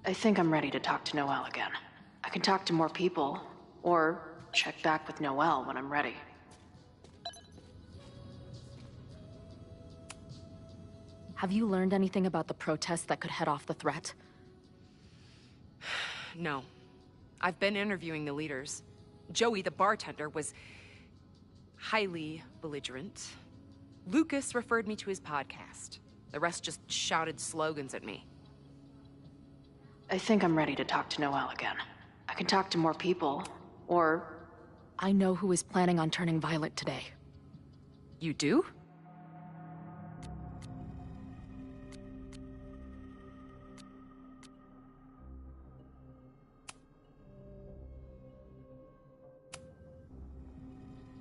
Speaker 1: I think I'm ready to talk to Noelle again. I can talk to more people, or check back with Noelle when I'm ready. Have you learned anything about the protests that could head off the threat?
Speaker 17: No. I've been interviewing the leaders. Joey, the bartender, was highly belligerent. Lucas referred me to his podcast. The rest just shouted slogans at me.
Speaker 1: I think I'm ready to talk to Noelle again. I can talk to more people, or I know who is planning on turning violent today.
Speaker 17: You do?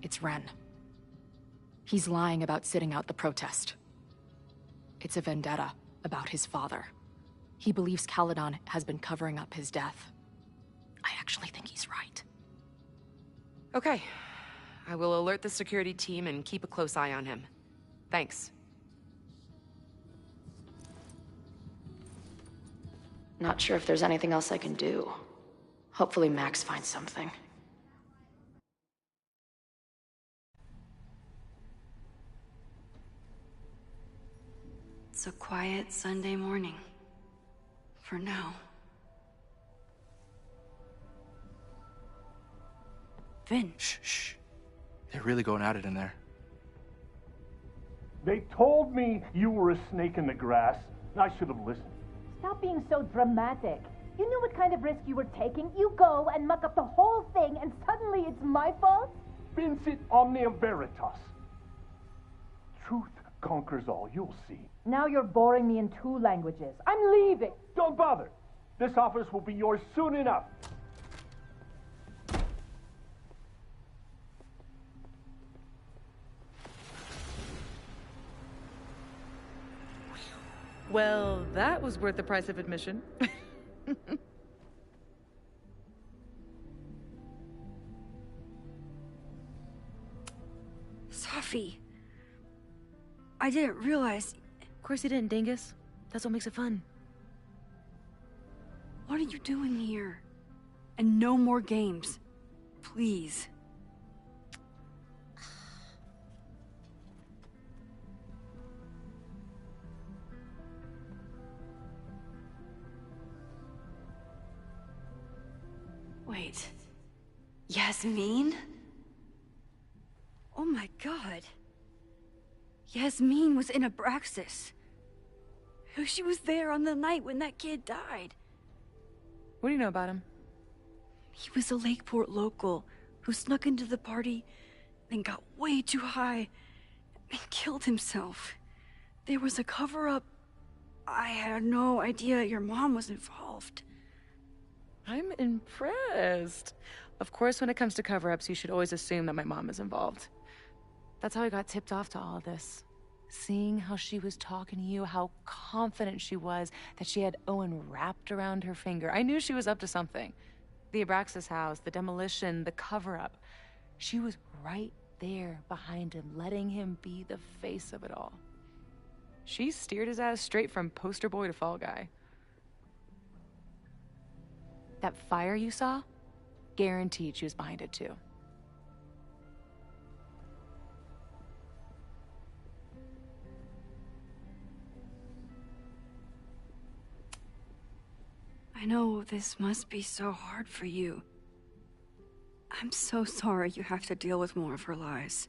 Speaker 1: It's Ren. He's lying about sitting out the protest. It's a vendetta about his father. He believes Caledon has been covering up his death. I actually think he's right.
Speaker 17: Okay. I will alert the security team and keep a close eye on him. Thanks.
Speaker 1: Not sure if there's anything else I can do. Hopefully Max finds something.
Speaker 3: It's a quiet Sunday morning. For now. Vin.
Speaker 20: Shh. They're really going at it in there.
Speaker 19: They told me you were a snake in the grass. I should have listened.
Speaker 21: Stop being so dramatic. You knew what kind of risk you were taking. You go and muck up the whole thing, and suddenly it's my fault?
Speaker 19: Vincit omnia veritas. Truth conquers all. You'll see.
Speaker 21: Now you're boring me in 2 languages. I'm leaving.
Speaker 19: Don't bother. This office will be yours soon enough.
Speaker 4: Well, that was worth the price of admission.
Speaker 3: Safi. I didn't realize...
Speaker 4: Of course you didn't, Dingus. That's what makes it fun.
Speaker 3: What are you doing here? And no more games. Please. Wait. Yasmin? Oh my god. Yasmin was in Abraxas. She was there on the night when that kid died.
Speaker 4: What do you know about him?
Speaker 3: He was a Lakeport local who snuck into the party, then got way too high, and killed himself. There was a cover-up. I had no idea your mom was involved.
Speaker 4: I'm impressed. Of course, when it comes to cover-ups, you should always assume that my mom is involved. That's how I got tipped off to all of this. Seeing how she was talking to you, how confident she was that she had Owen wrapped around her finger. I knew she was up to something. The Abraxas house, the demolition, the cover-up. She was right there behind him, letting him be the face of it all. She steered his ass straight from poster boy to fall guy. That fire you saw? Guaranteed she was behind it too.
Speaker 3: I know this must be so hard for you. I'm so sorry you have to deal with more of her lies.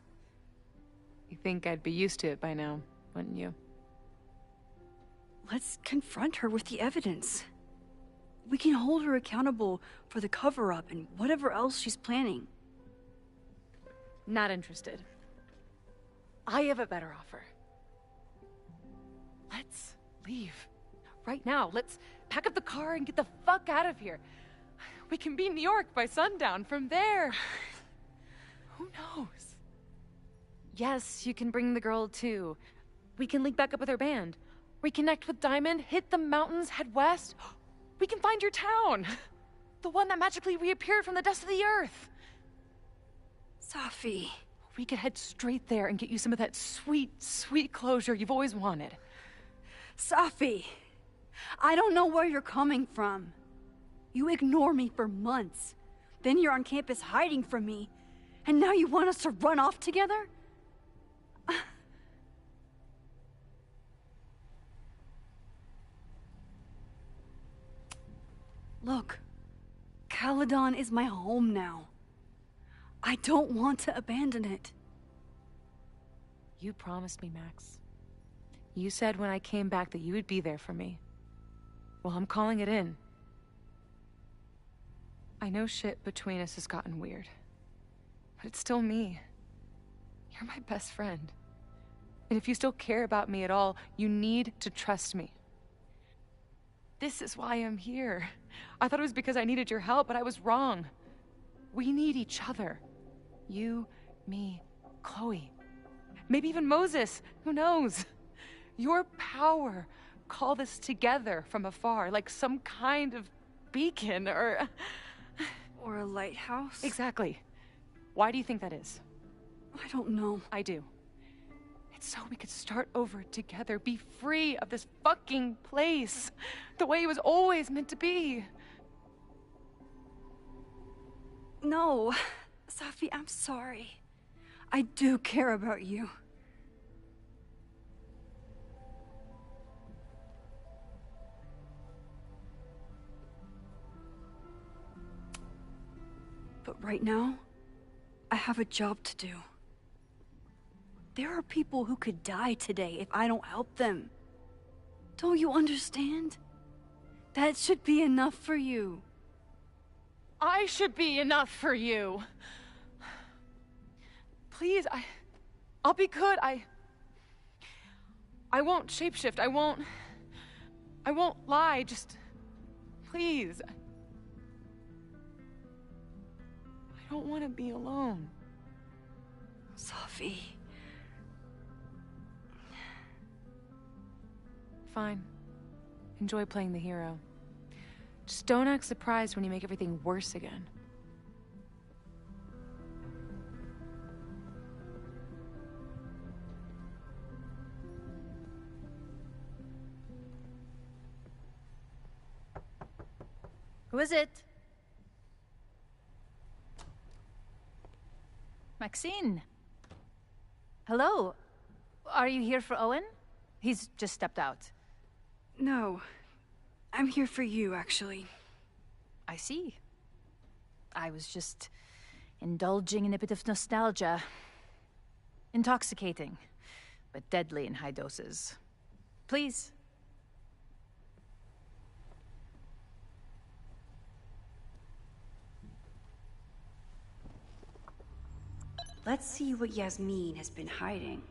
Speaker 4: You think I'd be used to it by now, wouldn't you?
Speaker 3: Let's confront her with the evidence. We can hold her accountable for the cover-up and whatever else she's planning.
Speaker 4: Not interested. I have a better offer. Let's leave. Right now. Let's pack up the car and get the fuck out of here. We can be in New York by sundown. From there, who knows? Yes, you can bring the girl too. We can link back up with her band. Reconnect with Diamond, hit the mountains, head west. We can find your town. The one that magically reappeared from the dust of the earth.
Speaker 3: Safi.
Speaker 4: We could head straight there and get you some of that sweet, sweet closure you've always wanted.
Speaker 3: Safi, I don't know where you're coming from. You ignore me for months. Then you're on campus hiding from me. And now you want us to run off together? Look, Caledon is my home now. I don't want to abandon it.
Speaker 4: You promised me, Max. You said when I came back that you would be there for me. Well, I'm calling it in. I know shit between us has gotten weird, but it's still me. You're my best friend. And if you still care about me at all, you need to trust me. This is why I'm here. I thought it was because I needed your help, but I was wrong. We need each other. You, me, Chloe. Maybe even Moses. Who knows? Your power called us together from afar, like some kind of beacon or...
Speaker 3: Or a lighthouse?
Speaker 4: Exactly. Why do you think that is?
Speaker 3: I don't know.
Speaker 4: I do. so we could start over together, be free of this fucking place, the way it was always meant to be.
Speaker 3: No, Safi, I'm sorry. I do care about you. But right now, I have a job to do. There are people who could die today if I don't help them. Don't you understand? That should be enough for you.
Speaker 4: I should be enough for you. Please, I'll be good. I won't shapeshift. I won't lie. Just, please. I don't want to be alone.
Speaker 3: Safi.
Speaker 4: Fine. Enjoy playing the hero. Just don't act surprised when you make everything worse again.
Speaker 21: Who is it? Maxine. Hello. Are you here for Owen? He's just stepped out.
Speaker 3: No. I'm here for you, actually.
Speaker 21: I see. I was just indulging in a bit of nostalgia. Intoxicating, but deadly in high doses. Please.
Speaker 3: Let's see what Yasmin has been hiding.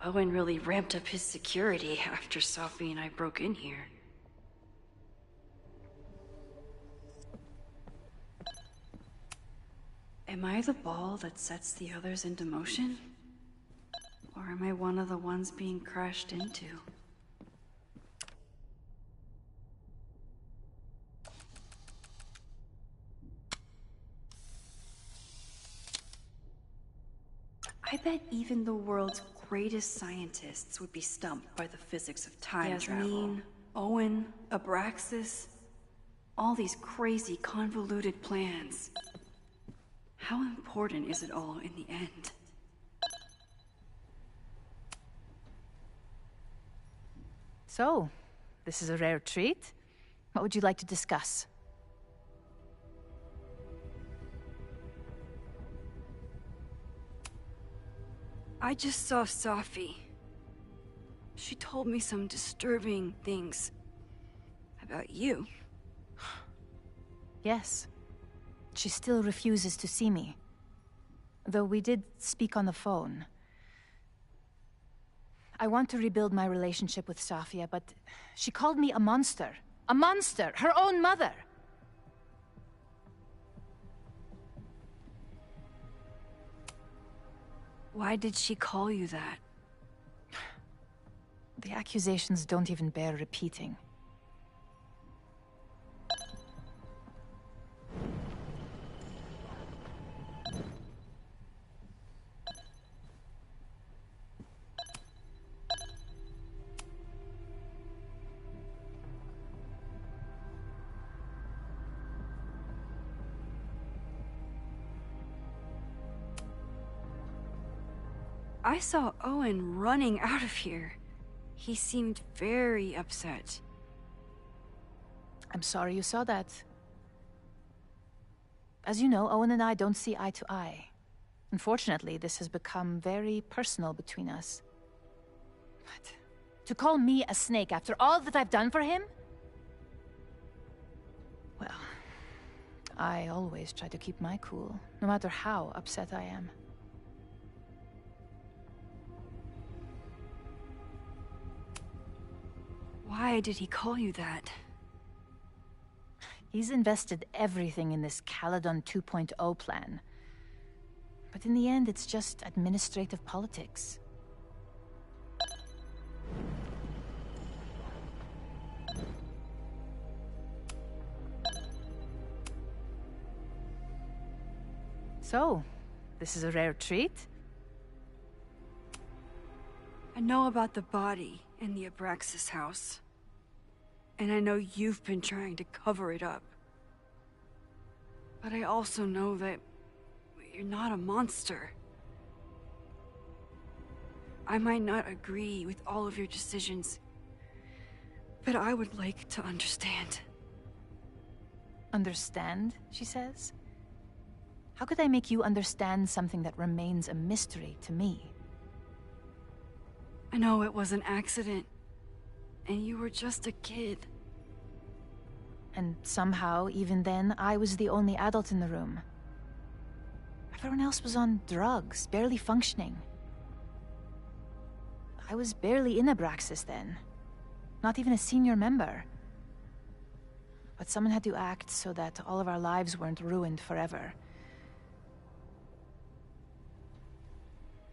Speaker 3: Owen really ramped up his security after Safi and I broke in here. Am I the ball that sets the others into motion? Or am I one of the ones being crashed into? I bet even the world's greatest scientists would be stumped by the physics of time travel. Yasmin, Owen, Abraxas, all these crazy convoluted plans. How important is it all in the end?
Speaker 21: So, this is a rare treat. What would you like to discuss?
Speaker 3: I just saw Safi. She told me some disturbing things about you.
Speaker 21: Yes. She still refuses to see me. Though we did speak on the phone. I want to rebuild my relationship with Safia, but she called me a monster. A monster! Her own mother!
Speaker 3: Why did she call you that?
Speaker 21: The accusations don't even bear repeating.
Speaker 3: I saw Owen running out of here. He seemed very upset.
Speaker 21: I'm sorry you saw that. As you know, Owen and I don't see eye to eye. Unfortunately, this has become very personal between us. But to call me a snake after all that I've done for him? Well, I always try to keep my cool, no matter how upset I am.
Speaker 3: Why did he call you that?
Speaker 21: He's invested everything in this Caledon 2.0 plan. But in the end, it's just administrative politics. So, this is a rare treat?
Speaker 3: I know about the body in the Abraxas house. And I know you've been trying to cover it up. But I also know that you're not a monster. I might not agree with all of your decisions, but I would like to understand.
Speaker 21: Understand, she says? How could I make you understand something that remains a mystery to me?
Speaker 3: I know it was an accident, and you were just a kid.
Speaker 21: And somehow, even then, I was the only adult in the room. Everyone else was on drugs, barely functioning. I was barely in Abraxas then. Not even a senior member. But someone had to act so that all of our lives weren't ruined forever.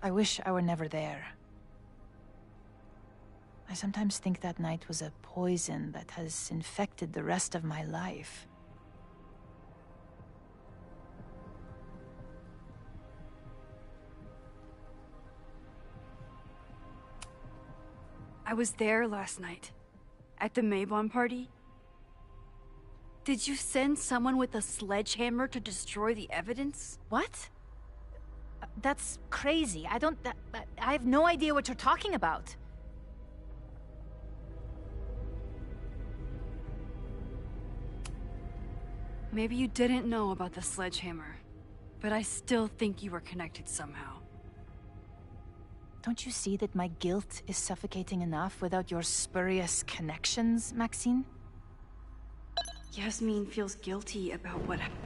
Speaker 21: I wish I were never there. I sometimes think that night was a poison that has infected the rest of my life.
Speaker 3: I was there last night, at the Mabon party. Did you send someone with a sledgehammer to destroy the evidence?
Speaker 21: What? That's crazy. I have no idea what you're talking about.
Speaker 3: Maybe you didn't know about the sledgehammer, but I still think you were connected somehow.
Speaker 21: Don't you see that my guilt is suffocating enough without your spurious connections, Maxine?
Speaker 3: Yasmin feels guilty about what happened.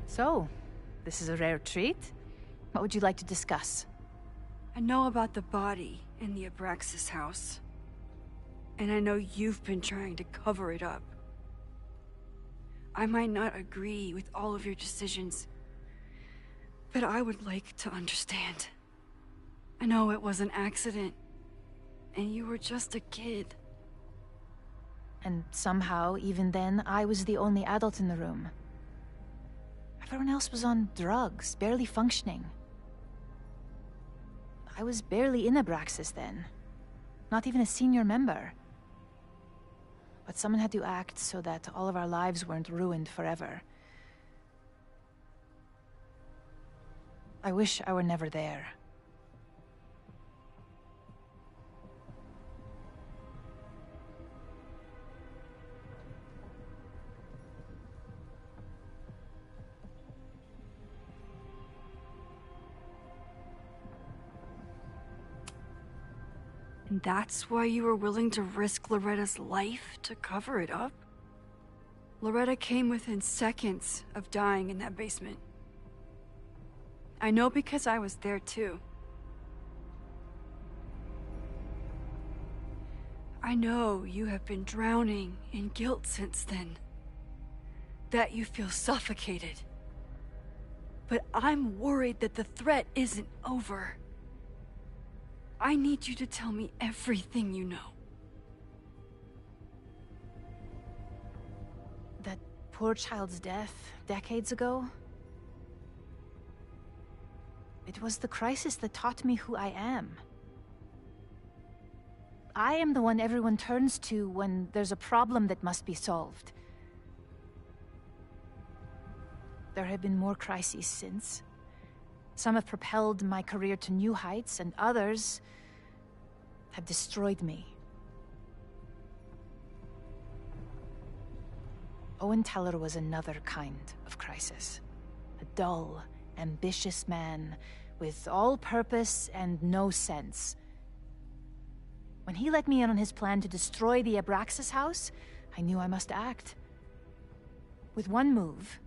Speaker 21: So, this is a rare treat. What would you like to discuss?
Speaker 3: I know about the body in the Abraxas house. And I know you've been trying to cover it up. I might not agree with all of your decisions, but I would like to understand. I know it was an accident, and you were just a kid.
Speaker 21: And somehow, even then, I was the only adult in the room. Everyone else was on drugs, barely functioning. I was barely in Abraxas then. Not even a senior member. But someone had to act so that all of our lives weren't ruined forever. I wish I were never there.
Speaker 3: And that's why you were willing to risk Loretta's life to cover it up? Loretta came within seconds of dying in that basement. I know because I was there too. I know you have been drowning in guilt since then. That you feel suffocated. But I'm worried that the threat isn't over. I need you to tell me everything you know.
Speaker 21: That poor child's death, decades ago? It was the crisis that taught me who I am. I am the one everyone turns to when there's a problem that must be solved. There have been more crises since. Some have propelled my career to new heights, and others have destroyed me. Owen Teller was another kind of crisis. A dull, ambitious man with all purpose and no sense. When he let me in on his plan to destroy the Abraxas house, I knew I must act. With one move,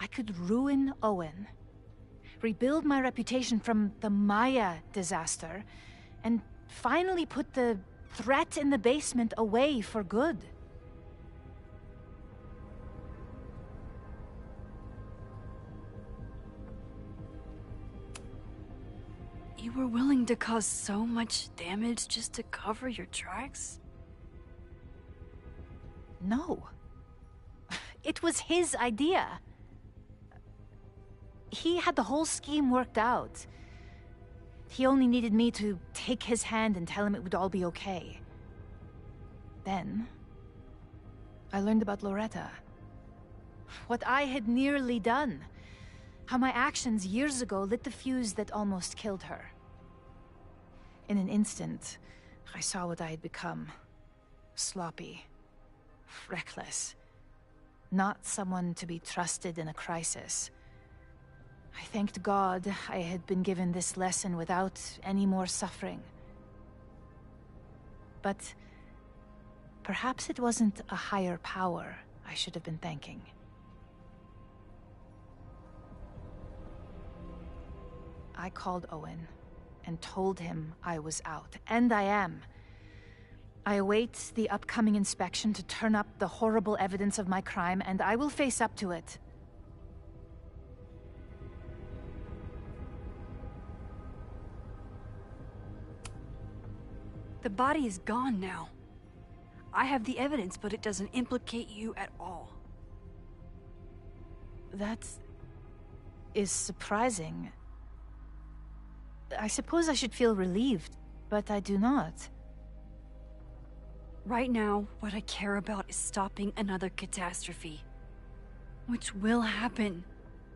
Speaker 21: I could ruin Owen, rebuild my reputation from the Maya disaster, and finally put the threat in the basement away for good.
Speaker 3: You were willing to cause so much damage just to cover your tracks?
Speaker 21: No. It was his idea. He had the whole scheme worked out. He only needed me to take his hand and tell him it would all be okay. Then, I learned about Loretta. What I had nearly done. How my actions years ago lit the fuse that almost killed her. In an instant, I saw what I had become. Sloppy. Reckless. Not someone to be trusted in a crisis. I thanked God I had been given this lesson without any more suffering. But perhaps it wasn't a higher power I should have been thanking. I called Owen and told him I was out, and I am. I await the upcoming inspection to turn up the horrible evidence of my crime, and I will face up to it.
Speaker 3: The body is gone now. I have the evidence, but it doesn't implicate you at all.
Speaker 21: That is surprising. I suppose I should feel relieved, but I do not.
Speaker 3: Right now, what I care about is stopping another catastrophe. Which will happen,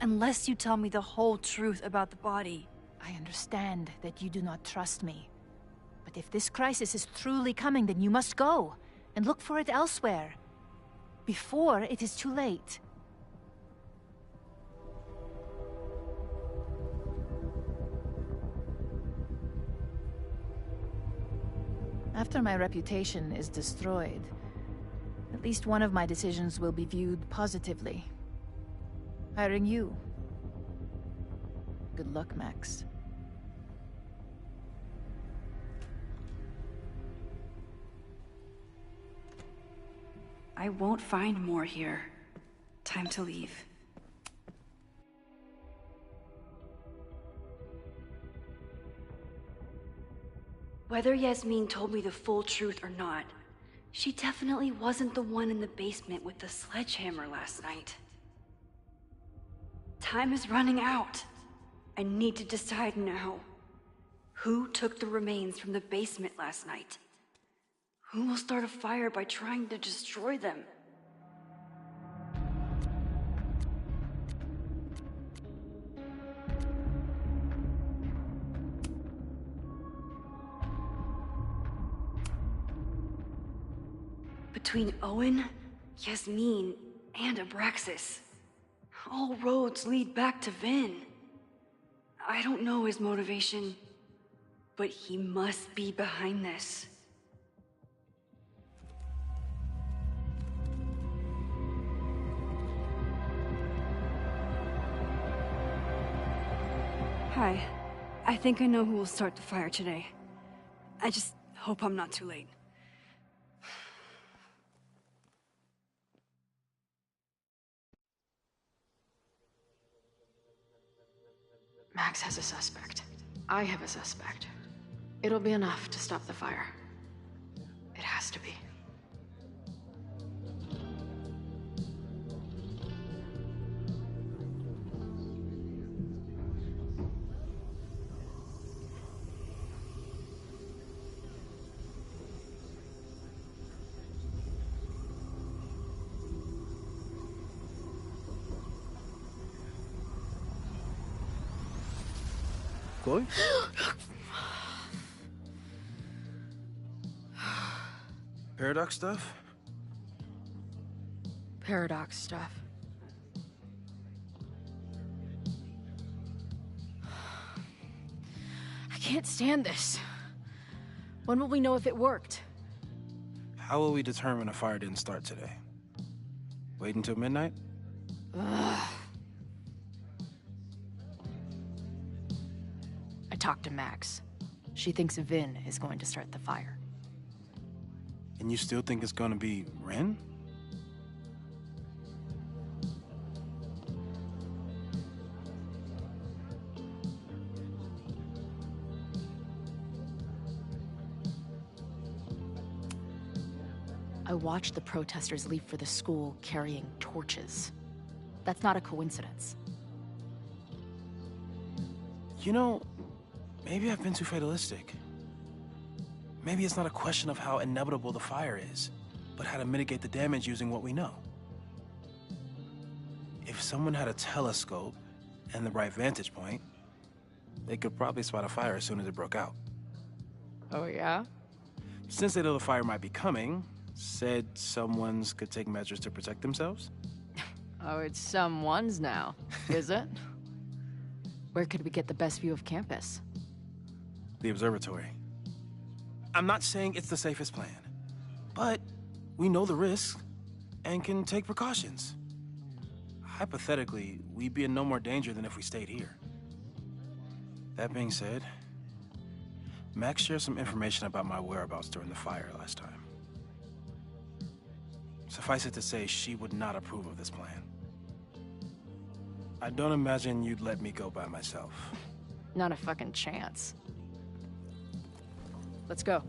Speaker 3: unless you tell me the whole truth about the body.
Speaker 21: I understand that you do not trust me. But if this crisis is truly coming, then you must go, and look for it elsewhere. Before it is too late. After my reputation is destroyed, at least one of my decisions will be viewed positively. Hiring you. Good luck, Max.
Speaker 3: I won't find more here. Time to leave. Whether Yasmin told me the full truth or not, she definitely wasn't the one in the basement with the sledgehammer last night. Time is running out. I need to decide now. Who took the remains from the basement last night? Who will start a fire by trying to destroy them? Between Owen, Yasmin, and Abraxas, all roads lead back to Vin. I don't know his motivation, but he must be behind this. Hi. I think I know who will start the fire today. I just hope I'm not too late.
Speaker 1: Max has a suspect. I have a suspect. It'll be enough to stop the fire. It has to be.
Speaker 2: Chloe? Paradox stuff?
Speaker 1: Paradox stuff. I can't stand this. When will we know if it worked?
Speaker 2: How will we determine a fire didn't start today? Wait until midnight?
Speaker 1: Ugh. I talked to Max. She thinks Vin is going to start the fire.
Speaker 2: And you still think it's gonna be Ren?
Speaker 1: I watched the protesters leave for the school carrying torches. That's not a coincidence.
Speaker 2: You know, maybe I've been too fatalistic. Maybe it's not a question of how inevitable the fire is, but how to mitigate the damage using what we know. If someone had a telescope and the right vantage point, they could probably spot a fire as soon as it broke out.
Speaker 1: Oh, yeah?
Speaker 2: Since they know the fire might be coming, said someone's could take measures to protect themselves?
Speaker 1: Oh, it's someone's now, is it? Where could we get the best view of campus?
Speaker 2: The observatory. I'm not saying it's the safest plan, but we know the risks and can take precautions. Hypothetically, we'd be in no more danger than if we stayed here. That being said, Max shared some information about my whereabouts during the fire last time. Suffice it to say, she would not approve of this plan. I don't imagine you'd let me go by myself.
Speaker 1: Not a fucking chance. Let's go.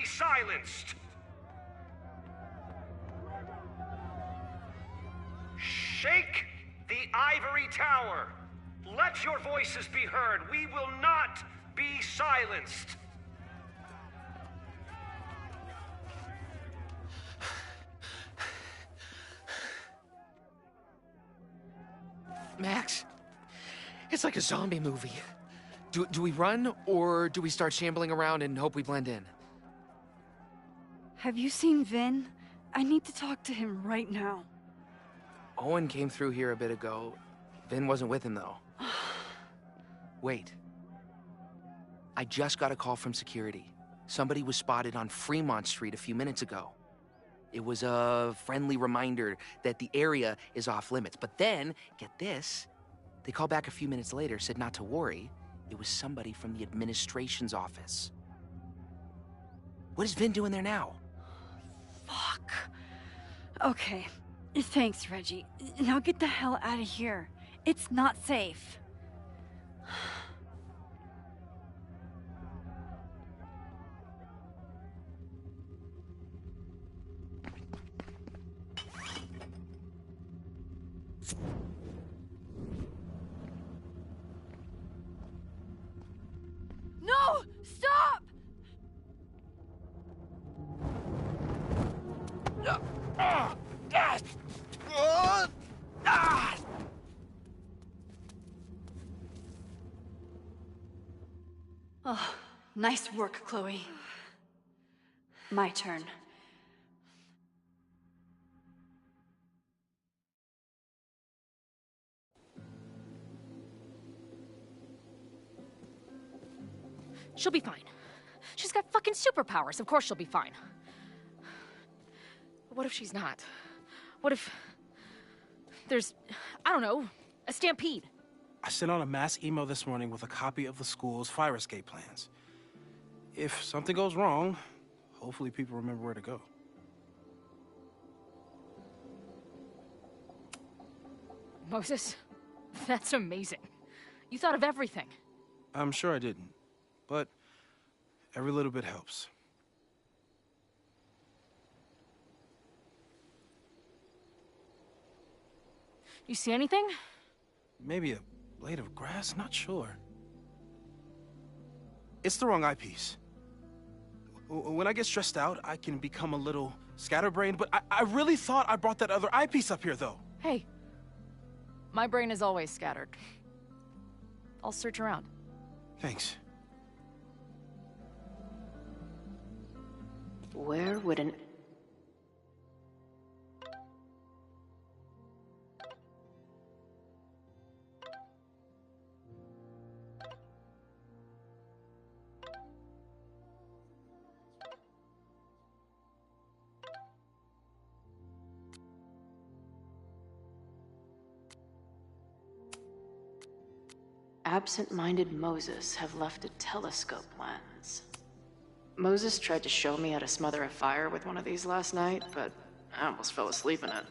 Speaker 10: Silenced. Shake the ivory tower. Let your voices be heard. We will not be silenced.
Speaker 13: Max, it's like a zombie movie. Do we run, or do we start shambling around and hope we blend in?
Speaker 3: Have you seen Vin? I need to talk to him right now.
Speaker 13: Owen came through here a bit ago. Vin wasn't with him, though. Wait. I just got a call from security. Somebody was spotted on Fremont Street a few minutes ago. It was a friendly reminder that the area is off limits. But then, get this, they called back a few minutes later, said not to worry. It was somebody from the administration's office. What is Vin doing there now?
Speaker 3: Fuck. Okay. Thanks, Reggie. Now get the hell out of here. It's not safe. No! Stop! Oh, nice work, Chloe. My turn.
Speaker 1: She'll be fine. She's got fucking superpowers. Of course she'll be fine. But what if she's not? What if there's, I don't know, a stampede?
Speaker 2: I sent out a mass email this morning with a copy of the school's fire escape plans. If something goes wrong, hopefully people remember where to go.
Speaker 1: Moses, that's amazing. You thought of everything.
Speaker 2: I'm sure I didn't, but every little bit helps.
Speaker 1: You see anything?
Speaker 2: Maybe a blade of grass? Not sure. It's the wrong eyepiece. When I get stressed out, I can become a little scatterbrained, but I really thought I brought that other eyepiece up here, though.
Speaker 1: Hey, my brain is always scattered. I'll search around.
Speaker 2: Thanks.
Speaker 1: Where would an... Absent-minded Moses have left a telescope lens. Moses tried to show me how to smother a fire with one of these last night, but I almost fell asleep in it.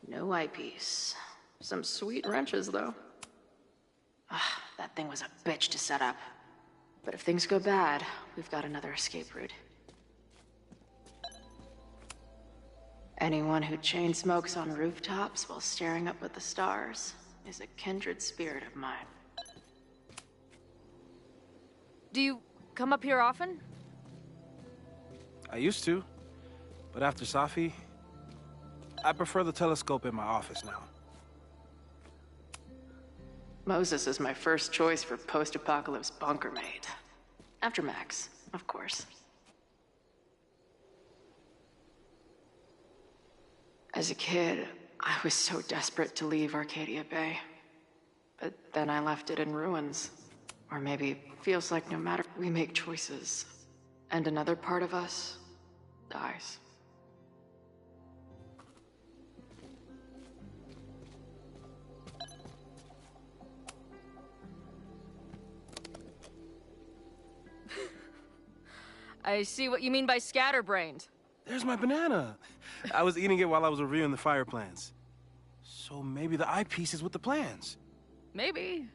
Speaker 1: No eyepiece. Some sweet wrenches, though. Ah, that thing was a bitch to set up. But if things go bad, we've got another escape route. Anyone who chain smokes on rooftops while staring up at the stars is a kindred spirit of mine. Do you come up here often?
Speaker 2: I used to, but after Safi, I prefer the telescope in my office now.
Speaker 1: Moses is my first choice for post-apocalypse bunker mate. After Max, of course. As a kid, I was so desperate to leave Arcadia Bay. But then I left it in ruins. Or maybe it feels like no matter we make choices, and another part of us dies. I see what you mean by scatterbrained.
Speaker 2: There's my banana. I was eating it while I was reviewing the fire plans. So maybe the eyepiece is with the plans.
Speaker 1: Maybe.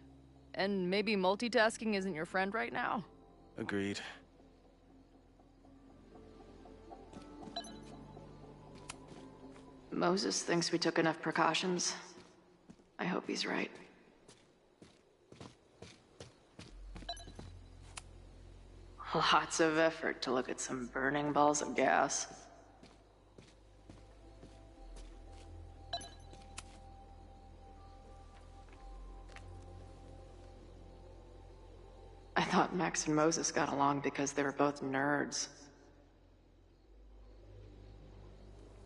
Speaker 1: And maybe multitasking isn't your friend right now.
Speaker 2: Agreed.
Speaker 1: Moses thinks we took enough precautions. I hope he's right. Lots of effort to look at some burning balls of gas. I thought Max and Moses got along because they were both nerds.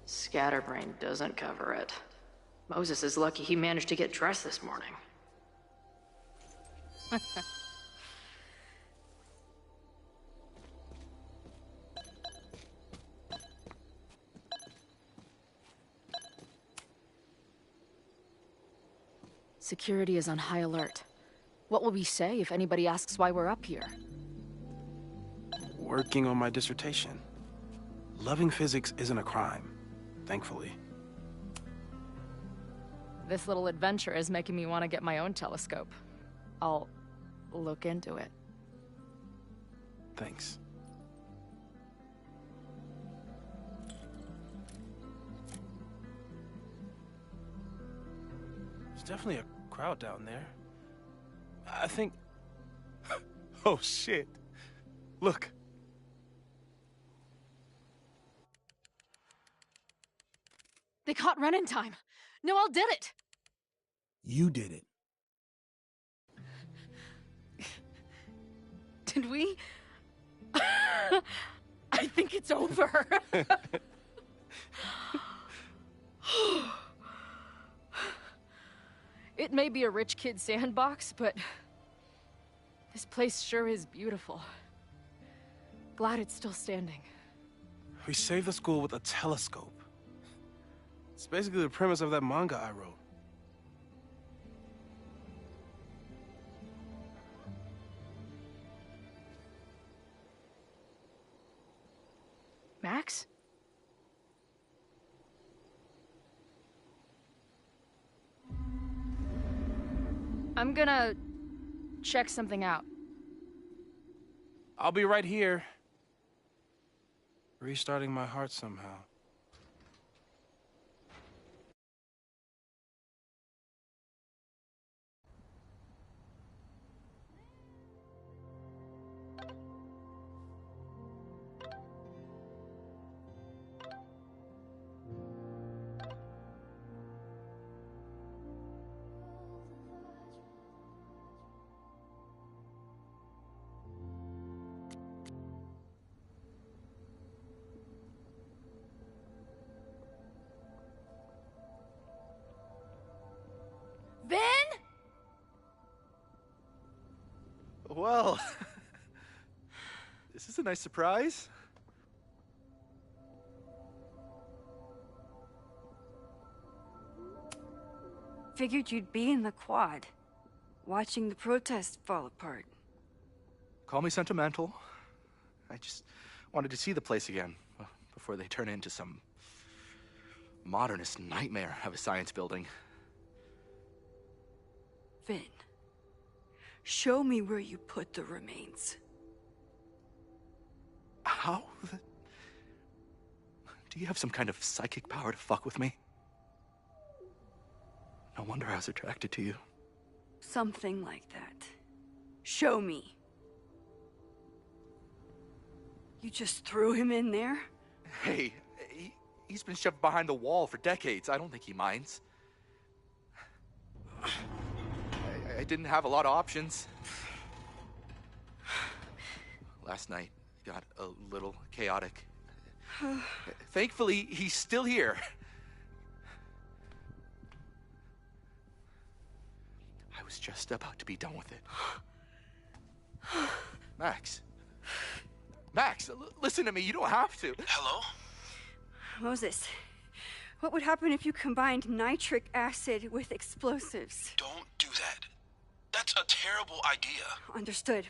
Speaker 1: Scatterbrain doesn't cover it. Moses is lucky he managed to get dressed this morning. Security is on high alert. What will we say if anybody asks why we're up here?
Speaker 2: Working on my dissertation. Loving physics isn't a crime, thankfully.
Speaker 1: This little adventure is making me want to get my own telescope. I'll look into it.
Speaker 2: Thanks. There's definitely a crowd down there. I think... Oh, shit. Look.
Speaker 1: They caught Ren in time. Noel did it.
Speaker 2: You did it.
Speaker 1: Did we? I think it's over. It may be a rich kid's sandbox, but this place sure is beautiful. Glad it's still standing.
Speaker 2: We saved the school with a telescope. It's basically the premise of that manga I wrote.
Speaker 1: Max? I'm gonna check something out.
Speaker 2: I'll be right here. Restarting my heart somehow.
Speaker 1: Vin?
Speaker 20: Well, this is a nice surprise.
Speaker 3: Figured you'd be in the quad, watching the protests fall apart.
Speaker 20: Call me sentimental. I just wanted to see the place again before they turn into some modernist nightmare of a science building.
Speaker 3: Vin, show me where you put the remains.
Speaker 20: How? Do you have some kind of psychic power to fuck with me? No wonder I was attracted to you.
Speaker 3: Something like that. Show me. You just threw him in there?
Speaker 20: Hey, he's been shoved behind the wall for decades. I don't think he minds. I didn't have a lot of options. Last night got a little chaotic. Thankfully, he's still here. I was just about to be done with it. Max. Max, listen to me. You don't have to.
Speaker 2: Hello?
Speaker 3: Moses, what would happen if you combined nitric acid with explosives?
Speaker 2: Don't do that. That's a terrible idea.
Speaker 3: Understood.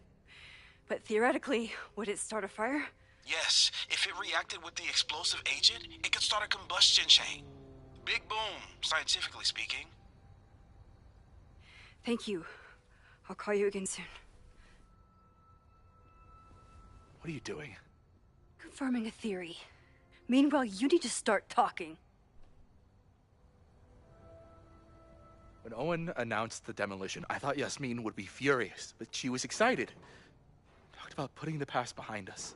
Speaker 3: But theoretically, would it start a fire?
Speaker 2: Yes, if it reacted with the explosive agent, it could start a combustion chain. Big boom, scientifically speaking.
Speaker 3: Thank you. I'll call you again soon.
Speaker 20: What are you doing?
Speaker 3: Confirming a theory. Meanwhile, you need to start talking.
Speaker 20: When Owen announced the demolition, I thought Yasmin would be furious, but she was excited. Talked about putting the past behind us.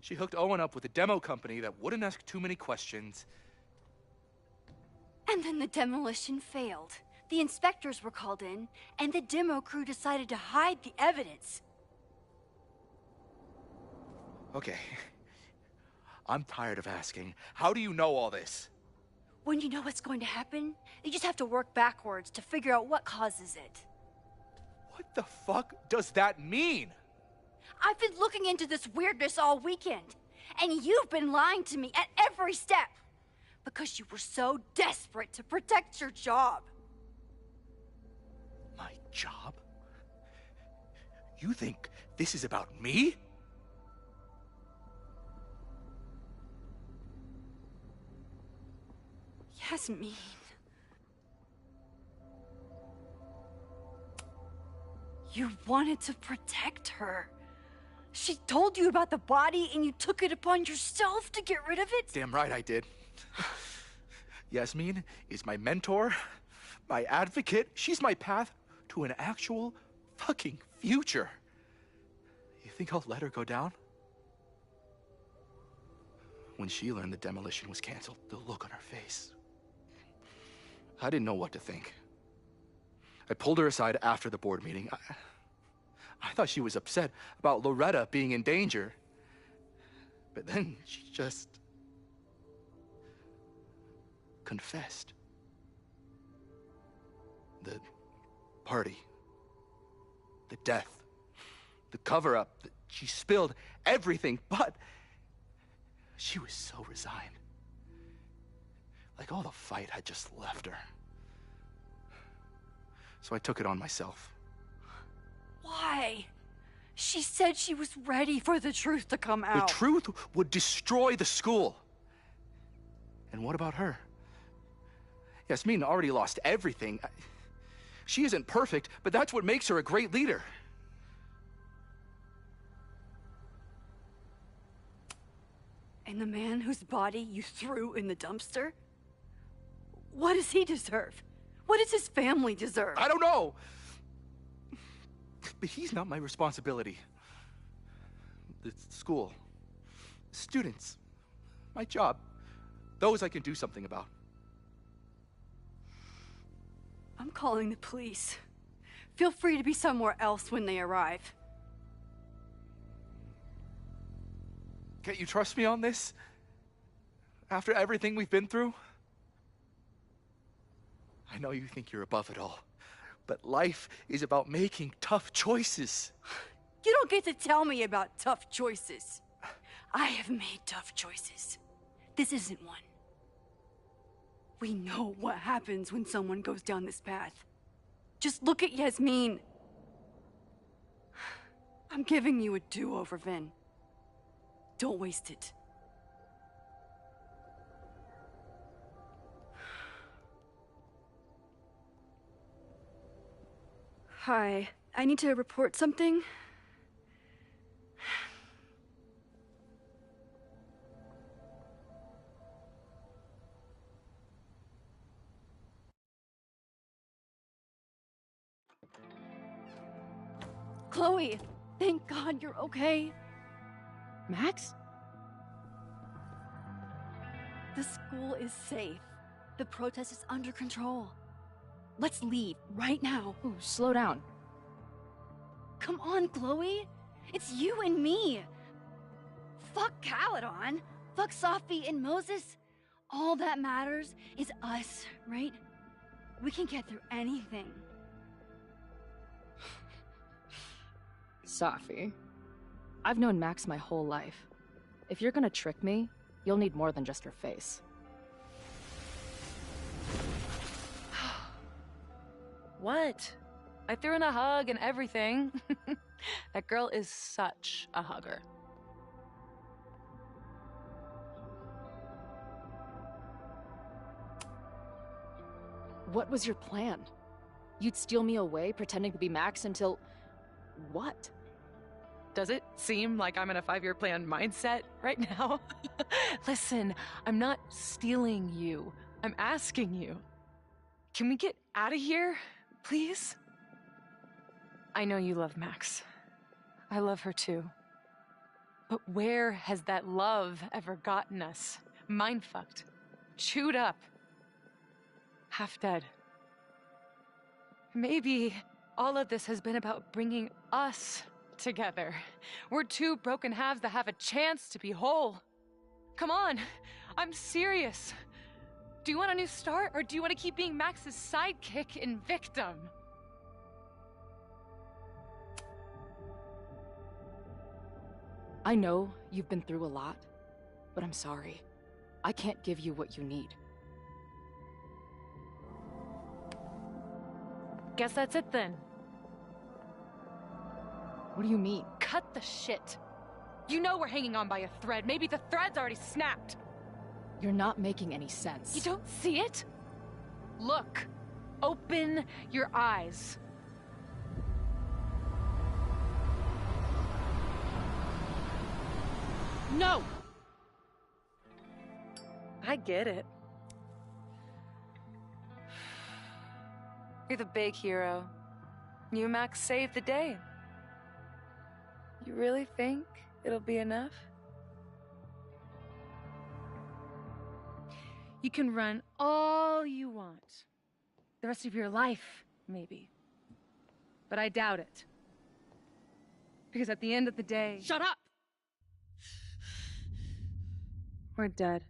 Speaker 20: She hooked Owen up with a demo company that wouldn't ask too many questions.
Speaker 16: And then the demolition failed. The inspectors were called in, and the demo crew decided to hide the evidence.
Speaker 20: Okay. I'm tired of asking. How do you know all this?
Speaker 16: When you know what's going to happen, you just have to work backwards to figure out what causes it.
Speaker 20: What the fuck does that mean?
Speaker 16: I've been looking into this weirdness all weekend, and you've been lying to me at every step because you were so desperate to protect your job.
Speaker 20: My job? You think this is about me?
Speaker 3: Yasmin. You wanted to protect her. She told you about the body and you took it upon yourself to get rid of it?
Speaker 20: Damn right I did. Yasmin is my mentor, my advocate. She's my path to an actual fucking future. You think I'll let her go down? When she learned the demolition was canceled, the look on her face. I didn't know what to think. I pulled her aside after the board meeting. I thought she was upset about Loretta being in danger. But then she just confessed. The party, the death, the cover-up, she spilled everything, but she was so resigned. Like all the fight had just left her. So I took it on myself.
Speaker 3: Why? She said she was ready for the truth to come out.
Speaker 20: The truth would destroy the school. And what about her? Yasmin already lost everything. She isn't perfect, but that's what makes her a great leader.
Speaker 3: And the man whose body you threw in the dumpster? What does he deserve? What does his family deserve?
Speaker 20: I don't know! But he's not my responsibility. The school, students, my job, those I can do something about.
Speaker 3: I'm calling the police. Feel free to be somewhere else when they arrive.
Speaker 20: Can't you trust me on this? After everything we've been through? I know you think you're above it all, but life is about making tough choices.
Speaker 3: You don't get to tell me about tough choices. I have made tough choices. This isn't one. We know what happens when someone goes down this path. Just look at Yasmin. I'm giving you a do-over, Vin. Don't waste it. Hi, I need to report something. Chloe, thank God you're okay.
Speaker 1: Max?
Speaker 3: The school is safe. The protest is under control. Let's leave right now.
Speaker 1: Ooh, slow down.
Speaker 3: Come on, Chloe. It's you and me. Fuck Caledon. Fuck Sophie and Moses. All that matters is us, right? We can get through anything.
Speaker 1: Sophie, I've known Max my whole life. If you're gonna trick me, you'll need more than just her face.
Speaker 4: What? I threw in a hug and everything. That girl is such a hugger.
Speaker 1: What was your plan? You'd steal me away, pretending to be Max until... what?
Speaker 4: Does it seem like I'm in a 5-year plan mindset right now? Listen, I'm not stealing you. I'm asking you. Can we get out of here, please? I know you love Max. I love her too. But where has that love ever gotten us? Mind-fucked. Chewed up. Half dead. Maybe all of this has been about bringing us together. We're two broken halves that have a chance to be whole. Come on, I'm serious. Do you want a new start, or do you want to keep being Max's sidekick and victim?
Speaker 1: I know you've been through a lot, but I'm sorry. I can't give you what you need.
Speaker 4: Guess that's it then.
Speaker 1: What do you mean?
Speaker 4: Cut the shit. You know we're hanging on by a thread. Maybe the thread's already snapped.
Speaker 1: You're not making any sense.
Speaker 4: You don't see it? Look. Open your eyes. No! I get it. You're the big hero. You and Max saved the day. You really think it'll be enough? You can run all you want. The rest of your life, maybe. But I doubt it. Because at the end of the day...
Speaker 5: Shut up!
Speaker 4: We're dead.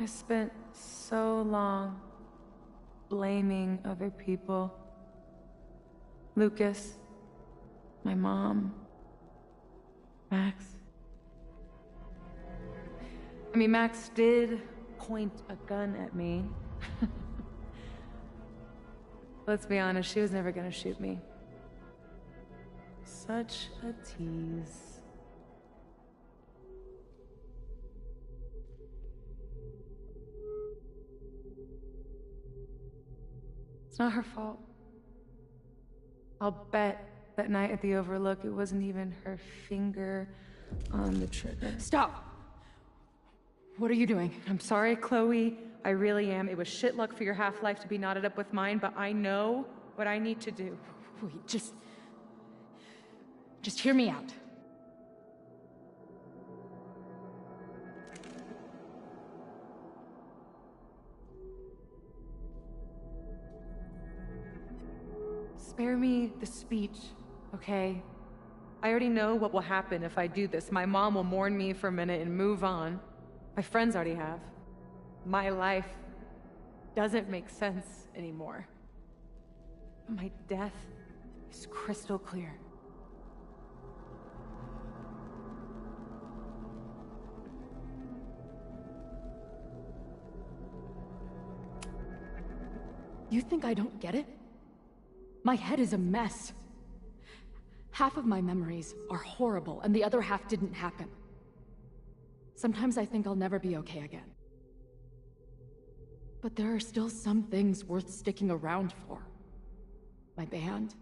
Speaker 4: I spent so long blaming other people. Lucas, my mom, Max. I mean, Max did point a gun at me. Let's be honest, she was never gonna shoot me. Such a tease. It's not her fault. I'll bet that night at the Overlook it wasn't even her finger on the trigger.
Speaker 1: Stop! What are you doing?
Speaker 4: I'm sorry, Chloe. I really am. It was shit luck for your half-life to be knotted up with mine, but I know what I need to do.
Speaker 1: Wait, just hear me out.
Speaker 4: Spare me the speech, okay? I already know what will happen if I do this. My mom will mourn me for a minute and move on. My friends already have. My life doesn't make sense anymore. My death is crystal clear.
Speaker 1: You think I don't get it? My head is a mess. Half of my memories are horrible, and the other half didn't happen. Sometimes I think I'll never be okay again. But there are still some things worth sticking around for. My band,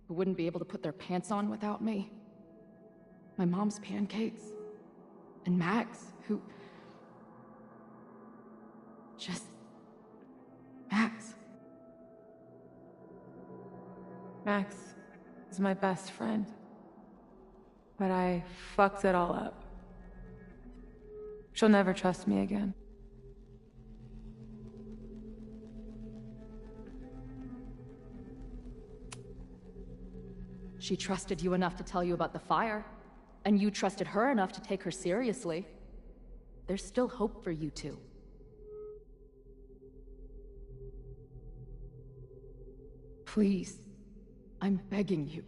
Speaker 1: who wouldn't be able to put their pants on without me. My mom's pancakes. And Max, who... just... Max.
Speaker 4: Max is my best friend. But I fucked it all up. She'll never trust me again.
Speaker 1: She trusted you enough to tell you about the fire, and you trusted her enough to take her seriously. There's still hope for you two. Please, I'm begging you.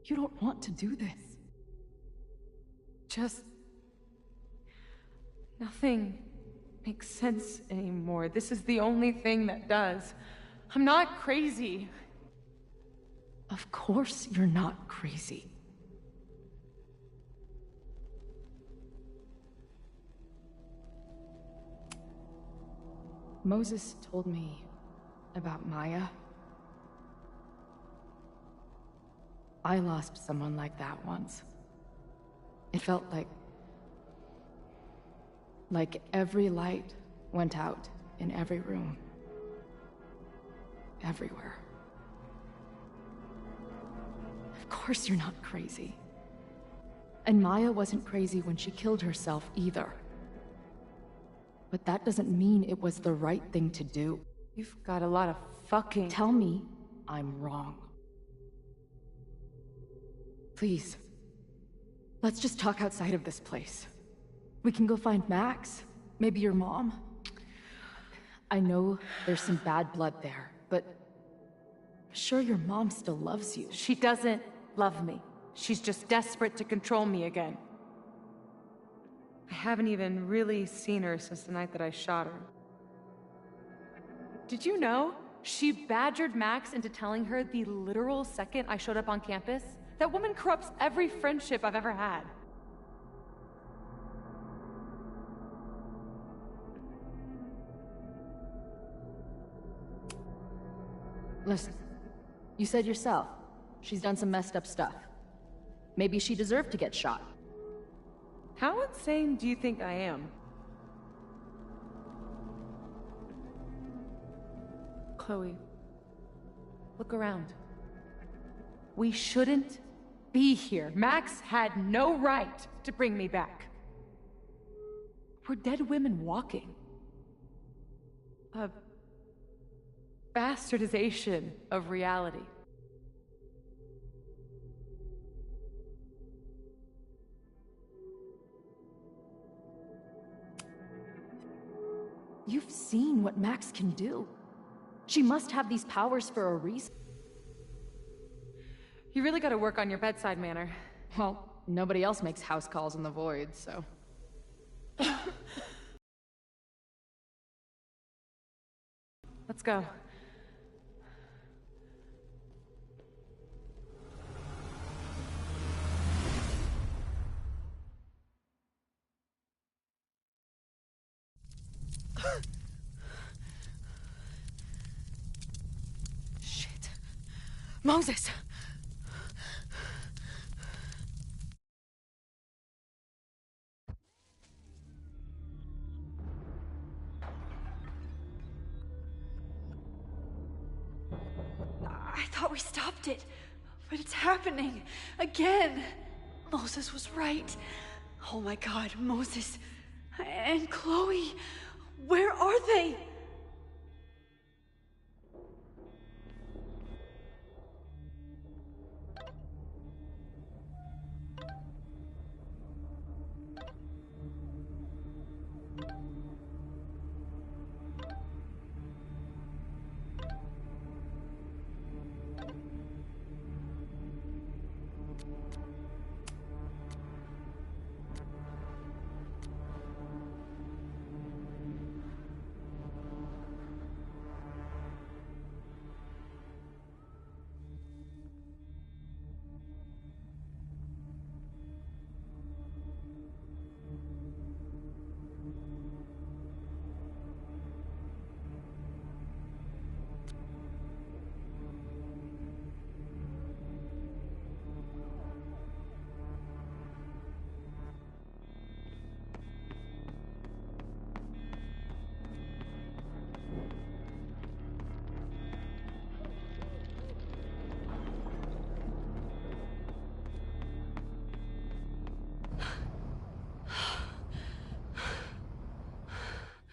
Speaker 1: You don't want to do this.
Speaker 4: Just... nothing makes sense anymore. This is the only thing that does. I'm not crazy.
Speaker 1: Of course you're not crazy. Moses told me about Maya. I lost someone like that once. It felt like every light went out in every room. Everywhere. Of course you're not crazy. And Maya wasn't crazy when she killed herself either. But that doesn't mean it was the right thing to do.
Speaker 4: You've got a lot of fucking...
Speaker 1: Tell me I'm wrong. Please. Let's just talk outside of this place. We can go find Max. Maybe your mom. I know there's some bad blood there, but... I'm sure your mom still loves you.
Speaker 4: She doesn't love me. She's just desperate to control me again. I haven't even really seen her since the night that I shot her. Did you know? She badgered Max into telling her the literal second I showed up on campus. That woman corrupts every friendship I've ever had.
Speaker 1: Listen, you said yourself, she's done some messed up stuff. Maybe she deserved to get shot.
Speaker 4: How insane do you think I am? Chloe, look around. We shouldn't be here. Max had no right to bring me back. We're dead women walking. A bastardization of reality.
Speaker 1: You've seen what Max can do. She must have these powers for a reason.
Speaker 4: You really gotta work on your bedside manner.
Speaker 1: Well, nobody else makes house calls in the void, so...
Speaker 4: Let's go.
Speaker 21: Shit. Moses!
Speaker 3: I thought we stopped it, but it's happening again. Moses was right. Oh my God, Moses and Chloe, where are they?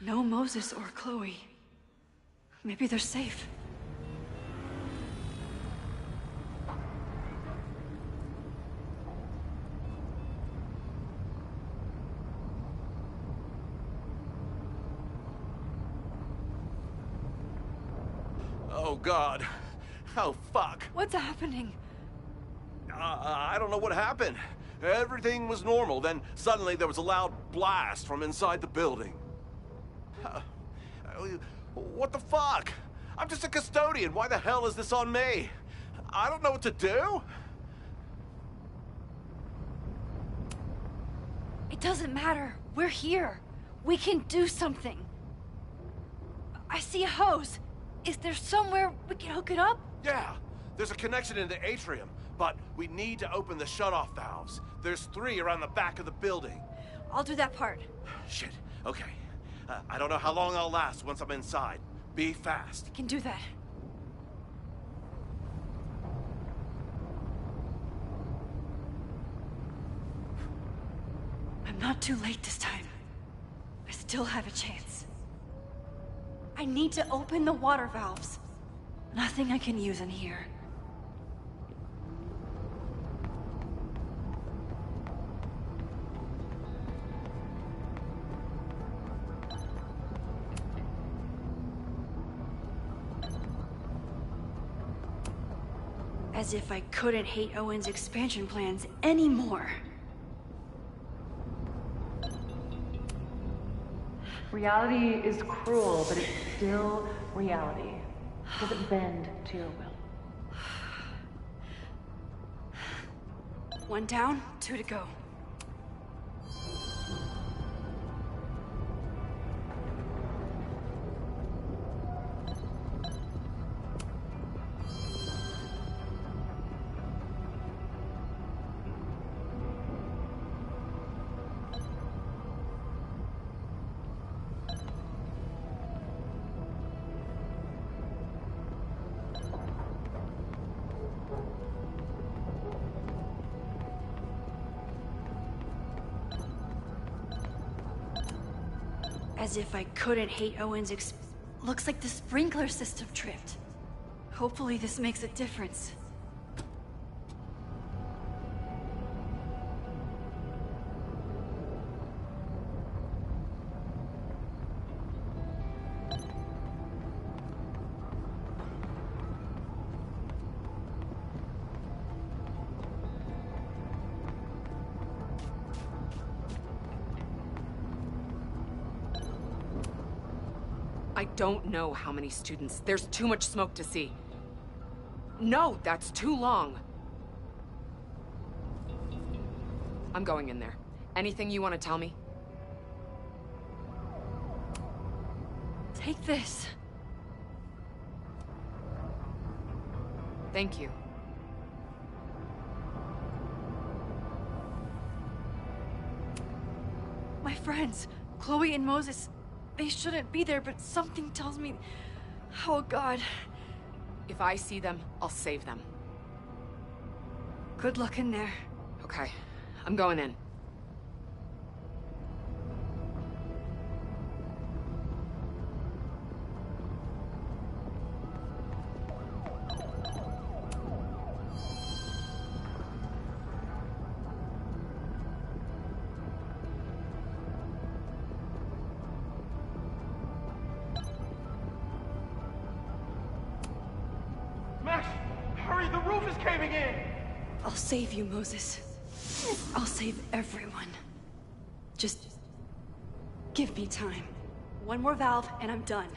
Speaker 3: No Moses or Chloe. Maybe they're safe.
Speaker 8: Oh, God. Oh, fuck.
Speaker 3: What's happening?
Speaker 8: I don't know what happened. Everything was normal, then suddenly there was a loud blast from inside the building. What the fuck? I'm just a custodian. Why the hell is this on me? I don't know what to do.
Speaker 3: It doesn't matter. We're here. We can do something. I see a hose. Is there somewhere we can hook it up?
Speaker 8: Yeah, there's a connection in the atrium, but we need to open the shutoff valves. There's 3 around the back of the building.
Speaker 3: I'll do that part.
Speaker 8: Shit, okay. I don't know how long I'll last once I'm inside. Be fast.
Speaker 3: I can do that. I'm not too late this time. I still have a chance. I need to open the water valves. Nothing I can use in here. As if I couldn't hate Owen's expansion plans anymore.
Speaker 15: Reality is cruel, but it's still reality. It doesn't bend to your will.
Speaker 3: 1 down, 2 to go. As if I couldn't hate Owen's Looks like the sprinkler system tripped. Hopefully this makes a difference.
Speaker 17: I don't know how many students. There's too much smoke to see. No, that's too long. I'm going in there. Anything you want to tell me?
Speaker 3: Take this.
Speaker 17: Thank you.
Speaker 3: My friends, Chloe and Moses, they shouldn't be there, but something tells me... Oh, God.
Speaker 17: If I see them, I'll save them.
Speaker 3: Good luck in there.
Speaker 17: Okay, I'm going in.
Speaker 12: Max, hurry, the roof is caving in!
Speaker 3: I'll save you, Moses. I'll save everyone. Just give me time. One more valve and I'm done.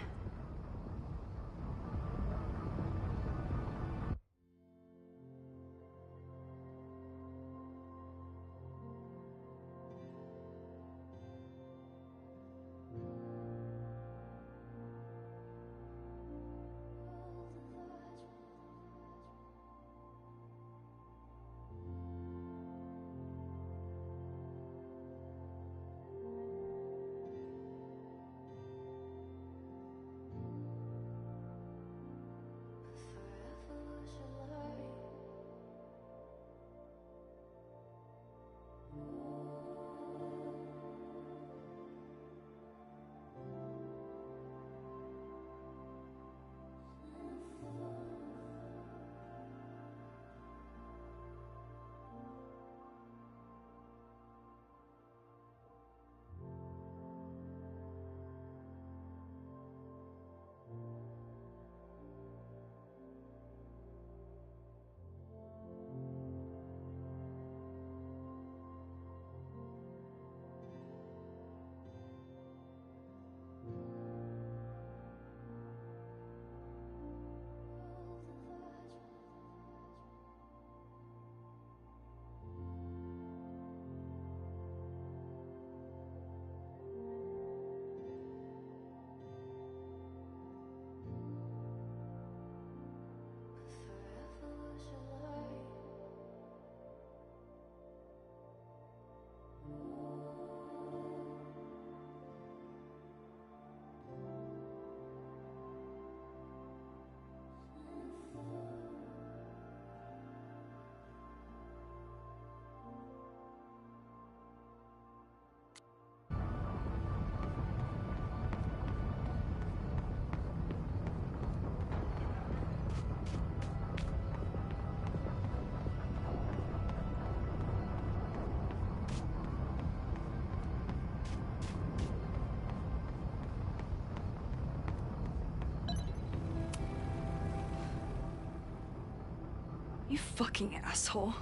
Speaker 3: You fucking asshole.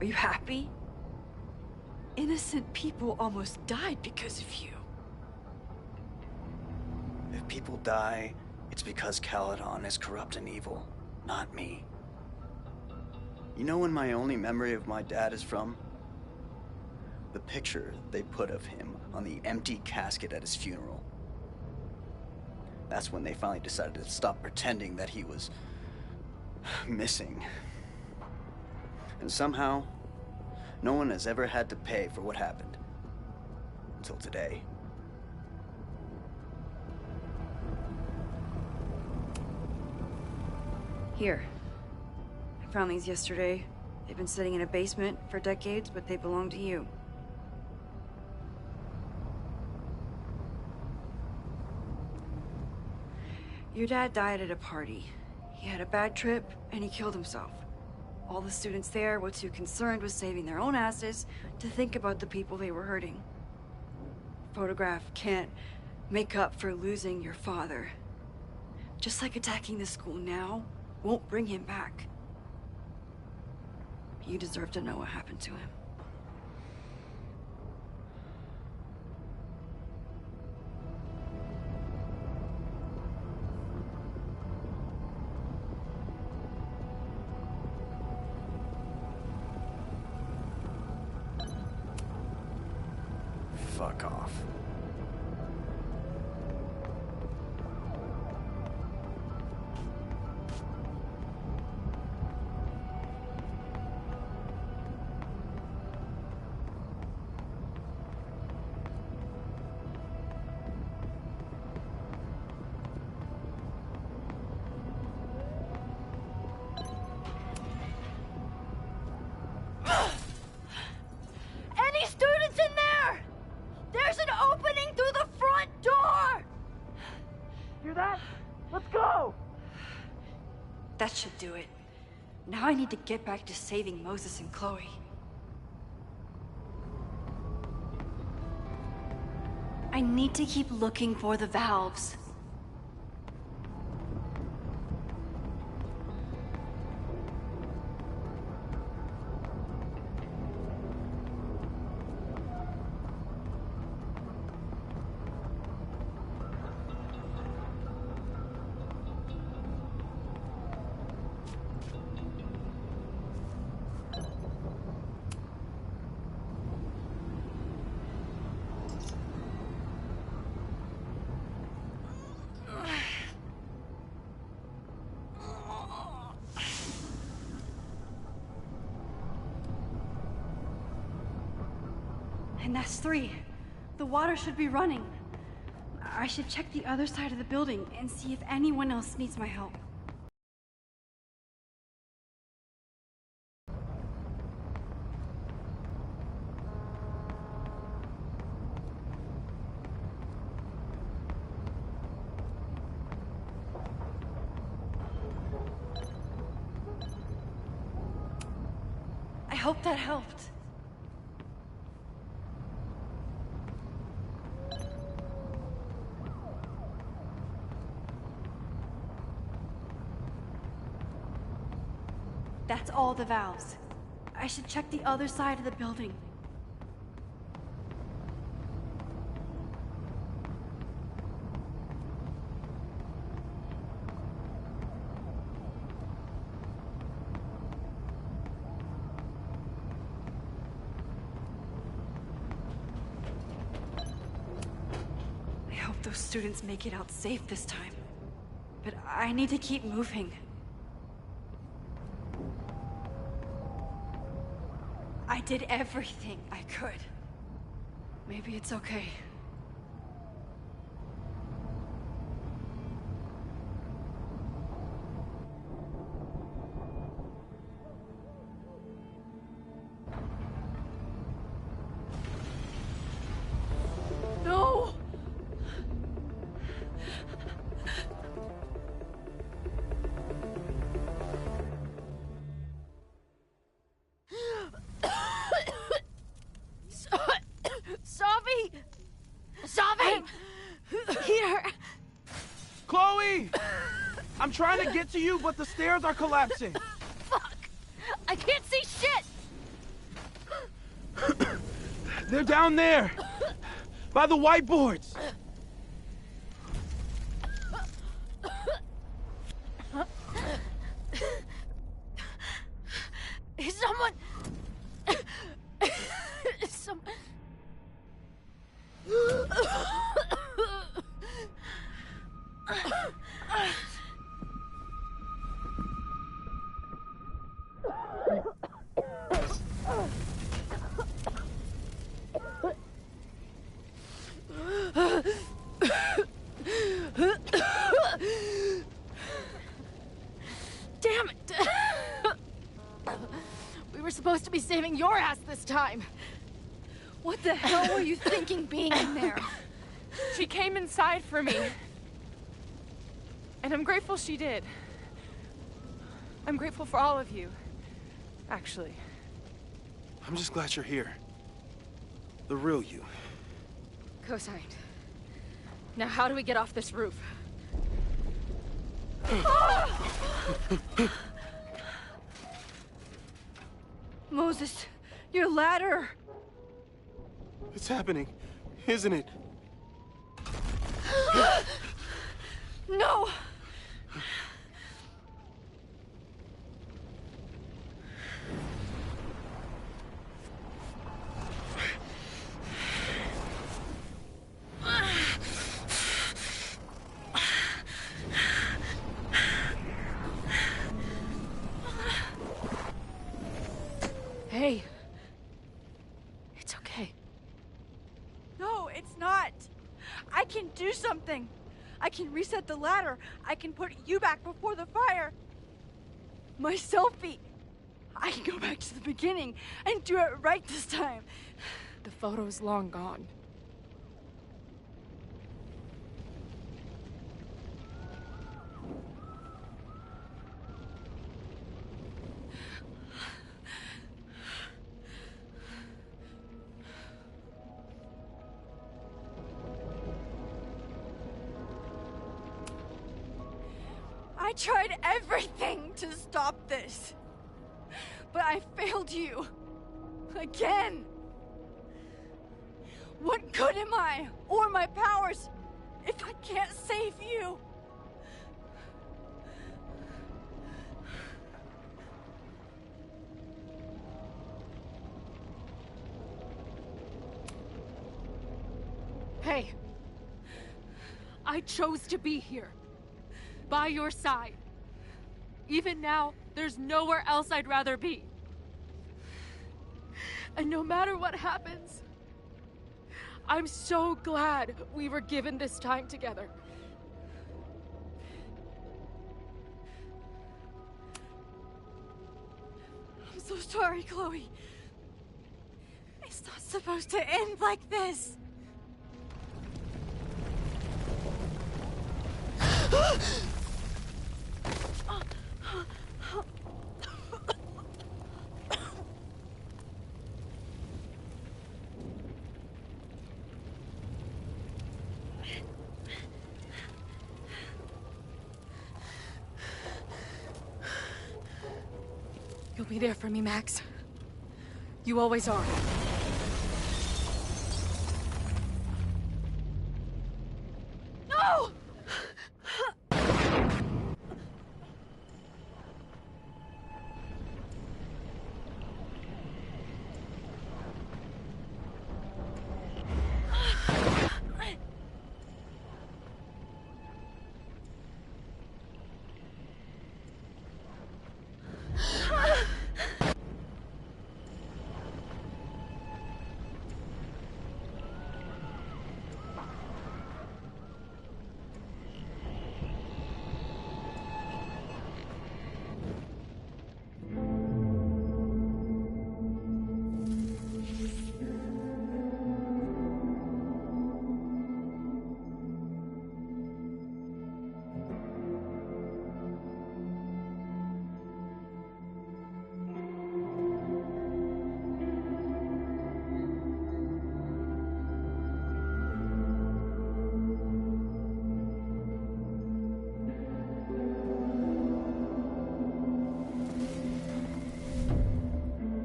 Speaker 3: Are you happy? Innocent people almost died because of you.
Speaker 6: If people die, it's because Caledon is corrupt and evil, not me. You know when my only memory of my dad is from? The picture they put of him on the empty casket at his funeral. That's when they finally decided to stop pretending that he was missing. And somehow, no one has ever had to pay for what happened. Until today.
Speaker 3: Here. I found these yesterday. They've been sitting in a basement for decades, but they belong to you. Your dad died at a party. He had a bad trip, and he killed himself. All the students there were too concerned with saving their own asses to think about the people they were hurting. Photograph can't make up for losing your father. Just like attacking the school now won't bring him back. You deserve to know what happened to him.
Speaker 6: fuck off.
Speaker 16: Any students in there? There's an opening through the front door!
Speaker 9: Hear that? Let's go!
Speaker 3: That should do it. Now I need to get back to saving Moses and Chloe. I need to keep looking for the valves. And that's 3. The water should be running. I should check the other side of the building and see if anyone else needs my help. I hope that helped. That's all the valves. I should check the other side of the building. I hope those students make it out safe this time. But I need to keep moving. I did everything I could. Maybe it's okay. No! Savi! Here!
Speaker 2: Chloe! I'm trying to get to you, but the stairs are collapsing.
Speaker 16: Fuck! I can't see shit!
Speaker 2: They're down there! By the whiteboards!
Speaker 16: Is someone... Damn it! We were supposed to be saving your ass this time. What the hell were you thinking being in there?
Speaker 4: She came inside for me. And I'm grateful she did. I'm grateful for all of you, actually.
Speaker 2: I'm just glad you're here. The real you.
Speaker 1: Co-signed. Now how do we get off this roof?
Speaker 3: Moses, your ladder!
Speaker 2: It's happening, isn't it?
Speaker 3: No!
Speaker 1: Hey. It's okay.
Speaker 3: No, it's not. I can do something. I can reset the ladder. I can put you back before the fire. My selfie. I can go back to the beginning and do it right this time.
Speaker 1: The photo's long gone.
Speaker 3: I tried everything to stop this. But I failed you. Again. What good am I, or my powers, if I can't save you?
Speaker 1: Hey. I chose to be here. By your side. Even now, there's nowhere else I'd rather be. And no matter what happens, I'm so glad we were given this time together.
Speaker 3: I'm so sorry, Chloe. It's not supposed to end like this.
Speaker 1: You'll be there for me, Max. You always are.
Speaker 3: No!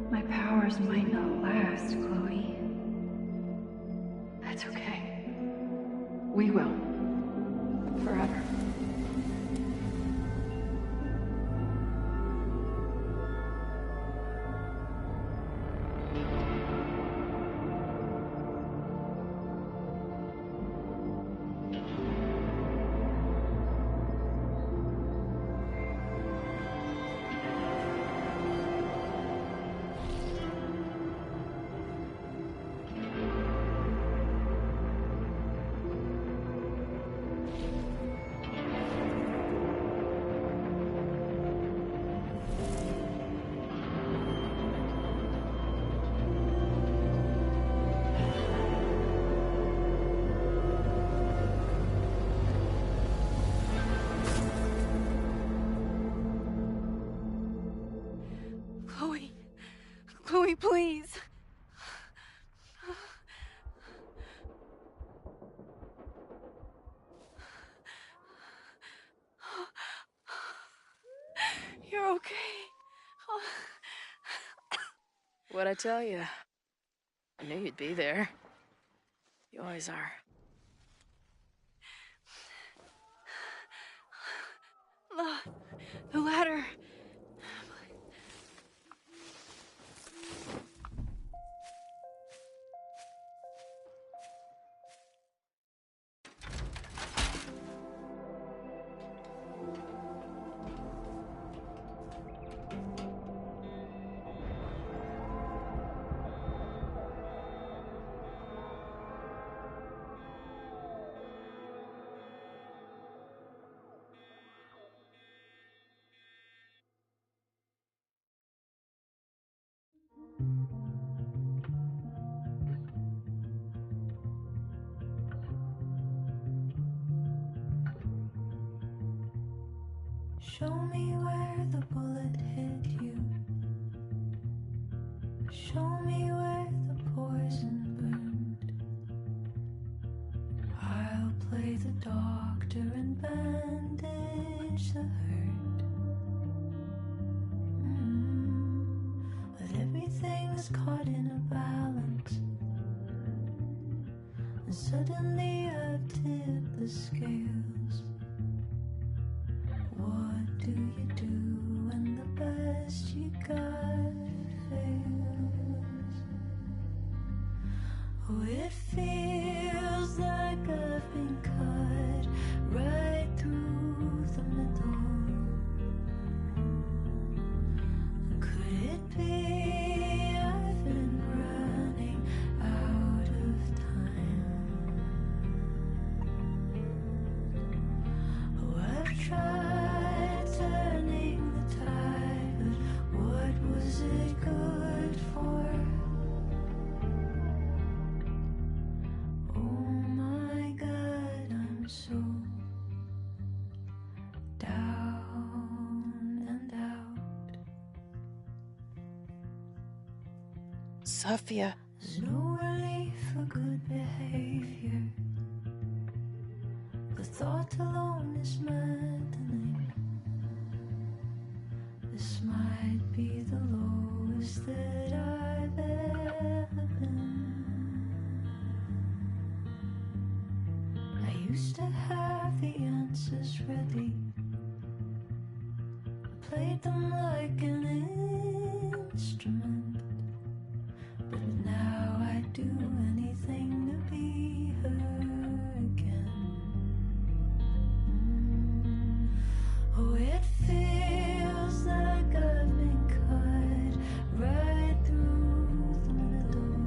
Speaker 3: My powers might not last, Chloe. That's okay. We will. Forever. Chloe, please. You're okay.
Speaker 1: What'd I tell you? I knew you'd be there. You always are.
Speaker 3: The ladder.
Speaker 14: Show me where the bullet hit you. Show me where the poison burned. I'll play the doctor and bandage the hurt. But everything's caught in a balance. And suddenly I've tipped the scales. What do you do when the best you got fails? Oh, it feels like I've been cut right through the middle. Could it be I've been running out of time? Oh, I've tried turning the tide, but what was it good for? Oh my God, I'm so down and out.
Speaker 21: Sophia.
Speaker 14: There's no relief for good behavior. The thought alone is maddening. This might be the lowest that I've ever been. I used to have the answers ready. I played them like an instrument. But now I'd do anything to be her again. Oh, it feels like I've been cut right through the middle.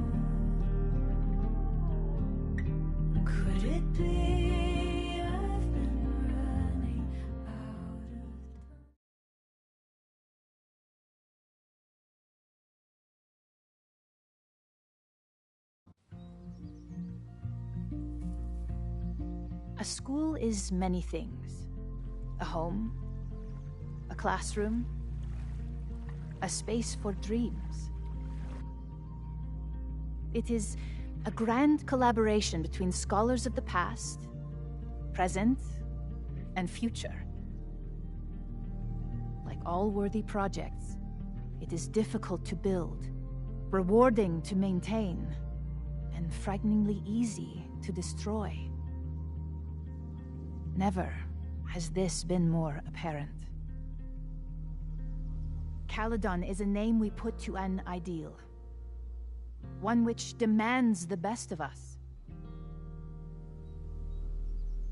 Speaker 14: Could it be I've been running out of time?
Speaker 21: A school is many things. A home, a classroom, a space for dreams. It is a grand collaboration between scholars of the past, present, and future. Like all worthy projects, it is difficult to build, rewarding to maintain, and frighteningly easy to destroy. Never has this been more apparent. Caledon is a name we put to an ideal. One which demands the best of us.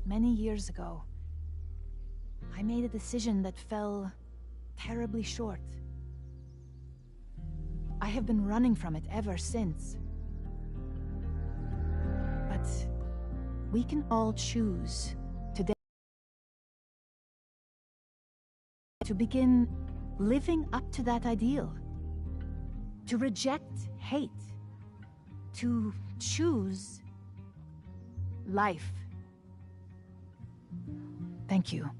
Speaker 21: Many years ago, I made a decision that fell terribly short. I have been running from it ever since. But we can all choose today to begin living up to that ideal, to reject hate, to choose life. Thank you.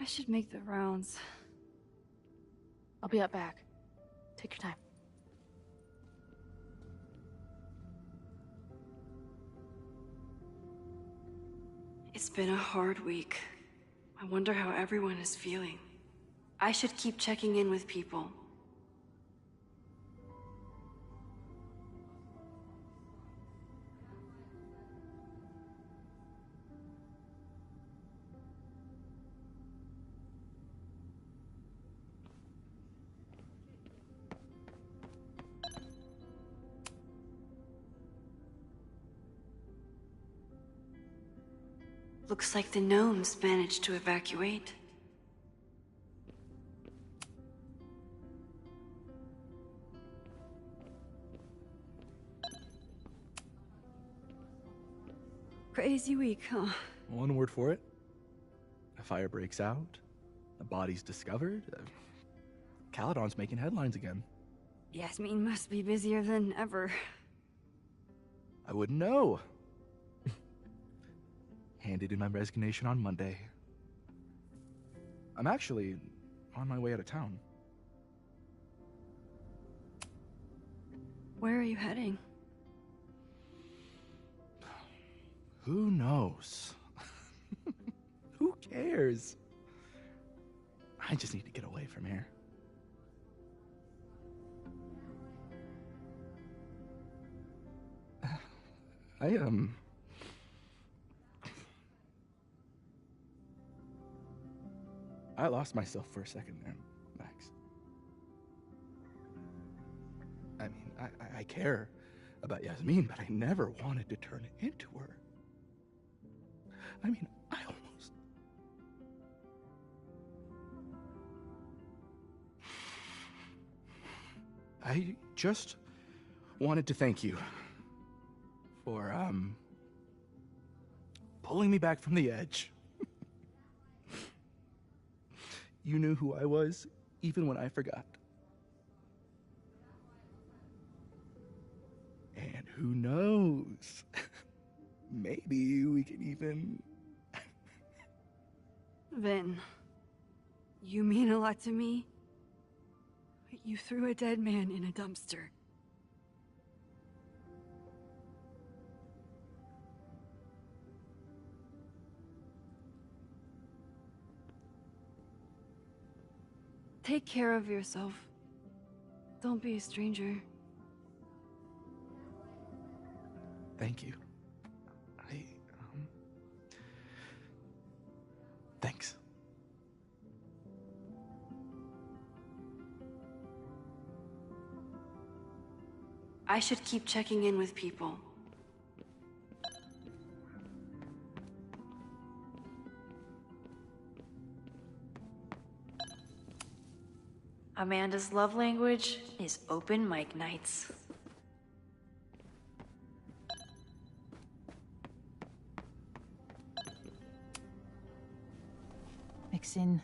Speaker 3: I should make the rounds.
Speaker 1: I'll be up back. Take your time.
Speaker 3: It's been a hard week. I wonder how everyone is feeling. I should keep checking in with people. Looks like the gnomes managed to evacuate. Crazy week, huh?
Speaker 20: One word for it. A fire breaks out. A body's discovered. Caledon's making headlines again.
Speaker 3: Yasmin must be busier than ever.
Speaker 20: I wouldn't know. Handed in my resignation on Monday. I'm actually on my way out of town.
Speaker 3: Where are you heading?
Speaker 20: Who knows? Who cares? I just need to get away from here. I lost myself for a second there, Max. I mean, I care about Yasmin, but I never wanted to turn it into her. I mean, I just wanted to thank you for, pulling me back from the edge. You knew who I was, even when I forgot. And who knows? Maybe we can even...
Speaker 3: Vin, you mean a lot to me. You threw a dead man in a dumpster. Take care of yourself. Don't be a stranger.
Speaker 20: Thank you. Thanks.
Speaker 3: I should keep checking in with people.
Speaker 11: Amanda's love language is open mic nights.
Speaker 21: Maxine,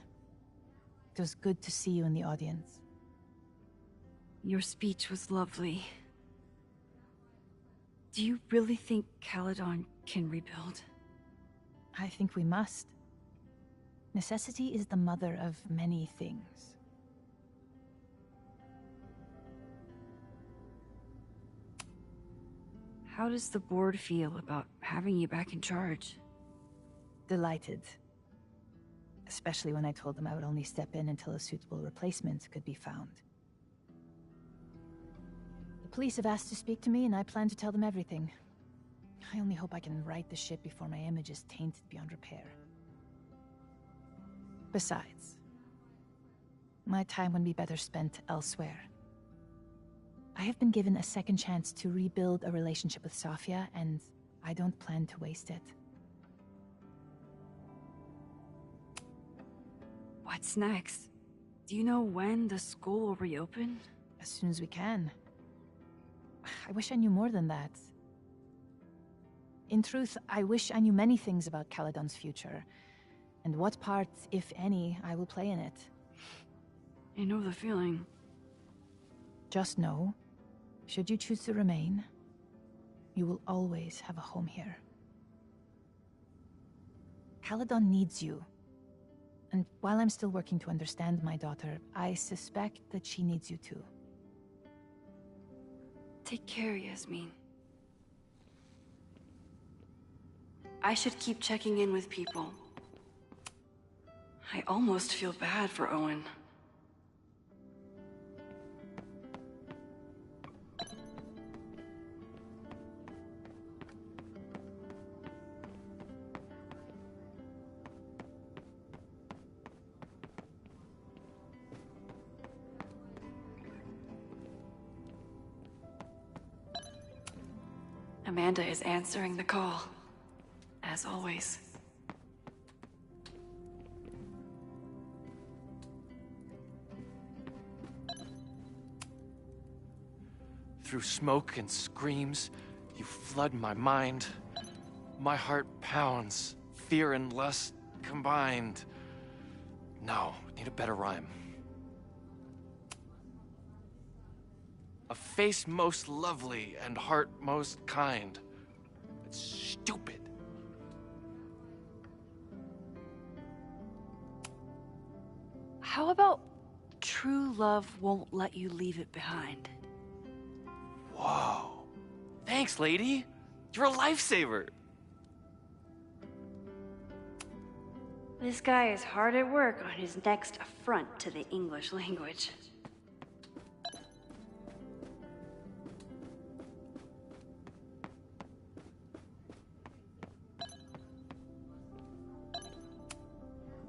Speaker 21: it was good to see you in the audience.
Speaker 3: Your speech was lovely. Do you really think Caledon can rebuild?
Speaker 21: I think we must. Necessity is the mother of many things.
Speaker 3: How does the board feel about having you back in charge?
Speaker 21: Delighted. Especially when I told them I would only step in until a suitable replacement could be found. The police have asked to speak to me, and I plan to tell them everything. I only hope I can right the ship before my image is tainted beyond repair. Besides, my time would be better spent elsewhere. I have been given a second chance to rebuild a relationship with Sofia, and I don't plan to waste it.
Speaker 3: What's next? Do you know when the school will reopen?
Speaker 21: As soon as we can. I wish I knew more than that. In truth, I wish I knew many things about Caledon's future, and what part, if any, I will play in it.
Speaker 3: I know the feeling.
Speaker 21: Just know, should you choose to remain, you will always have a home here. Caledon needs you. And while I'm still working to understand my daughter, I suspect that she needs you too.
Speaker 3: Take care, Yasmin. I should keep checking in with people. I almost feel bad for Owen. Amanda is answering the call, as always.
Speaker 13: Through smoke and screams, you flood my mind. My heart pounds, fear and lust combined. No, need a better rhyme. A face most lovely and heart most kind. It's stupid.
Speaker 3: How about true love won't let you leave it behind?
Speaker 13: Whoa. Thanks, lady. You're a lifesaver.
Speaker 11: This guy is hard at work on his next affront to the English language.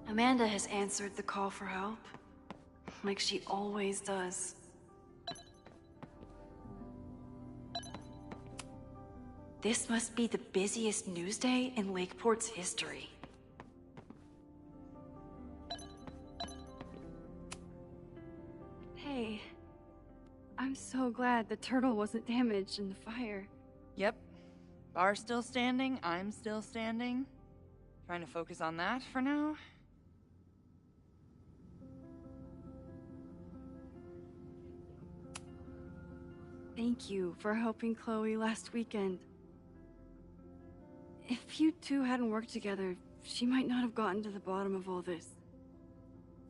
Speaker 3: Amanda has answered the call for help, like she always does. This must be the busiest news day in Lakeport's history. Hey, I'm so glad the turtle wasn't damaged in the fire.
Speaker 5: Yep. Bar's still standing, I'm still standing. Trying to focus on that for now.
Speaker 3: Thank you for helping Chloe last weekend. If you two hadn't worked together, she might not have gotten to the bottom of all this.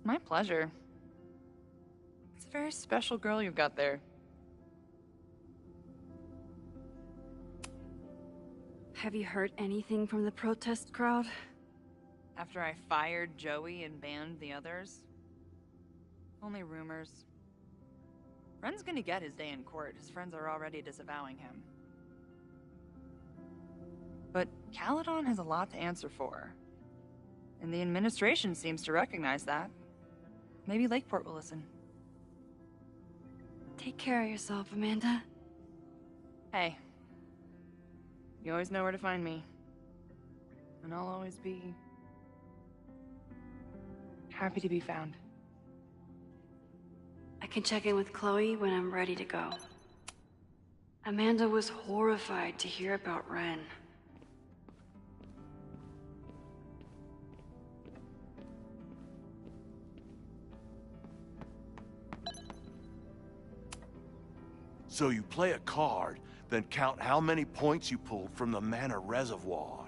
Speaker 5: My pleasure. It's a very special girl you've got there.
Speaker 3: Have you heard anything from the protest crowd?
Speaker 5: After I fired Joey and banned the others? Only rumors. Ren's gonna get his day in court. His friends are already disavowing him. But Caledon has a lot to answer for. And the administration seems to recognize that. Maybe Lakeport will listen.
Speaker 3: Take care of yourself, Amanda.
Speaker 5: Hey. You always know where to find me. And I'll always be happy to be found.
Speaker 3: I can check in with Chloe when I'm ready to go. Amanda was horrified to hear about Ren.
Speaker 18: So you play a card, then count how many points you pulled from the mana reservoir.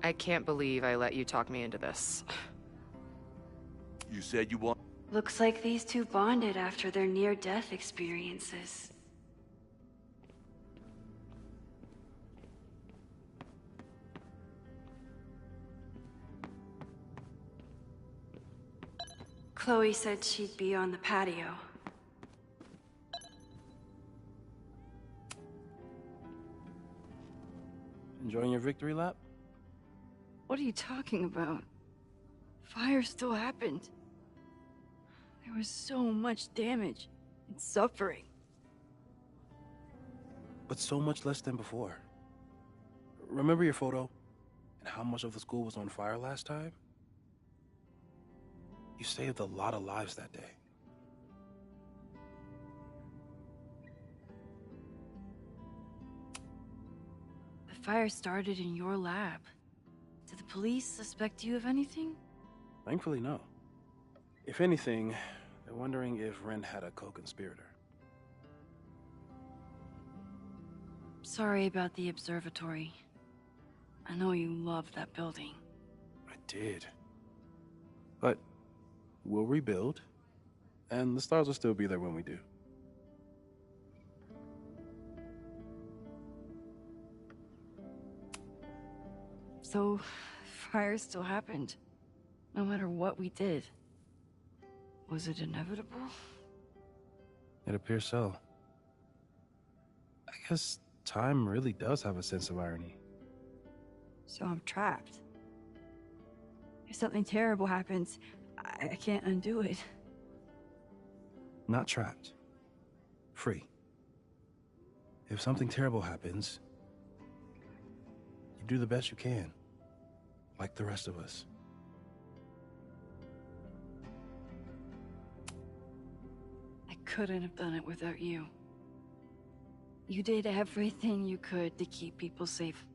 Speaker 17: I can't believe I let you talk me into this.
Speaker 18: You said you want...
Speaker 3: Looks like these two bonded after their near-death experiences. Chloe said she'd be on the patio.
Speaker 2: Enjoying your victory lap?
Speaker 3: What are you talking about? Fire still happened. There was so much damage and suffering.
Speaker 2: But so much less than before. Remember your photo? And how much of the school was on fire last time? You saved a lot of lives that day.
Speaker 3: The fire started in your lab. Did the police suspect you of anything?
Speaker 2: Thankfully, no. If anything, they're wondering if Ren had a co-conspirator.
Speaker 3: Sorry about the observatory. I know you loved that building.
Speaker 2: I did. But we'll rebuild, and the stars will still be there when we do.
Speaker 3: So, fire still happened, no matter what we did. Was it inevitable?
Speaker 2: It appears so. I guess time really does have a sense of irony.
Speaker 3: So I'm trapped. If something terrible happens, I can't undo it.
Speaker 2: Not trapped. Free. If something terrible happens, you do the best you can. Like the rest of us.
Speaker 3: I couldn't have done it without you. You did everything you could to keep people safe.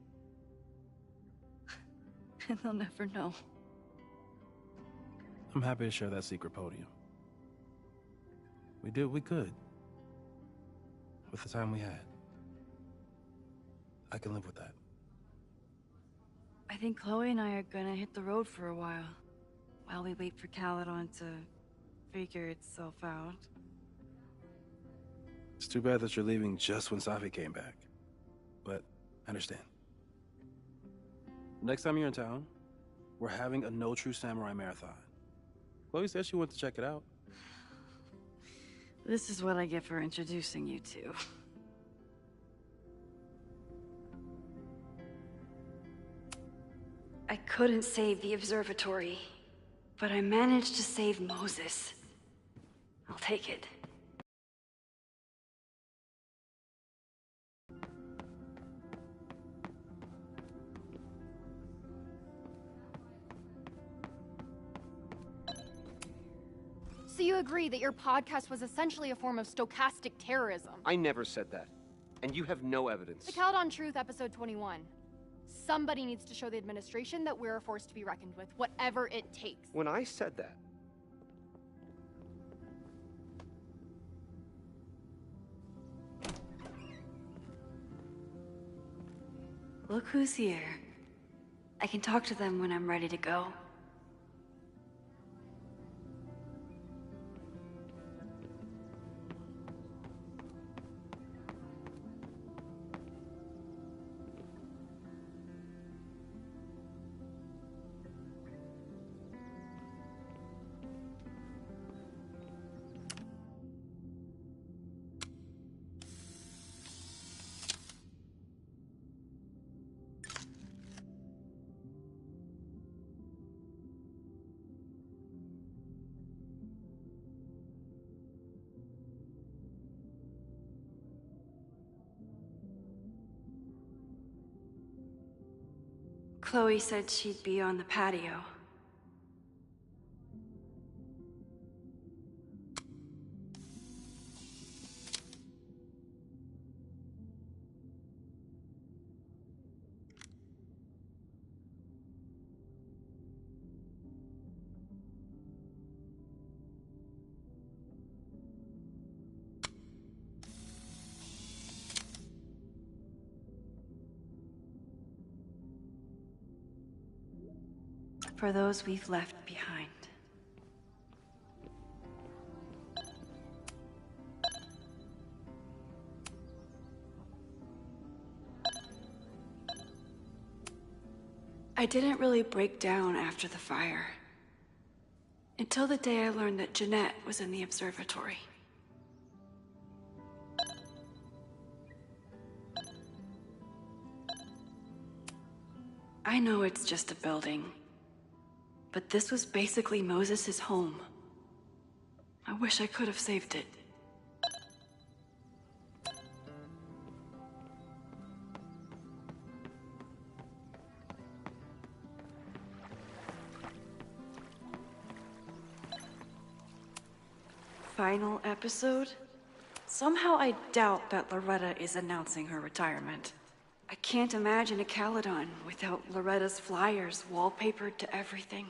Speaker 3: And they'll never know.
Speaker 2: I'm happy to share that secret podium. We did what we could. With the time we had. I can live with that.
Speaker 3: I think Chloe and I are gonna hit the road for a while we wait for Caledon to figure itself out.
Speaker 2: It's too bad that you're leaving just when Safi came back. But I understand. Next time you're in town, we're having a No True Samurai marathon. Chloe said she wanted to check it out.
Speaker 3: This is what I get for introducing you to. I couldn't save the observatory, but I managed to save Moses. I'll take it.
Speaker 7: So you agree that your podcast was essentially a form of stochastic terrorism?
Speaker 22: I never said that. And you have no evidence.
Speaker 7: The Caledon Truth, episode 21. Somebody needs to show the administration that we're a force to be reckoned with, whatever it takes.
Speaker 22: When I said that,
Speaker 3: Look who's here. I can talk to them when I'm ready to go. Chloe said she'd be on the patio. For those we've left behind. I didn't really break down after the fire. Until the day I learned that Jeanette was in the observatory. I know it's just a building. But this was basically Moses' home. I wish I could have saved it. Final episode? Somehow I doubt that Loretta is announcing her retirement. I can't imagine a Caledon without Loretta's flyers wallpapered to everything.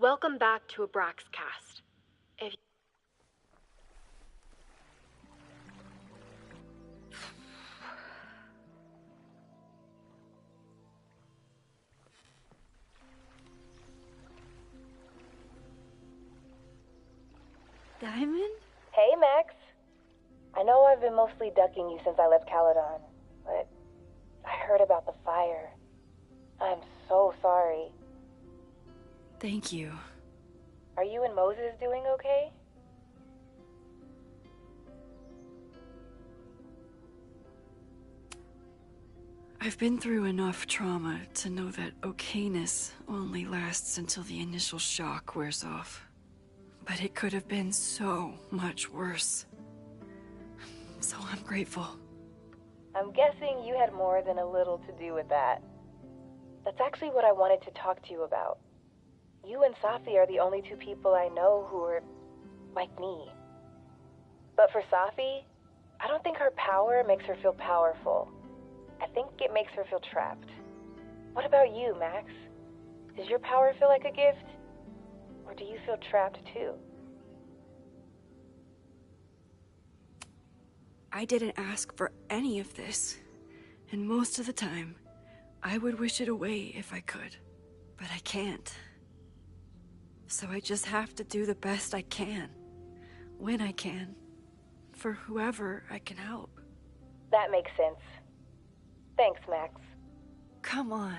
Speaker 21: Welcome back to Abraxcast. If
Speaker 3: Diamond?
Speaker 23: Hey, Max. I know I've been mostly ducking you since I left Caledon, but I heard about the fire. I'm so sorry.
Speaker 3: Thank you.
Speaker 23: Are you and Moses doing okay?
Speaker 3: I've been through enough trauma to know that okayness only lasts until the initial shock wears off. But it could have been so much worse. So I'm grateful.
Speaker 23: I'm guessing you had more than a little to do with that. That's actually what I wanted to talk to you about. You and Safi are the only two people I know who are like me. But for Safi, I don't think her power makes her feel powerful. I think it makes her feel trapped. What about you, Max? Does your power feel like a gift? Or do you feel trapped too?
Speaker 3: I didn't ask for any of this. And most of the time, I would wish it away if I could. But I can't. So I just have to do the best I can. When I can. For whoever I can help.
Speaker 23: That makes sense. Thanks, Max.
Speaker 3: Come on.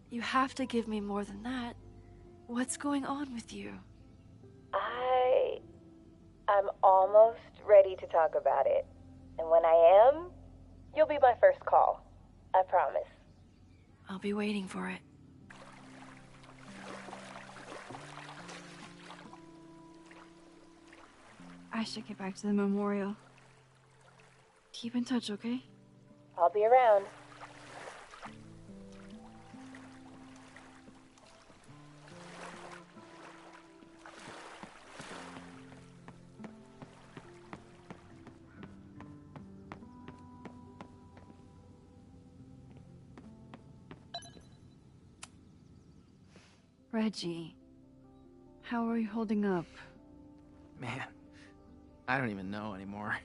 Speaker 3: You have to give me more than that. What's going on with you?
Speaker 23: I'm almost ready to talk about it. And when I am, you'll be my first call. I promise.
Speaker 3: I'll be waiting for it. I should get back to the memorial. Keep in touch, okay?
Speaker 23: I'll be around.
Speaker 3: Reggie, how are you holding up?
Speaker 13: Man, I don't even know anymore.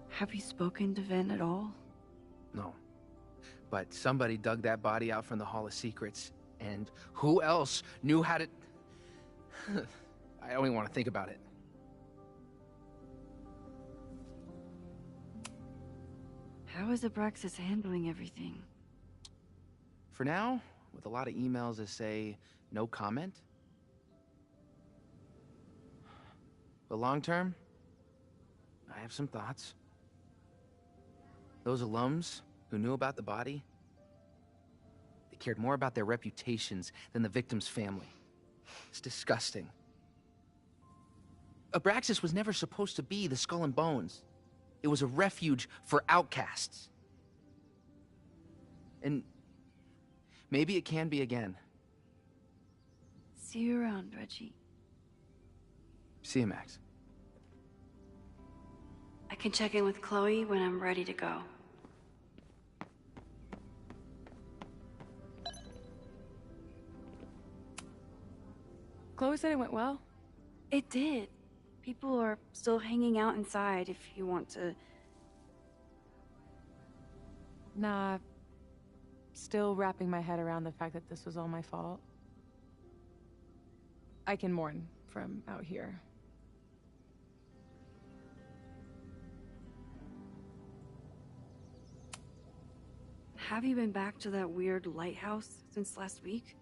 Speaker 3: Have you spoken to Vin at all?
Speaker 13: No. But somebody dug that body out from the Hall of Secrets, and who else knew how to... I don't even want to think about it.
Speaker 3: How is Abraxas handling everything?
Speaker 13: For now, with a lot of emails that say no comment. But long term, I have some thoughts. Those alums who knew about the body, they cared more about their reputations than the victim's family. It's disgusting. Abraxas was never supposed to be the Skull and Bones. It was a refuge for outcasts. And maybe it can be again.
Speaker 3: See you around, Reggie.
Speaker 13: See you, Max.
Speaker 3: I can check in with Chloe when I'm ready to go.
Speaker 4: Chloe said it went well.
Speaker 3: It did. People are still hanging out inside if you want to.
Speaker 4: Nah. Still wrapping my head around the fact that this was all my fault. I can mourn from out here.
Speaker 3: Have you been back to that weird lighthouse since last week?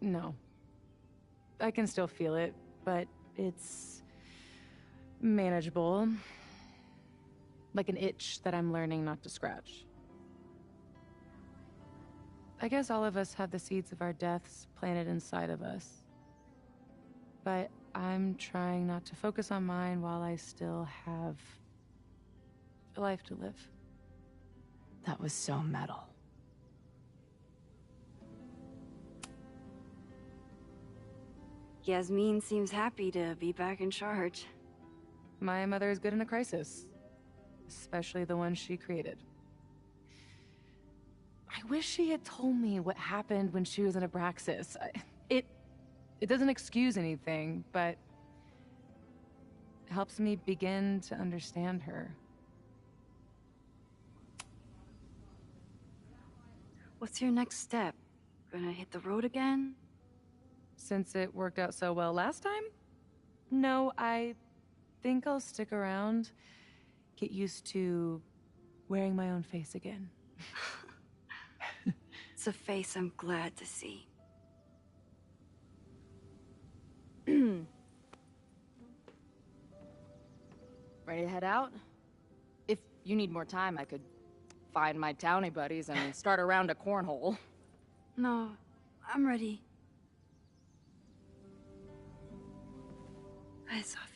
Speaker 4: No. I can still feel it, but it's manageable. Like an itch that I'm learning not to scratch. I guess all of us have the seeds of our deaths planted inside of us. But I'm trying not to focus on mine while I still have a life to live.
Speaker 1: That was so metal.
Speaker 3: Yasmin seems happy to be back in charge.
Speaker 4: My mother is good in a crisis. Especially the one she created. I wish she had told me what happened when she was in Abraxas. It doesn't excuse anything, but it helps me begin to understand her.
Speaker 3: What's your next step? Gonna hit the road again?
Speaker 4: Since it worked out so well last time? No, I think I'll stick around. Get used to wearing my own face again.
Speaker 3: It's a face I'm glad to see.
Speaker 1: Ready to head out? If you need more time, I could find my townie buddies and start a round of cornhole.
Speaker 3: No, I'm ready. Hi, Safi.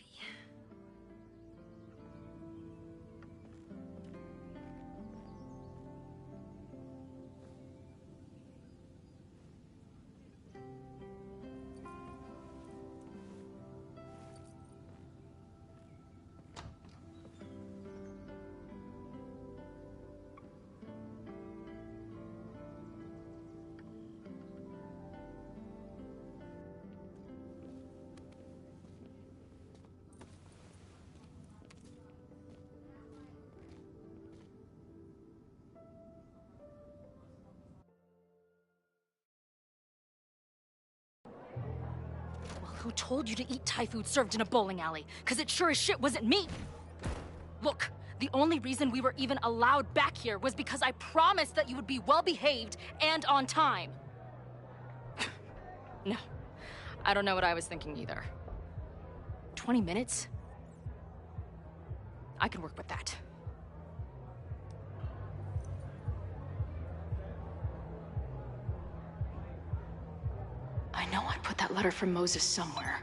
Speaker 1: Who told you to eat Thai food served in a bowling alley? Because it sure as shit wasn't me! Look, the only reason we were even allowed back here was because I promised that you would be well-behaved and on time. No, I don't know what I was thinking either. 20 minutes? I can work with that. I know I put that letter from Moses somewhere.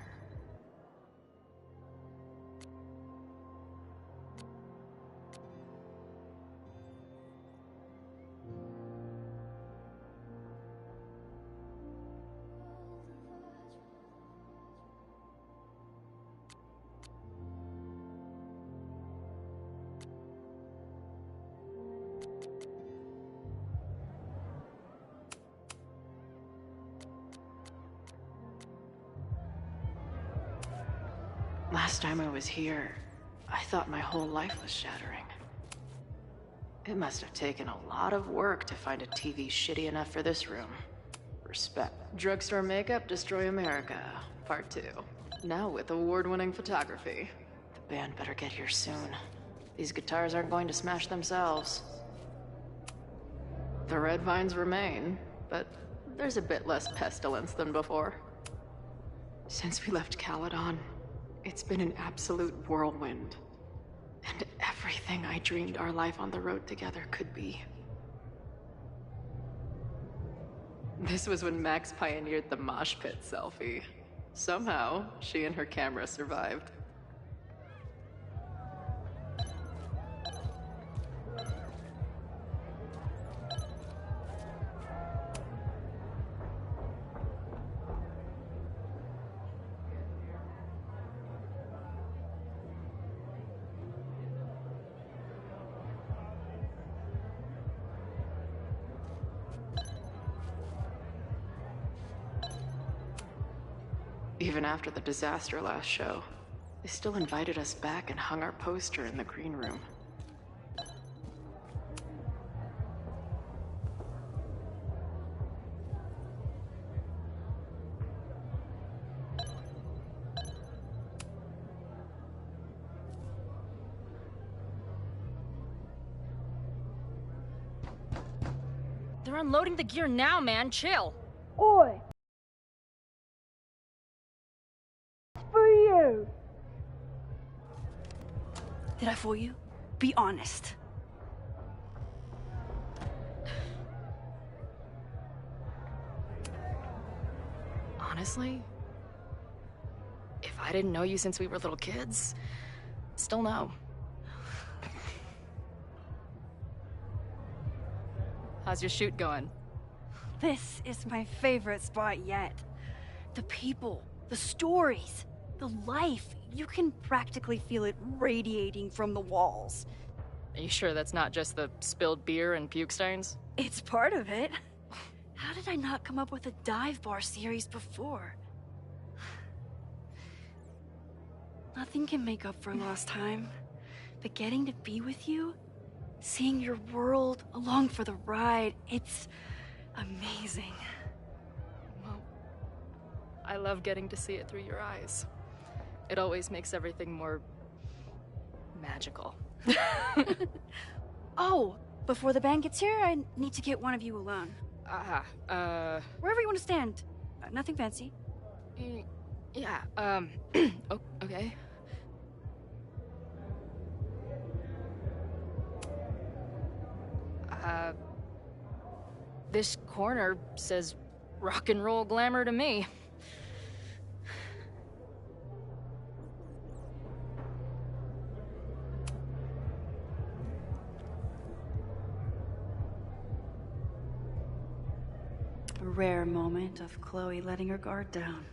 Speaker 1: Last time I was here, I thought my whole life was shattering. It must have taken a lot of work to find a TV shitty enough for this room. Respect. Drugstore makeup, destroy America. Part 2. Now with award-winning photography. The band better get here soon. These guitars aren't going to smash themselves. The red vines remain, but there's a bit less pestilence than before. Since we left Caledon, it's been an absolute whirlwind. And everything I dreamed our life on the road together could be. This was when Max pioneered the mosh pit selfie. Somehow, she and her camera survived. Even after the disaster last show, they still invited us back and hung our poster in the green room. They're unloading the gear now, man. Chill.
Speaker 9: Oi! For you!
Speaker 3: Did I fool you? Be honest.
Speaker 1: Honestly, if I didn't know you since we were little kids, still no. How's your shoot going?
Speaker 3: This is my favorite spot yet. The people, the stories, the life. You can practically feel it radiating from the walls.
Speaker 1: Are you sure that's not just the spilled beer and puke stains?
Speaker 3: It's part of it. How did I not come up with a dive bar series before? Nothing can make up for lost time, but getting to be with you, seeing your world along for the ride, it's amazing.
Speaker 1: Well, I love getting to see it through your eyes. It always makes everything more magical.
Speaker 3: Oh, before the band gets here, I need to get one of you alone. Wherever you want to stand. Nothing fancy.
Speaker 1: Yeah, okay. This corner says rock and roll glamour to me.
Speaker 3: A rare moment of Chloe letting her guard down.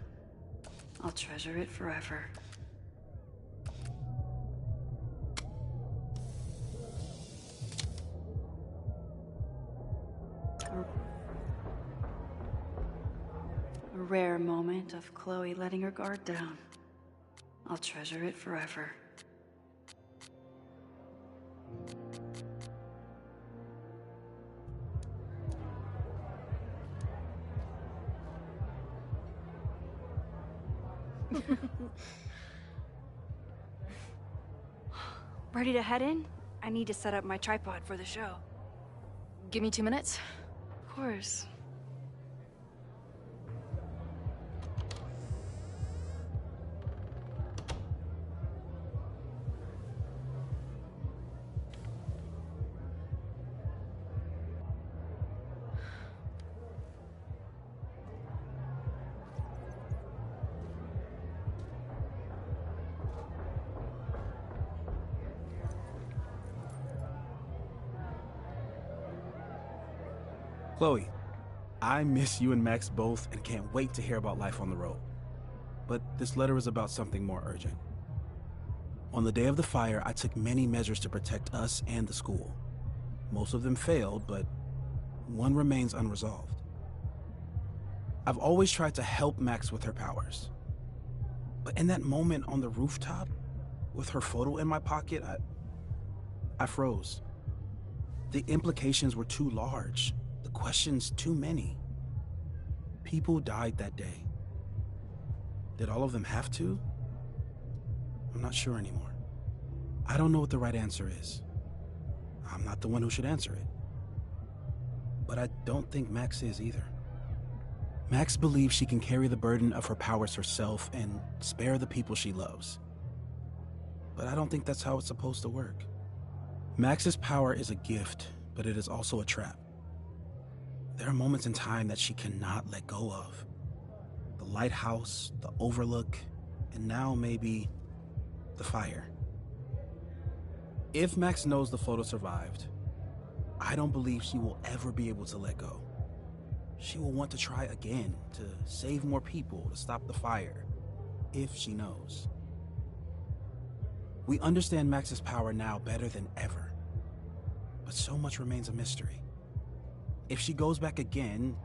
Speaker 3: I'll treasure it forever. A rare moment of Chloe letting her guard down. I'll treasure it forever. Ready to head in? I need to set up my tripod for the show.
Speaker 1: Give me 2 minutes.
Speaker 3: Of course.
Speaker 2: Chloe, I miss you and Max both and can't wait to hear about life on the road. But this letter is about something more urgent. On the day of the fire, I took many measures to protect us and the school. Most of them failed, but one remains unresolved. I've always tried to help Max with her powers. But in that moment on the rooftop, with her photo in my pocket, I froze. The implications were too large. The questions too many. People died that day. Did all of them have to? I'm not sure anymore. I don't know what the right answer is. I'm not the one who should answer it. But I don't think Max is either. Max believes she can carry the burden of her powers herself and spare the people she loves. But I don't think that's how it's supposed to work. Max's power is a gift, but it is also a trap. There are moments in time that she cannot let go of. The lighthouse, the overlook, and now maybe the fire. If Max knows the photo survived, I don't believe she will ever be able to let go. She will want to try again, to save more people, to stop the fire, if she knows. We understand Max's power now better than ever, but so much remains a mystery. If she goes back again,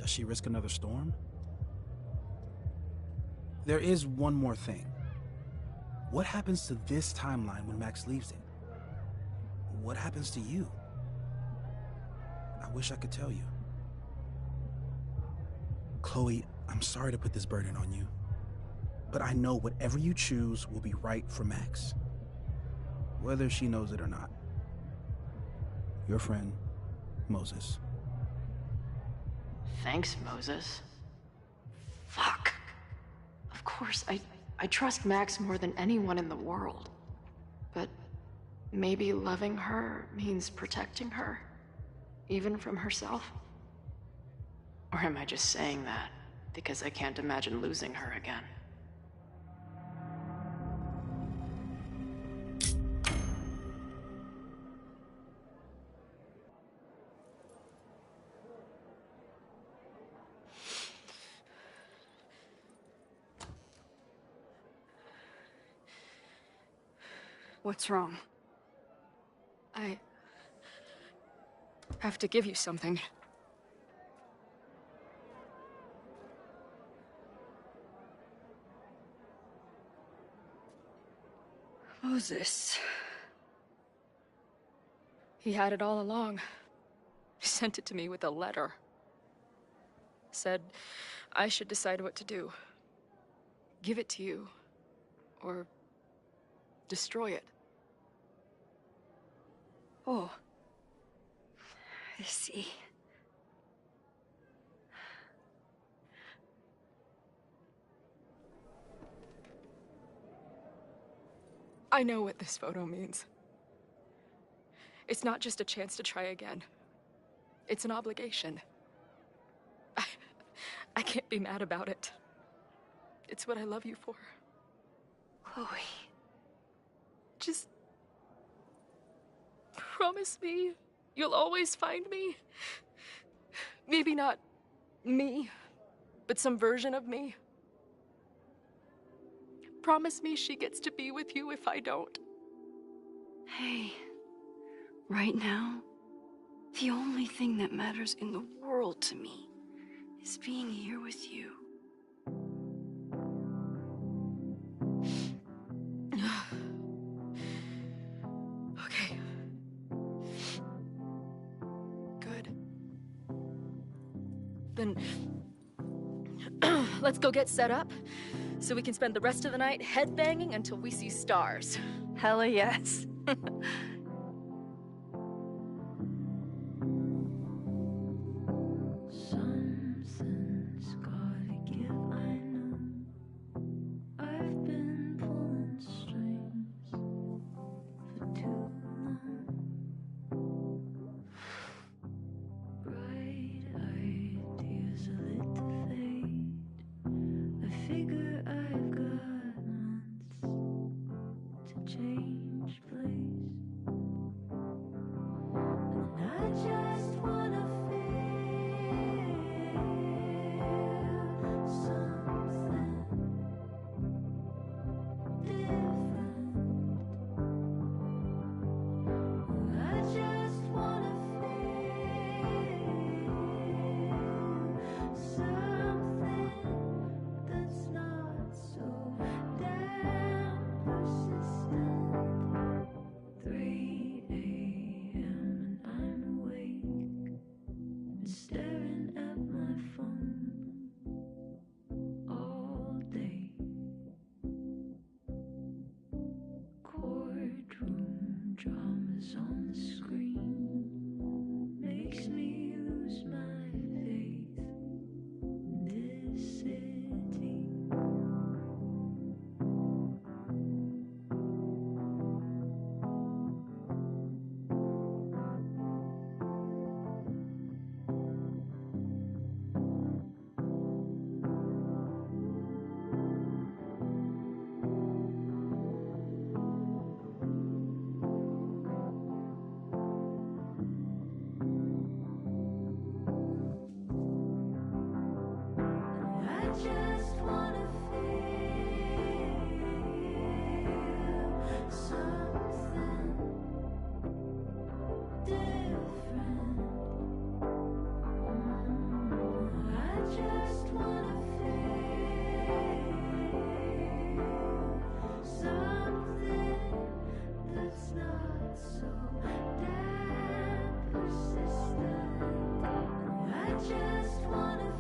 Speaker 2: does she risk another storm? There is one more thing. What happens to this timeline when Max leaves it? What happens to you? I wish I could tell you. Chloe, I'm sorry to put this burden on you, but I know whatever you choose will be right for Max, whether she knows it or not. Your friend, Moses.
Speaker 1: Thanks, Moses. Fuck. Of course, I trust Max more than anyone in the world. But maybe loving her means protecting her, even from herself? Or am I just saying that because I can't imagine losing her again?
Speaker 3: What's wrong?
Speaker 1: I have to give you something.
Speaker 3: Moses.
Speaker 1: He had it all along. He sent it to me with a letter. Said I should decide what to do. Give it to you, or destroy it.
Speaker 3: Oh. I see.
Speaker 1: I know what this photo means. It's not just a chance to try again. It's an obligation. I can't be mad about it. It's what I love you for.
Speaker 3: Chloe.
Speaker 1: Just promise me you'll always find me. Maybe not me, but some version of me. Promise me she gets to be with you if I don't.
Speaker 3: Hey, right now, the only thing that matters in the world to me is being here with you.
Speaker 1: Okay. Good. Then let's go get set up. so we can spend the rest of the night headbanging until we see stars.
Speaker 3: Hella yes.
Speaker 14: Something's gotta give, I know. I've been pulling strings for too long. Bright ideas are lit to fade. I figure I've got months to change place. And I just wanna feel something different. I just wanna feel something that's not so damn persistent. 3 a.m. and I'm awake and staring at my phone all day. Courtroom dramas on the screen makes me lose my faith in this city. I just wanna feel something different. I just wanna feel something that's not so damn persistent. I just wanna